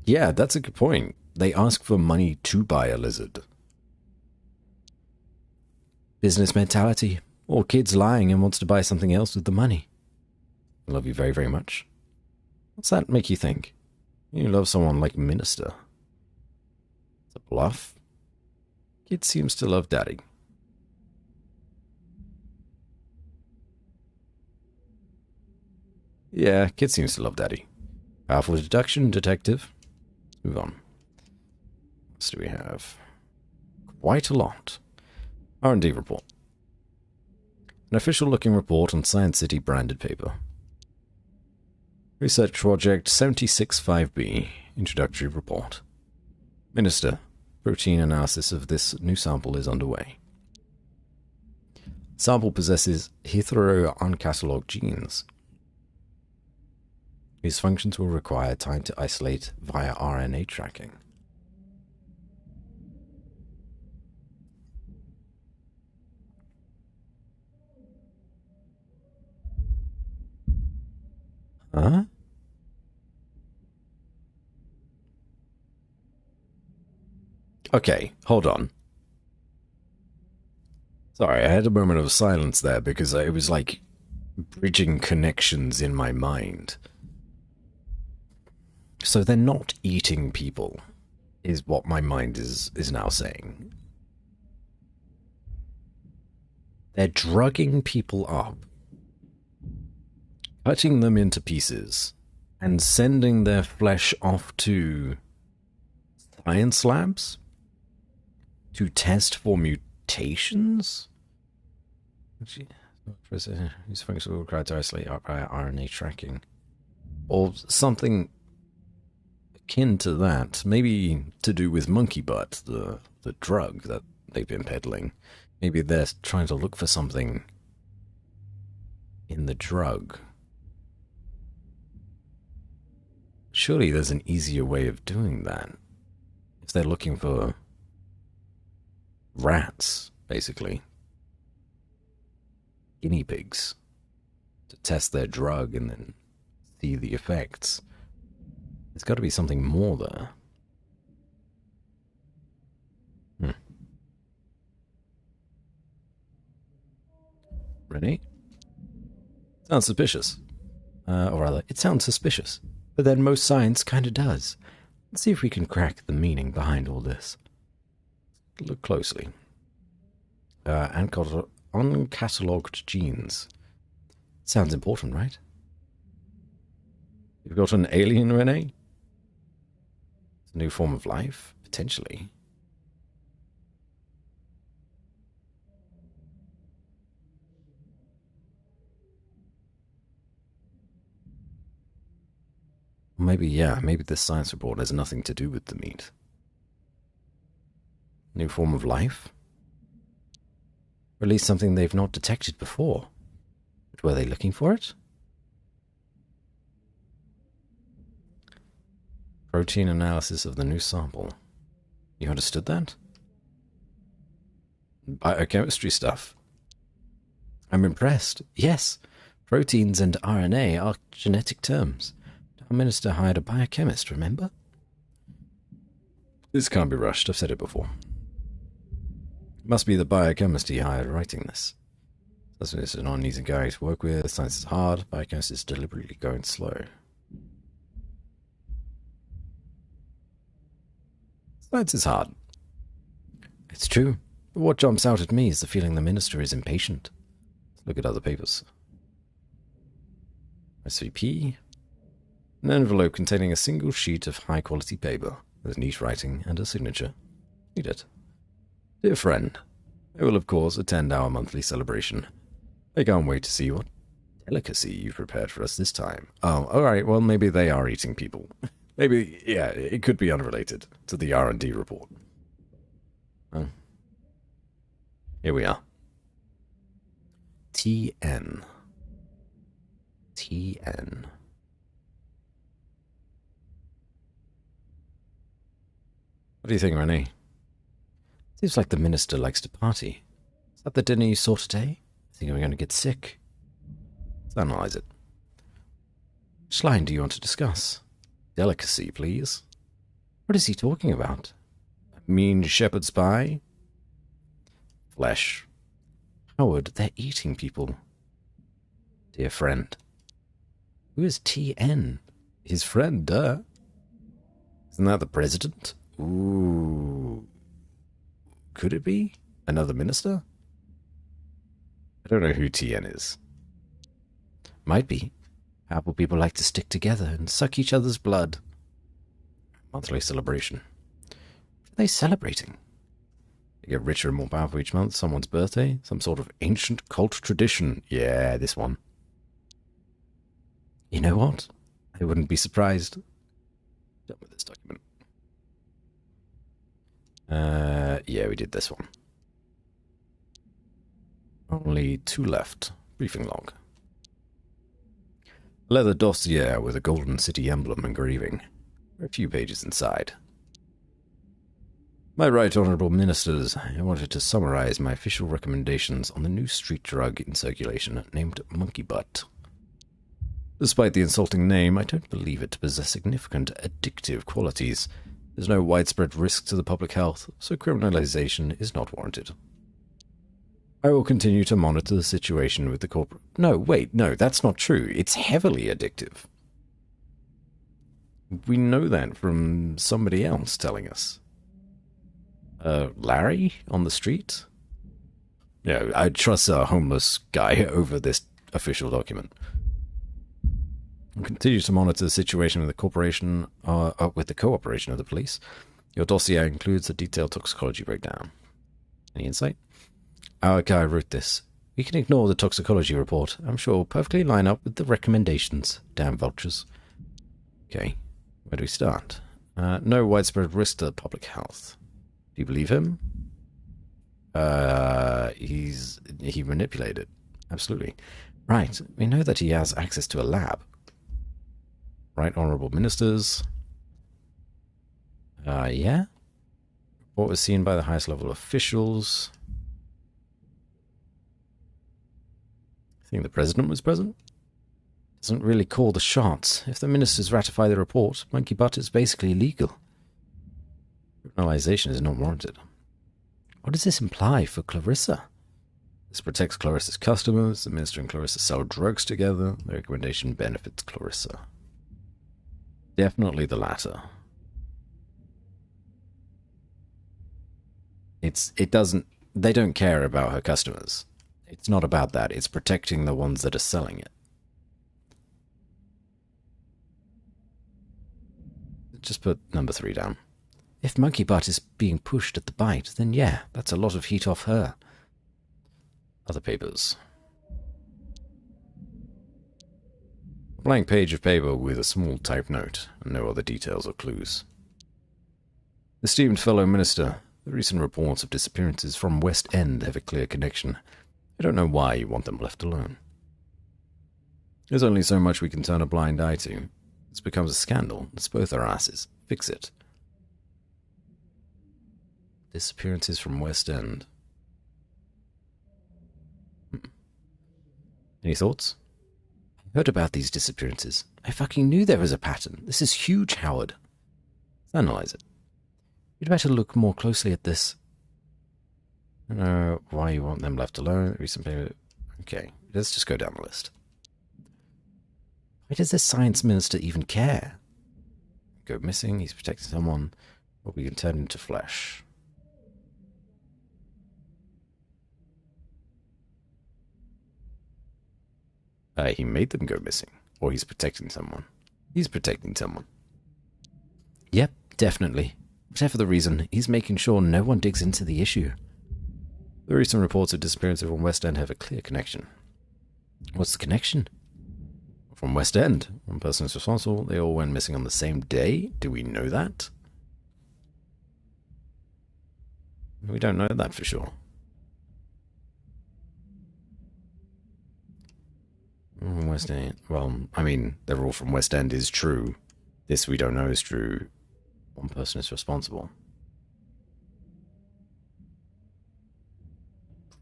Yeah, that's a good point. They ask for money to buy a lizard. Business mentality. Or kid's lying and wants to buy something else with the money. I love you very, very much. What's that make you think? You love someone like Minister. It's a bluff. Kid seems to love Daddy. Yeah, kid seems to love Daddy. Powerful deduction, detective. Let's move on. What else do we have? Quite a lot. R&D report. An official-looking report on Science City branded paper. Research Project 765B. Introductory report. Minister, protein analysis of this new sample is underway. Sample possesses hetero-uncatalogued genes. These functions will require time to isolate via RNA tracking. Huh? Okay, hold on. Sorry, I had a moment of silence there because it was like bridging connections in my mind. So they're not eating people, is what my mind is now saying. They're drugging people up, cutting them into pieces, and sending their flesh off to science labs to test for mutations? These functions will require to isolate by RNA tracking. Or something akin to that. Maybe to do with monkey butt, the drug that they've been peddling. Maybe they're trying to look for something in the drug. Surely there's an easier way of doing that. If they're looking for rats, basically. Guinea pigs. To test their drug and then see the effects. There's got to be something more there. Renee? Sounds suspicious. Or rather, it sounds suspicious. But then most science kinda does. Let's see if we can crack the meaning behind all this. Look closely. Uncatalogued genes. Sounds important, right? You've got an alien, Renee? It's a new form of life? Potentially. Maybe, yeah, maybe this science report has nothing to do with the meat. New form of life? Or at least something they've not detected before. But were they looking for it? Protein analysis of the new sample. You understood that? Biochemistry stuff. I'm impressed. Yes, proteins and RNA are genetic terms. Our minister hired a biochemist, remember? This can't be rushed, I've said it before. It must be the biochemist he hired writing this. This is an uneasy guy to work with, science is hard, biochemist is deliberately going slow. Science is hard. It's true, but what jumps out at me is the feeling the minister is impatient. Let's look at other papers. SVP. An envelope containing a single sheet of high-quality paper, with neat writing and a signature. Read it. Dear friend, I will of course attend our monthly celebration. I can't wait to see what delicacy you've prepared for us this time. Oh, alright, well maybe they are eating people. Maybe, yeah, it could be unrelated to the R&D report. Oh. Here we are. TN. TN. What do you think, Renee? Seems like the minister likes to party. Is that the dinner you saw today? I think I'm going to get sick. Let's analyze it. Which line do you want to discuss? Delicacy, please. What is he talking about? A mean shepherd's pie? Flesh. Howard, they're eating people. Dear friend. Who is TN? His friend, duh. Isn't that the president? Ooh. Could it be? Another minister? I don't know who TN is. Might be. Powerful people like to stick together and suck each other's blood. Monthly celebration. What are they celebrating? They get richer and more powerful each month. Someone's birthday? Some sort of ancient cult tradition. Yeah, this one. You know what? I wouldn't be surprised. Done with this document. Yeah, we did this one. Only 2 left. Briefing log. Leather dossier with a Golden City emblem engraving. There are a few pages inside. My right honourable ministers, I wanted to summarise my official recommendations on the new street drug in circulation named Monkey Butt. Despite the insulting name, I don't believe it to possess significant addictive qualities. There's no widespread risk to the public health, so criminalization is not warranted. I will continue to monitor the situation with the corporate... No, wait, no, that's not true. It's heavily addictive. We know that from somebody else telling us. Larry on the street? Yeah, I'd trust a homeless guy over this official document. I'll continue to monitor the situation with the corporation, with the cooperation of the police. Your dossier includes a detailed toxicology breakdown. Any insight? Our guy wrote this. We can ignore the toxicology report. I'm sure will perfectly line up with the recommendations. Damn vultures. Okay, where do we start? No widespread risk to the public health. Do you believe him? He manipulated. Absolutely. Right, we know that he has access to a lab. Right, honourable ministers. Yeah? What was seen by the highest level officials. I think the president was present. Doesn't really call the shots. If the ministers ratify the report, Monkey Butt is basically illegal. Criminalization is not warranted. What does this imply for Clarissa? This protects Clarissa's customers. The minister and Clarissa sell drugs together. The recommendation benefits Clarissa. Definitely the latter. They don't care about her customers. It's not about that. It's protecting the ones that are selling it. Just put number 3 down. If Monkey Butt is being pushed at the bite, then yeah, that's a lot of heat off her. Other papers. A blank page of paper with a small type note, and no other details or clues. Esteemed fellow minister, the recent reports of disappearances from West End have a clear connection. I don't know why you want them left alone. There's only so much we can turn a blind eye to. This becomes a scandal. It's both our asses. Fix it. Disappearances from West End. Any thoughts? I heard about these disappearances. I fucking knew there was a pattern. This is huge, Howard. Let's analyze it. You'd better look more closely at this. I don't know why you want them left alone. Recent paper. Okay, let's just go down the list. Why does this science minister even care? Go missing, he's protecting someone, or we can turn into flesh. He made them go missing, or he's protecting someone. He's protecting someone. Yep, definitely. Whatever the reason, he's making sure no one digs into the issue. The recent reports of disappearances from West End have a clear connection. What's the connection? From West End. One person is responsible. They all went missing on the same day. Do we know that? We don't know that for sure. West End. Well, I mean, they're all from West End is true. This we don't know is true. One person is responsible.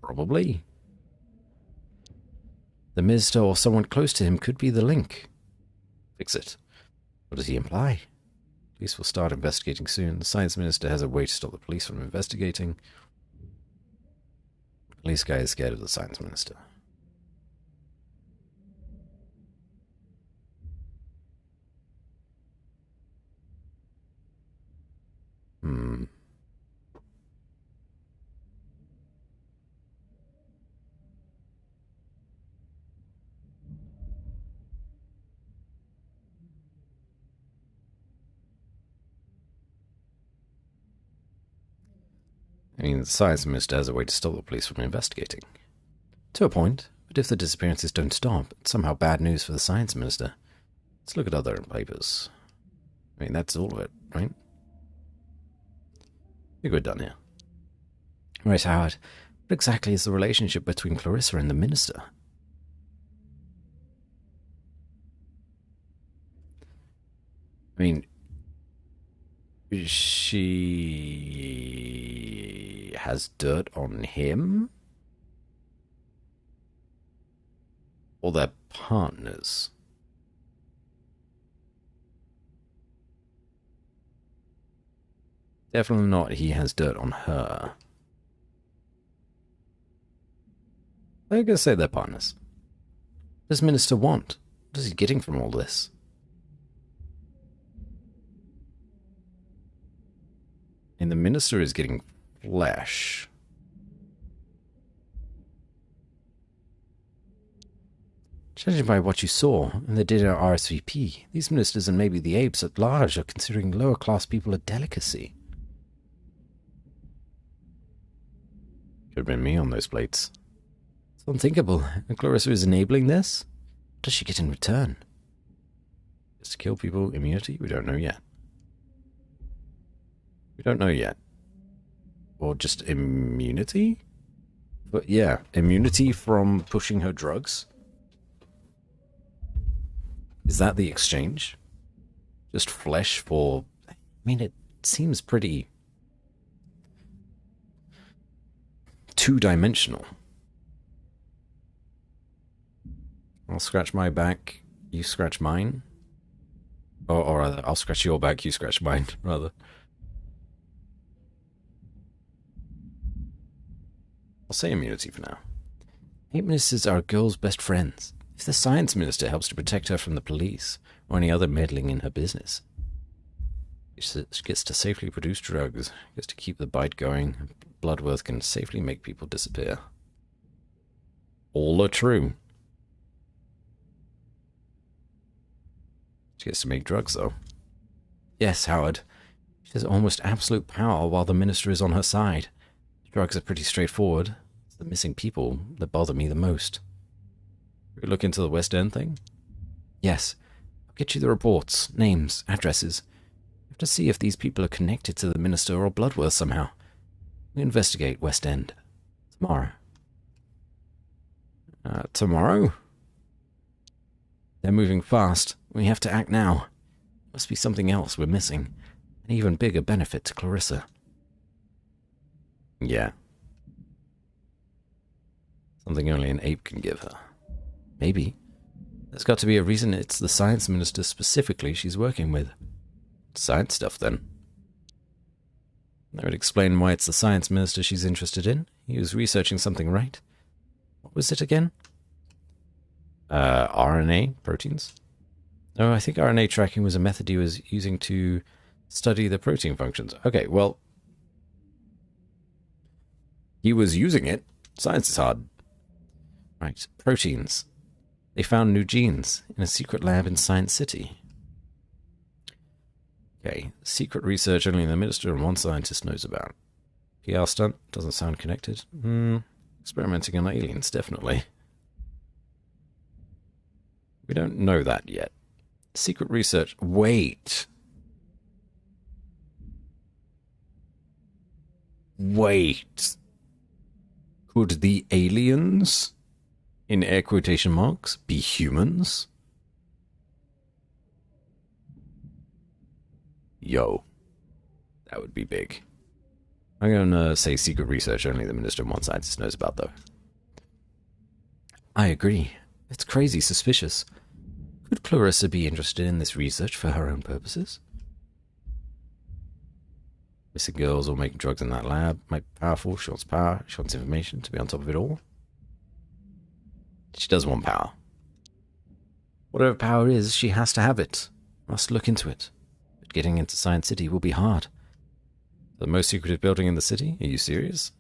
Probably. The minister or someone close to him could be the link. Fix it. What does he imply? Police will start investigating soon. The science minister has a way to stop the police from investigating. Police guy is scared of the science minister. I mean, the science minister has a way to stop the police from investigating. To a point, but if the disappearances don't stop, it's somehow bad news for the science minister. Let's look at other papers. I mean, that's all of it, right? I think we're done here. Right, Howard. What exactly is the relationship between Clarissa and the minister? I mean, she has dirt on him? Or they're partners? Definitely not he has dirt on her. I'm going to say they're partners. What does Minister want? What is he getting from all this? And the Minister is getting flesh. Judging by what you saw and the data RSVP, these ministers and maybe the apes at large are considering lower-class people a delicacy. Could have been me on those plates. It's unthinkable. And Clarissa is enabling this? What does she get in return? Just to kill people, immunity? We don't know yet. We don't know yet. Or just immunity? But yeah, immunity from pushing her drugs? Is that the exchange? Just flesh for... I mean, it seems pretty... two-dimensional. I'll scratch my back, you scratch mine. Or rather, I'll scratch your back, you scratch mine, rather. I'll say immunity for now. Ape ministers are a girl's best friends. If the science minister helps to protect her from the police, or any other meddling in her business, she gets to safely produce drugs, gets to keep the bite going, Bloodworth can safely make people disappear. All are true. She gets to make drugs, though. Yes, Howard. She has almost absolute power while the minister is on her side. Drugs are pretty straightforward. It's the missing people that bother me the most. We look into the West End thing? Yes. I'll get you the reports, names, addresses. We have to see if these people are connected to the minister or Bloodworth somehow. We investigate West End. Tomorrow. Tomorrow? They're moving fast. We have to act now. Must be something else we're missing. An even bigger benefit to Clarissa. Yeah. Something only an ape can give her. Maybe. There's got to be a reason it's the science minister specifically she's working with. Science stuff, then. That would explain why it's the science minister she's interested in. He was researching something, right? What was it again? RNA proteins? No, I think RNA tracking was a method he was using to study the protein functions. Okay, well, he was using it. Science is hard. Right, proteins. They found new genes in a secret lab in Science City. Okay, secret research only the minister and one scientist knows about. PR stunt doesn't sound connected. Experimenting on aliens, definitely. We don't know that yet. Secret research. Wait. Could the aliens, in air quotation marks, be humans? Yo. That would be big. I'm going to say secret research only the minister and one scientist knows about, though. I agree. It's crazy suspicious. Could Clarissa be interested in this research for her own purposes? Missing girls all making drugs in that lab. Might be powerful. She wants power. She wants information to be on top of it all. She does want power. Whatever power is, she has to have it. Must look into it. But getting into Science City will be hard. The most secretive building in the city? Are you serious?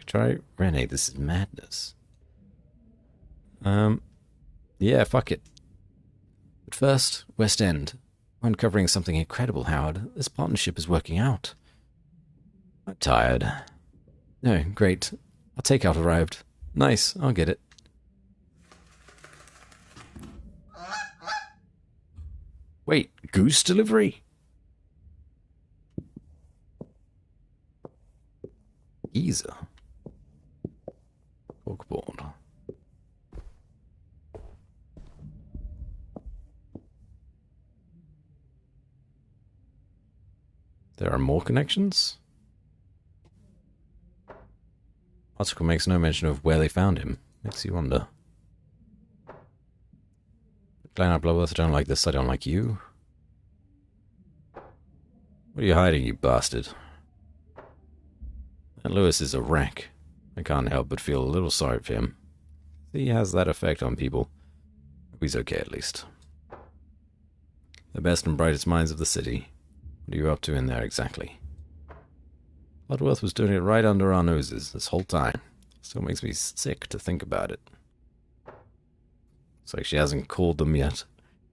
Try Renee, this is madness. Yeah, fuck it. But first, West End. We're uncovering something incredible, Howard. This partnership is working out. I'm tired. No, great. Our takeout arrived. Nice, I'll get it. Wait, goose delivery? Easer. Corkboard. There are more connections? Article makes no mention of where they found him. Makes you wonder. Glenn Bloodworth, I don't like this, I don't like you. What are you hiding, you bastard? And Lewis is a wreck. I can't help but feel a little sorry for him. He has that effect on people. He's okay, at least. The best and brightest minds of the city. What are you up to in there, exactly? Bloodworth was doing it right under our noses this whole time. Still makes me sick to think about it. Looks like she hasn't called them yet.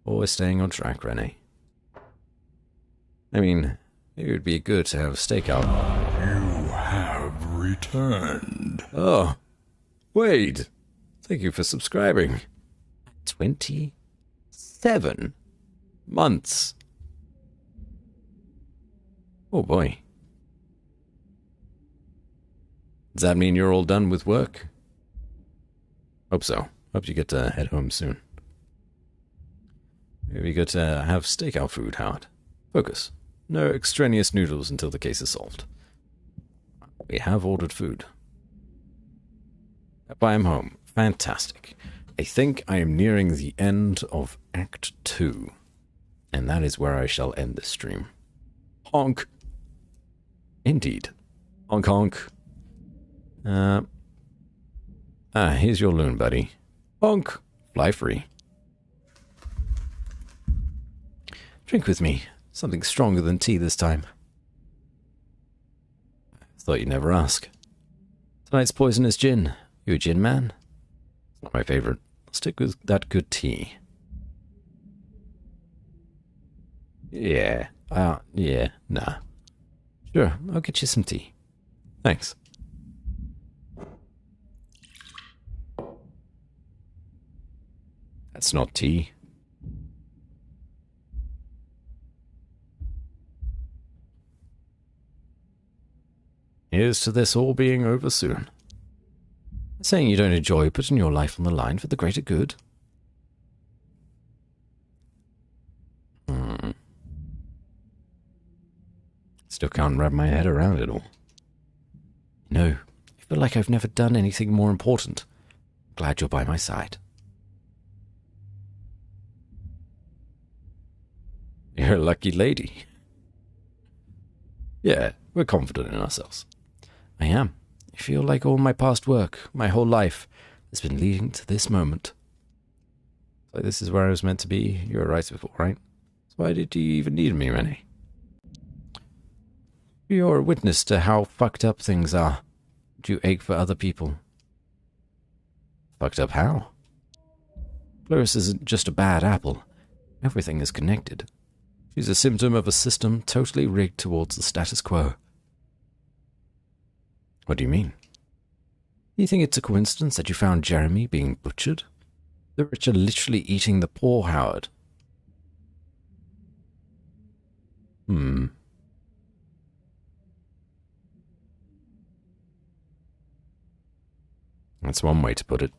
Always staying on track, Renee. I mean, maybe it would be good to have a stakeout. You have returned. Oh, Wade. Thank you for subscribing. 27 months. Oh boy. Does that mean you're all done with work? Hope so. Hope you get to head home soon. Maybe good to have stakeout food, Howard. Focus. No extraneous noodles until the case is solved. We have ordered food. I am home. Fantastic. I think I am nearing the end of Act 2. And that is where I shall end this stream. Honk. Indeed. Honk honk. Here's your loon, buddy. Honk. Fly free. Drink with me. Something stronger than tea this time. Thought you'd never ask. Tonight's poison is gin. You a gin man? It's not my favorite. I'll stick with that good tea. Yeah. Yeah. Nah. Sure, I'll get you some tea. Thanks. That's not tea. Here's to this all being over soon. Saying you don't enjoy putting your life on the line for the greater good. Still can't wrap my head around it all. No, I feel like I've never done anything more important. Glad you're by my side. You're a lucky lady. Yeah, we're confident in ourselves. I am. I feel like all my past work, my whole life, has been leading to this moment. So this is where I was meant to be. You were right before, right? So why did you even need me, Rennie? You're a witness to how fucked up things are. Do you ache for other people? Fucked up how? Clarissa isn't just a bad apple. Everything is connected. She's a symptom of a system totally rigged towards the status quo. What do you mean? You think it's a coincidence that you found Jeremy being butchered? The rich are literally eating the poor, Howard. That's one way to put it.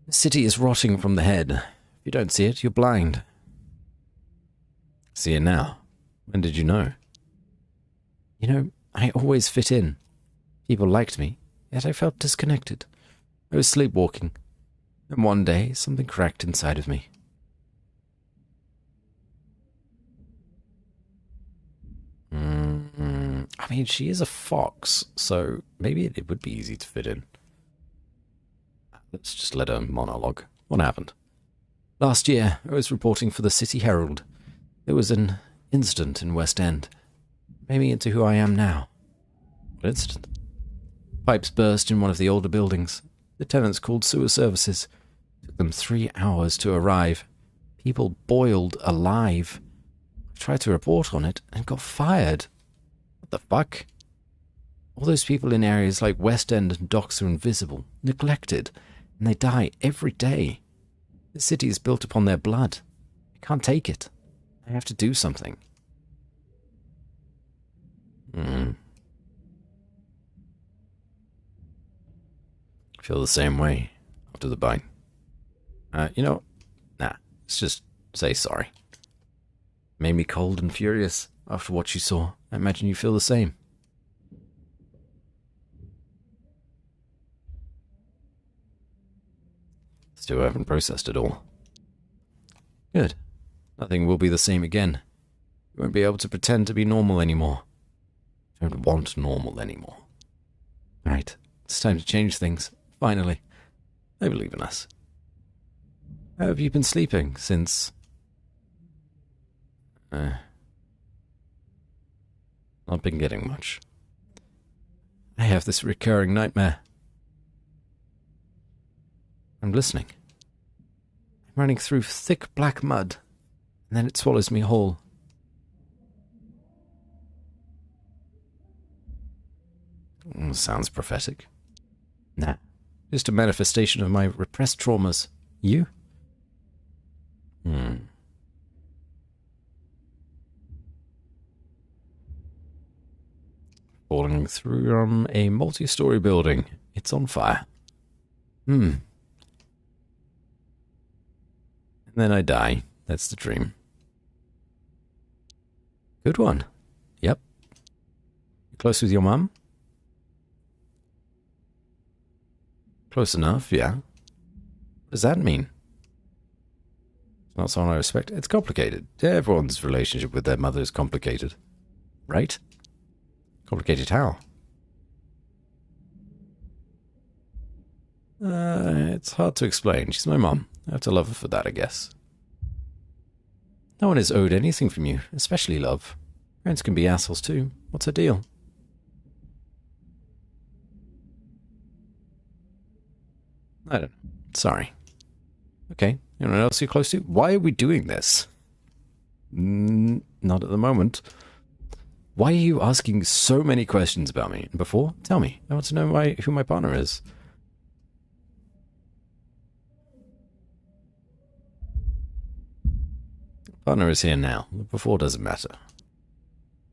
The city is rotting from the head. If you don't see it, you're blind. See it now. When did you know? You know, I always fit in. People liked me, yet I felt disconnected. I was sleepwalking. And one day, something cracked inside of me. I mean, she is a fox, so maybe it would be easy to fit in. Let's just let her monologue. What happened? Last year, I was reporting for the City Herald. There was an incident in West End. Made me into who I am now. What incident? Pipes burst in one of the older buildings. The tenants called sewer services. Took them 3 hours to arrive. People boiled alive. I tried to report on it and got fired. What the fuck? All those people in areas like West End and Docks are invisible, neglected, and they die every day. The city is built upon their blood. I can't take it. I have to do something. Feel the same way after the bite. You know, nah, let's just say sorry. Made me cold and furious after what you saw. I imagine you feel the same. Still haven't processed it all. Good. Nothing will be the same again. You won't be able to pretend to be normal anymore. You don't want normal anymore. Right, it's time to change things. Finally. I believe in us. How have you been sleeping since... Not been getting much. I have this recurring nightmare. I'm listening. I'm running through thick black mud, and then it swallows me whole. Sounds prophetic. Nah. Just a manifestation of my repressed traumas. You? Falling through a multi-story building. It's on fire. And then I die. That's the dream. Good one. Yep. You close with your mum? Close enough, yeah. What does that mean? It's not someone I respect. It's complicated. Everyone's relationship with their mother is complicated. Right? Complicated how? It's hard to explain. She's my mum. I have to love her for that, I guess. No one is owed anything from you, especially love. Parents can be assholes too. What's her deal? I don't know. Sorry. Okay. Anyone else you're close to? Why are we doing this? Not at the moment. Why are you asking so many questions about me? Before? Tell me. I want to know who my partner is. Partner is here now. Before doesn't matter. Do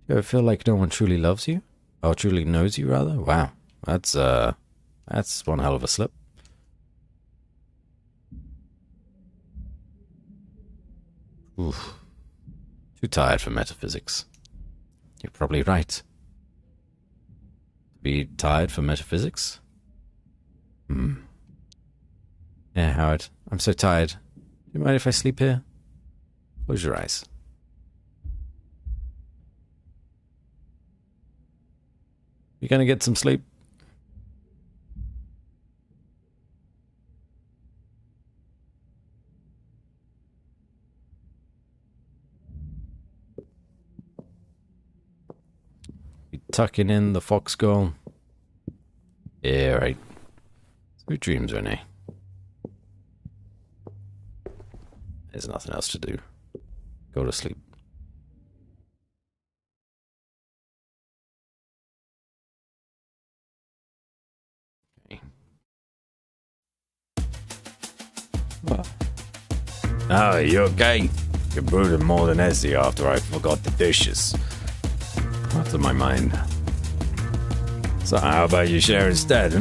you ever feel like no one truly loves you? Or truly knows you, rather? Wow. That's one hell of a slip. Oof. Too tired for metaphysics. You're probably right. Be tired for metaphysics? Yeah, Howard. I'm so tired. Do you mind if I sleep here? Close your eyes. You gonna get some sleep? You tucking in the fox girl? Yeah, right. Sweet dreams, Renee. There's nothing else to do. Go to sleep. Okay. What? Oh, you okay? You're brooding more than Essie after I forgot the dishes. What's on my mind? So how about you share instead,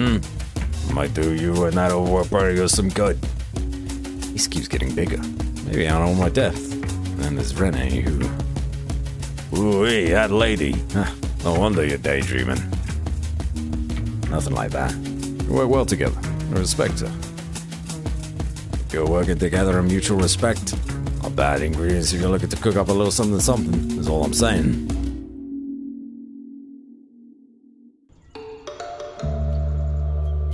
Might do you and that overwork party some good. This keeps getting bigger. Maybe I don't know my death. And there's Renee, who... Ooh-wee, that lady. No wonder you're daydreaming. Nothing like that. We work well together. I respect her. You're working together in mutual respect. Not bad ingredients if you're looking to cook up a little something-something, is all I'm saying.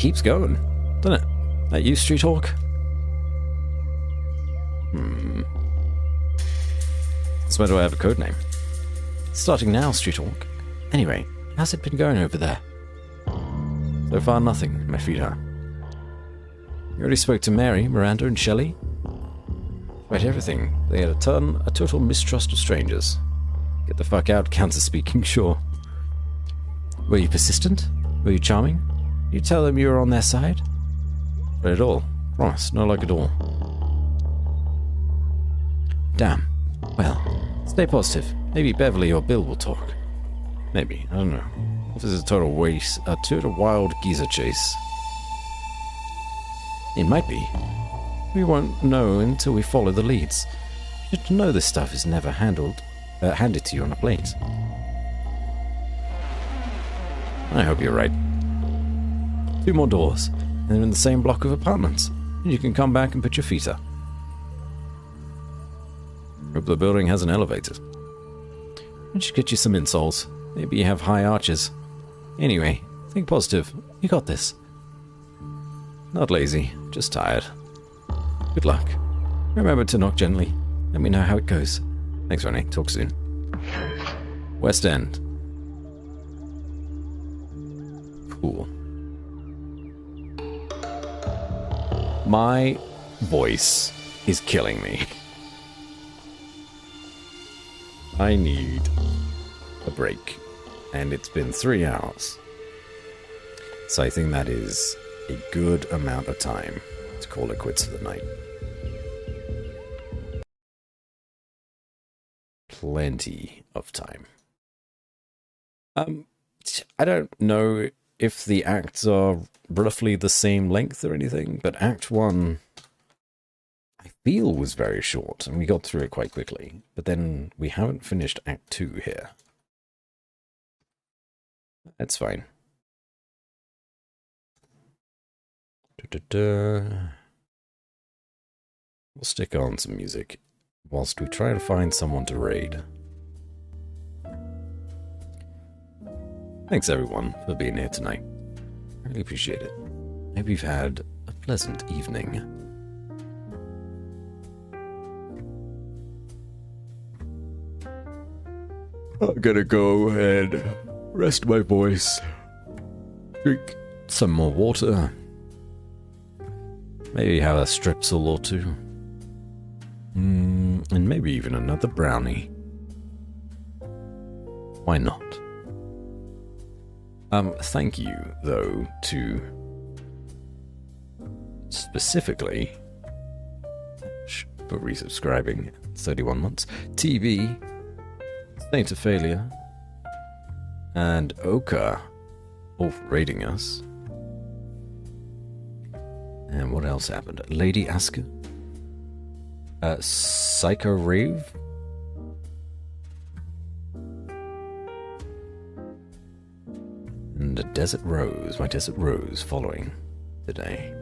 keeps going, doesn't it? That you, Street Hawk? So why do I have a code name? Starting now, Street Hawk. Anyway, how's it been going over there? So far, nothing, my feeder. You already spoke to Mary, Miranda, and Shelley? Quite everything. They had a total mistrust of strangers. Get the fuck out, counter-speaking, sure. Were you persistent? Were you charming? Did you tell them you were on their side? Not at all. Promise, not like at all. Damn. Well, stay positive. Maybe Beverly or Bill will talk. Maybe, I don't know. This is a total wild geezer chase. It might be. We won't know until we follow the leads. You should know this stuff is never handed to you on a plate. I hope you're right. 2 more doors, and they're in the same block of apartments. And you can come back and put your feet up. Hope the building has an elevator. I should get you some insoles. Maybe you have high arches. Anyway, think positive. You got this. Not lazy, just tired. Good luck. Remember to knock gently. Let me know how it goes. Thanks, Ronnie. Talk soon. West End. Cool. My voice is killing me. I need a break. And it's been 3 hours. So I think that is a good amount of time to call it quits for the night. Plenty of time. I don't know if the acts are roughly the same length or anything, but Act 1, I feel, was very short, and we got through it quite quickly. But then we haven't finished Act 2 here. That's fine. We'll stick on some music whilst we try to find someone to raid. Thanks everyone for being here tonight. I really appreciate it. Hope you've had a pleasant evening. I'm gonna go and rest my voice. Drink Some more water. Maybe have a strepsil or 2. And maybe even another brownie. Why not? Thank you, though, to specifically for resubscribing 31 months, TV, State of Failure, and Oka, all for raiding us. And what else happened? Lady Asker? Psycho Rave? And a Desert Rose, my Desert Rose following today.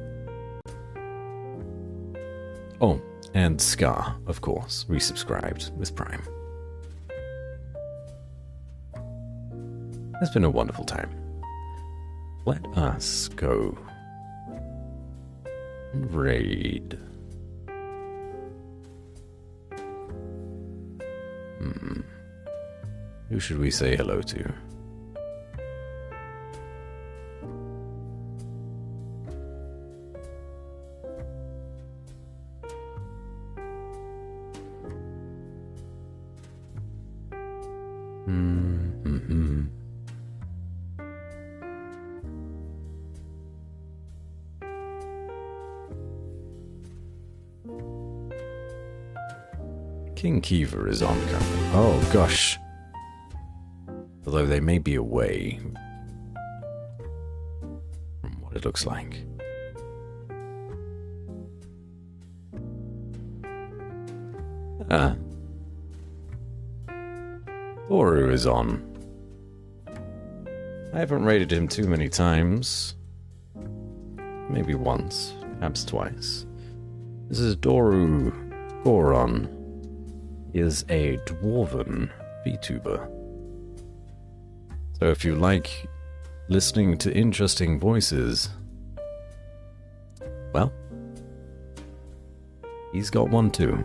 Oh, and Scar, of course, resubscribed with Prime. It's been a wonderful time. Let us go and raid. Who should we say hello to? King Kiva is on currently. Oh gosh. Although they may be away from what it looks like. Toru is on. I haven't raided him too many times. Maybe once, perhaps twice. This is Doru Goron. He is a dwarven VTuber. So if you like listening to interesting voices well, he's got one too.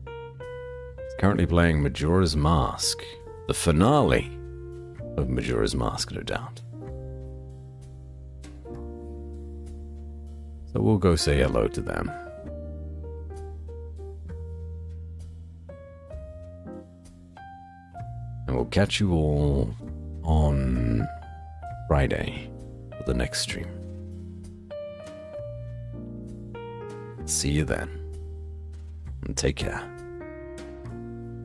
He's currently playing Majora's Mask, the finale of Majora's Mask, no doubt. So we'll go say hello to them. And we'll catch you all on Friday for the next stream. See you then. And take care.